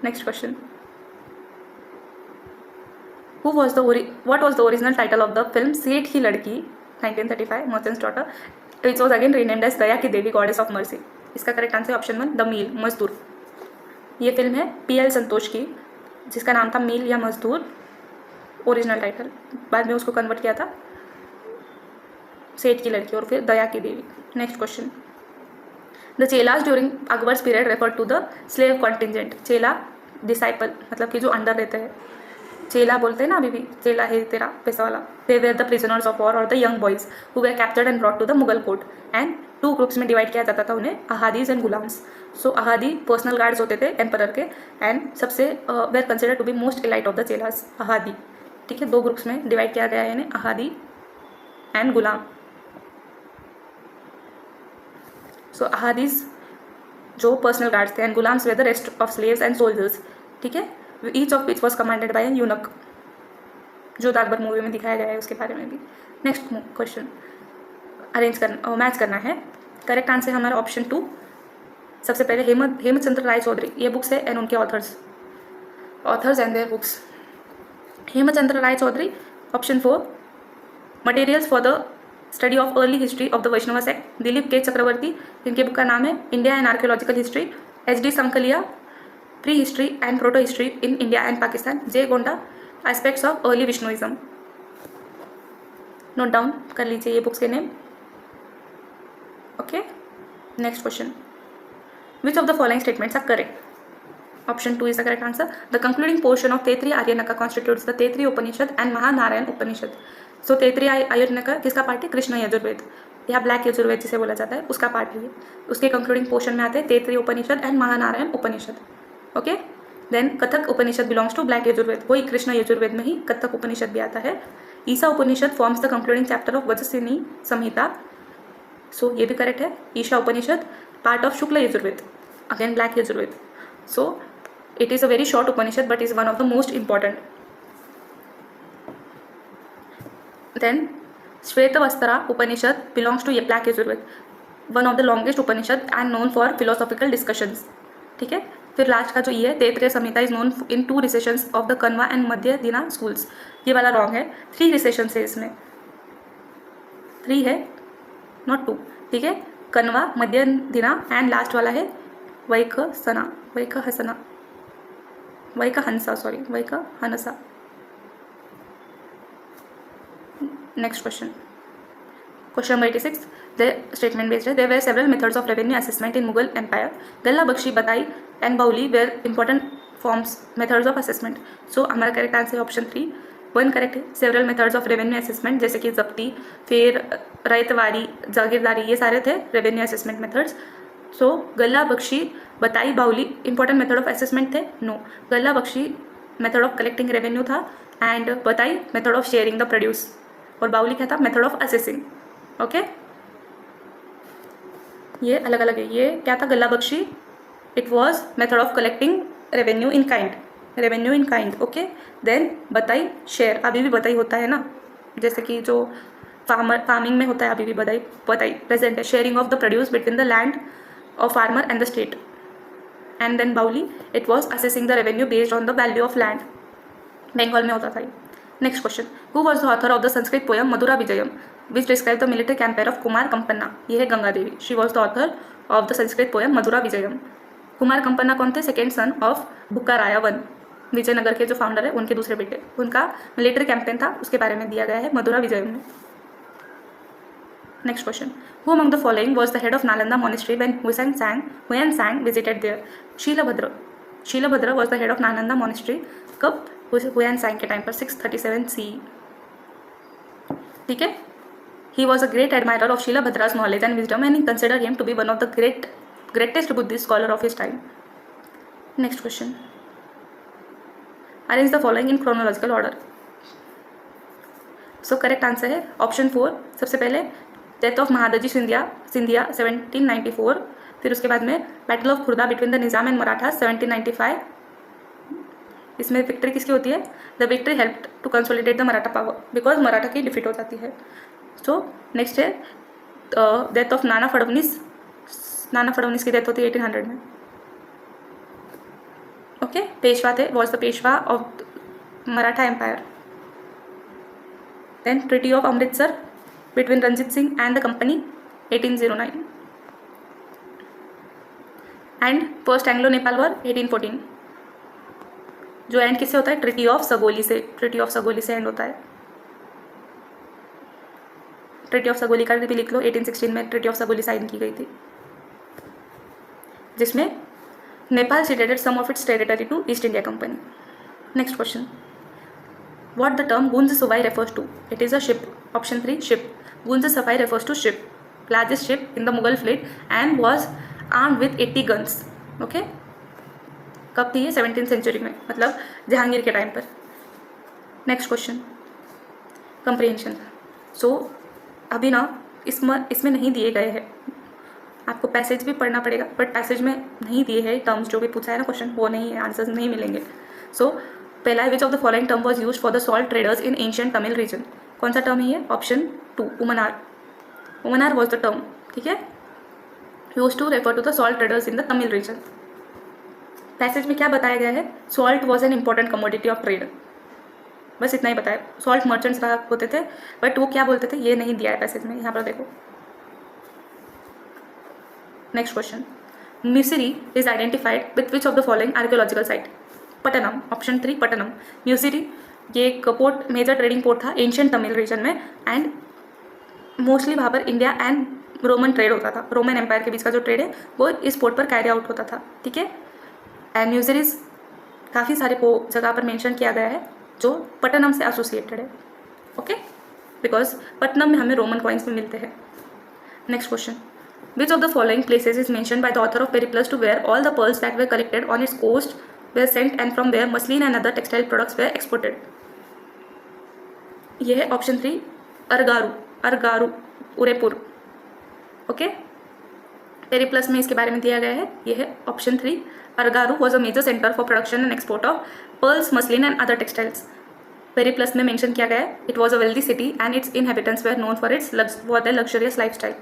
Next question. What was the original title of the film Seth Ki Ladki 1935, merchant's daughter, which was again renamed as Daya Ki Devi, goddess of mercy. इसका correct answer option 1, the mill, Mazdoor. ये फिल्म है PL संतोष की, जिसका नाम था मील या मजदूर, ओरिजिनल टाइटल. बाद में उसको कन्वर्ट किया था सेठ की लड़की और फिर Daya Ki Devi. Next question. The chelas during Akbar's period refer to the slave contingent. Chela disciple मतलब कि जो अंडर रहते हैं, चेला बोलते हैं ना अभी भी, चेला है तेरा पैसा वाला. They were the prisoners of war और the young boys who were captured and brought to the Mughal court. And 2 groups में डिवाइड किया जाता था उन्हें, ahadis and ghulams. So ahadi personal guards होते थे एम्परर के, एंड सबसे were consider to be most elite of the chelas, ahadi. ठीक है, 2 ग्रुप्स में डिवाइड किया गया है इन्हें, अहादी एंड गुलाम. सो अहादीज जो पर्सनल गार्ड्स थे and ghulams were the rest of slaves and soldiers. ठीक है, each of which was commanded by an eunuch, जो दागबर मूवी में दिखाया गया है उसके बारे में भी. नेक्स्ट क्वेश्चन मैच करना है. करेक्ट आंसर हमारा ऑप्शन 2. सबसे पहले हेमचंद्र राय चौधरी, ये बुक्स है एंड उनके authors and their books. Hemchandra Ray Chaudhuri. Option 4, materials for the study of early history of the Vaishnava sect, Dilip K Chakrabarti, जिनके बुक का नाम है India and archaeological history. HD Sankalia, prehistory and protohistory in India and Pakistan. J Gonda, aspects of early Vishnuism. Note down कर लीजिए ये books के name. Okay, next question. Which of the following statements are correct? Option 2 is the correct answer. The concluding portion of Taittiriya Aranyaka constitutes the Taittiriya Upanishad and Mahanarayana Upanishad. So Taittiriya Aranyaka किसका part है? कृष्ण यजुर्वेद या black Yajurveda जिसे बोला जाता है, उसका पार्ट है. उसके कंक्लूडिंग पोर्शन में आते हैं Taittiriya Upanishad and Mahanarayana Upanishad. Okay, then Katha Upanishad belongs to black Yajurveda, वही कृष्ण यजुर्वेद में ही कथक उपनिषद भी आता है. Isha Upanishad forms the concluding chapter of Vajasaneyi Samhita. So ये भी करेक्ट है. Isha Upanishad part of Shukla Yajurveda, again black Yajurveda. So it is a very short Upanishad but is one of the most important. Then Shvetashvatara Upanishad belongs to black Yajurveda, one of the longest Upanishad and known for philosophical discussions. ठीक है, फिर last का जो ये है Taittiriya Samhita is known in 2 recensions of the Kanva and Madhyandina schools. ये वाला wrong है, 3 रिसेशंस है इसमें, 3 है नॉट 2. ठीक है, कन्वा, मध्य दिना एंड लास्ट वाला है Vaikhanasa. Next question. Question number 86. The statement based है. There were several methods of revenue assessment in Mughal Empire. गल्ला बख्शी, बताई एंड बाउली were important methods of assessment. So हमारा करेक्ट आंसर है ऑप्शन 3. 1 करेक्ट है. Several methods of revenue assessment जैसे कि जब्ती, फिर रैयतवारी, जागीरदारी, ये सारे थे रेवेन्यू असेसमेंट मेथड्स. सो गल्ला बख्शी, बताई, बाउली इंपॉर्टेंट मेथड ऑफ असेसमेंट थे? नो. गल्ला बख्शी मेथड ऑफ कलेक्टिंग रेवेन्यू था एंड बताई method of sharing the produce, और बाउली क्या था? Method of assessing. ओके, ये अलग अलग है. ये क्या था? गल्ला बख्शी, it was method of collecting revenue in kind. Okay, then बताई, शेयर. अभी भी बताई होता है ना, जैसे कि जो फार्मिंग में होता है अभी भी बताई प्रेजेंट है. Sharing of the produce between the land of farmer and the state. And then Bhaoli it was assessing the revenue based on the value of land. Bengal में होता था ये। Next question, who was the author of the Sanskrit poem Madhura Vijayam which describe the military campaign of Kumara Kampana. ये है Ganga Devi, she was the author of the Sanskrit poem Madhura Vijayam. Kumar कंपन्ना कौन थे? Second son of Bukkaraya one, Vijayanagara के जो फाउंडर है उनके दूसरे बेटे। उनका मिलिट्री कैंपेन था, उसके बारे में दिया गया है मधुरा विजयम में। Next question, who among the following was the head of Nalanda monastery when Hiuen Tsang visited there. Shilabhadra was the head of Nalanda monastery कब? हुएन सांग के टाइम पर 637 CE। ठीक है। He was a great admirer of Shilabhadra's knowledge and wisdom and he consider him to be one of the greatest Buddhist scholar of his time. Next question, arrange the following in chronological order. So correct answer है option 4। सबसे पहले death of Mahadji Scindia 1794, फिर उसके बाद में battle of Khurda between the Nizam and Maratha 1795। इसमें victory किसकी होती है? The victory help to consolidate the Maratha power because Maratha की डिफीट हो जाती है। सो नेक्स्ट है डेथ ऑफ नाना फडणवीस की डेथ होती है 1800 में। ओके, पेशवा थे, was the Peshwa of Maratha empire. Then treaty of Amritsar between Ranjit Singh and the company 1809 and first Anglo Nepal war 1814। जो एंड किससे होता है? ट्रिटी ऑफ सगोली से एंड होता है। ट्रिटी ऑफ सगोली का भी लिख लो, 1816 में ट्रिटी ऑफ सगोली साइन की गई थी, जिसमें Nepal ceded some of its territory to East India Company. Next question, what the term Gunj Savai refers to? It is a ship. Option 3 ship. Gunj Savai refers to ship, largest ship in the Mughal fleet and was armed with 80 guns. Okay, कब थी ये? 17th century में, मतलब जहांगीर के time पर। Next question, comprehension. सो अभी ना इसमें नहीं दिए गए हैं, आपको पैसेज भी पढ़ना पड़ेगा, बट पैसेज में नहीं दिए हैं टर्म्स जो भी पूछा है ना क्वेश्चन, वो नहीं है, आंसर्स नहीं मिलेंगे। सो पहला है which of the following term was use for the salt traders in ancient Tamil region. कौन सा टर्म है ये? Option 2 Umanar was the term. ठीक है, use to refer to the salt traders in the Tamil region. Passage में क्या बताया गया है? Salt was an important commodity of trade, बस इतना ही बताया। सॉल्ट मर्चेंट्स रहा होते थे, बट वो क्या बोलते थे ये नहीं दिया है पैसेज में, यहाँ पर देखो। Next question, Muziris is identified with which of the following archaeological site? Pattanam. Option 3 Pattanam. Muziris ये एक पोर्ट, मेजर ट्रेडिंग पोर्ट था एंशियंट तमिल रीजन में, एंड मोस्टली वहाँ पर इंडिया एंड रोमन ट्रेड होता था। रोमन एम्पायर के बीच का जो ट्रेड है वो इस पोर्ट पर कैरी आउट होता था। ठीक है, एंड म्यूसिरीज काफ़ी सारे जगह पर मेंशन किया गया है जो पटनम से एसोसिएटेड है। ओके, बिकॉज पटनम में हमें रोमन कॉइन्स भी मिलते हैं। Next question, which of the following places is mentioned by the author of Periplus to where all the pearls that were collected on its coast were sent and from where muslin and other textile products were exported? ये है option 3 Argaru Udaipur. Okay, Periplus में इसके बारे में दिया गया है, ये है option 3 Argaru was a major centre for production and export of pearls, muslin and other textiles. Periplus में मेंशन किया गया है it was a wealthy city and its inhabitants were known for their luxurious life style.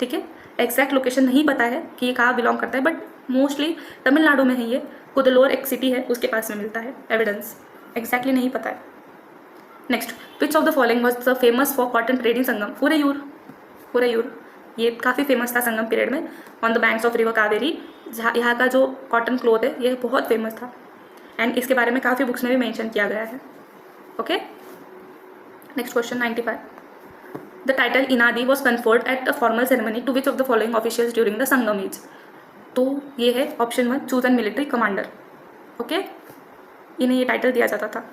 ठीक है, exact location नहीं पता है कि ये कहाँ बिलोंग करता है, बट मोस्टली तमिलनाडु में है ये। कुदलोर एक सिटी है, उसके पास में मिलता है एविडेंस, एग्जैक्टली नहीं पता है। Next, which of the following was the famous for cotton trade in Sangam? Uraiyur ये काफ़ी फेमस था संगम पीरियड में, on the banks of river Kaveri. जहाँ यहाँ का जो कॉटन क्लॉथ है ये बहुत फेमस था, एंड इसके बारे में काफ़ी बुक्स में भी मेंशन किया गया है। Okay, next question 95, the title Inadi was conferred at a formal ceremony to which of the following officials during the Sangam age? तो ये है option 1 chosen military commander. Okay, इन्हें ये टाइटल दिया जाता था।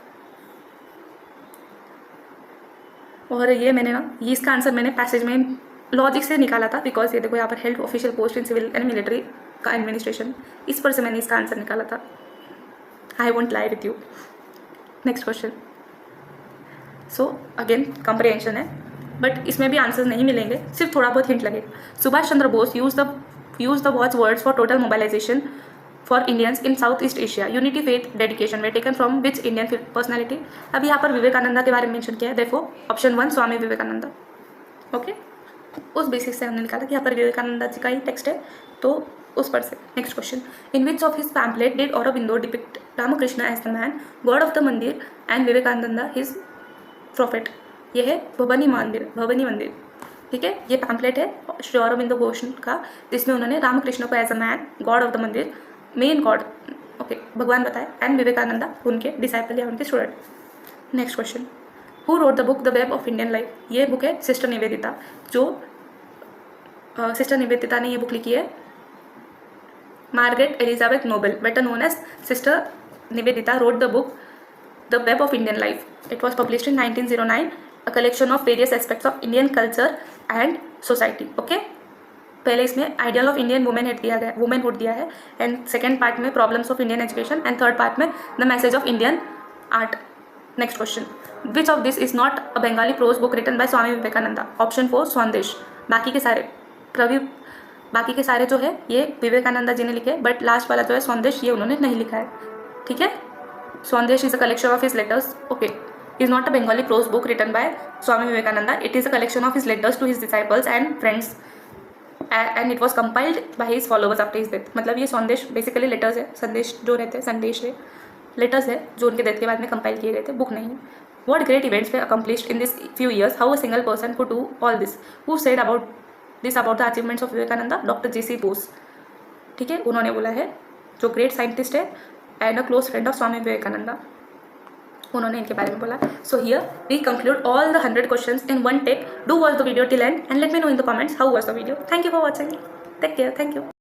और ये मैंने ना इसका आंसर मैंने पैसेज में लॉजिक से निकाला था, बिकॉज ये देखो यहाँ पर held official post in civil and military का एडमिनिस्ट्रेशन, इस पर से मैंने इसका आंसर निकाला था। I won't lie with you. Next question, so again comprehension है, बट इसमें भी आंसर्स नहीं मिलेंगे, सिर्फ थोड़ा बहुत हिंट लगेगा। Subhash Chandra Bose use the watch words for total mobilisation for Indians in south east Asia. Unity, faith, dedication were taken from which Indian personality? अब यहाँ पर विवेकानंदा के बारे में मेंशन किया है, देखो ऑप्शन 1 स्वामी विवेकानंदा। ओके, उस बेसिस से हमने निकाला कि यहाँ पर विवेकानंदा जी का ही टेक्स्ट है, तो उस पर से। Next question, in which of his pamphlet did Aurobindo depict Ramakrishna as the man god of the mandir and Vivekananda his prophet? ये है भवानी मंदिर, ठीक है। ये पैम्पलेट है श्री औरोबिंदो घोष का, जिसमें उन्होंने रामकृष्ण को as a man, god of the mandir, man god, okay, भगवान बताया, एंड विवेकानंदा उनके डिसाइपल या उनके student. Next question, who wrote the book the web of Indian life? ये बुक है सिस्टर निवेदिता, जो सिस्टर निवेदिता ने ये बुक लिखी है। Margaret Elizabeth Noble, better known as Sister Nivedita, wrote the book The Web of Indian Life. It was published in 1909, a collection of various aspects of Indian culture and society. Okay, पहले इसमें ideal of Indian womanhood दिया है, and second part में problems of Indian education, and third part में the message of Indian art. Next question, which of this is not a Bengali prose book written by Swami Vivekananda? Option 4 Swadesh. बाकी के सारे जो है ये विवेकानंदा जी ने लिखे, बट लास्ट वाला जो है स्वदेश, ये उन्होंने नहीं लिखा है, ठीक है। स्वदेश is a collection of his letters, okay, is not a Bengali prose book written by Swami Vivekananda. It is a collection of his letters to his disciples and friends, and it was compiled by his followers after his death. मतलब ये संदेश basically letters है, संदेश जो रहते हैं, संदेश है, लेटर्स है जो उनके डेथ के बाद में कंपाइल किए गए थे, बुक नहीं है। What great events were accomplished in this few years? How a single person could do all this? Who said about the achievements of Vivekananda? Dr. J.C. Bose, ठीक है, उन्होंने बोला है, जो ग्रेट साइंटिस्ट है and a close friend of Swami Vivekananda, उन्होंने इनके बारे में बोला। So here we conclude all the 100 questions in one take. Do watch the video till end let me know in the comments how was the video. Thank you for watching. Take care. Thank you.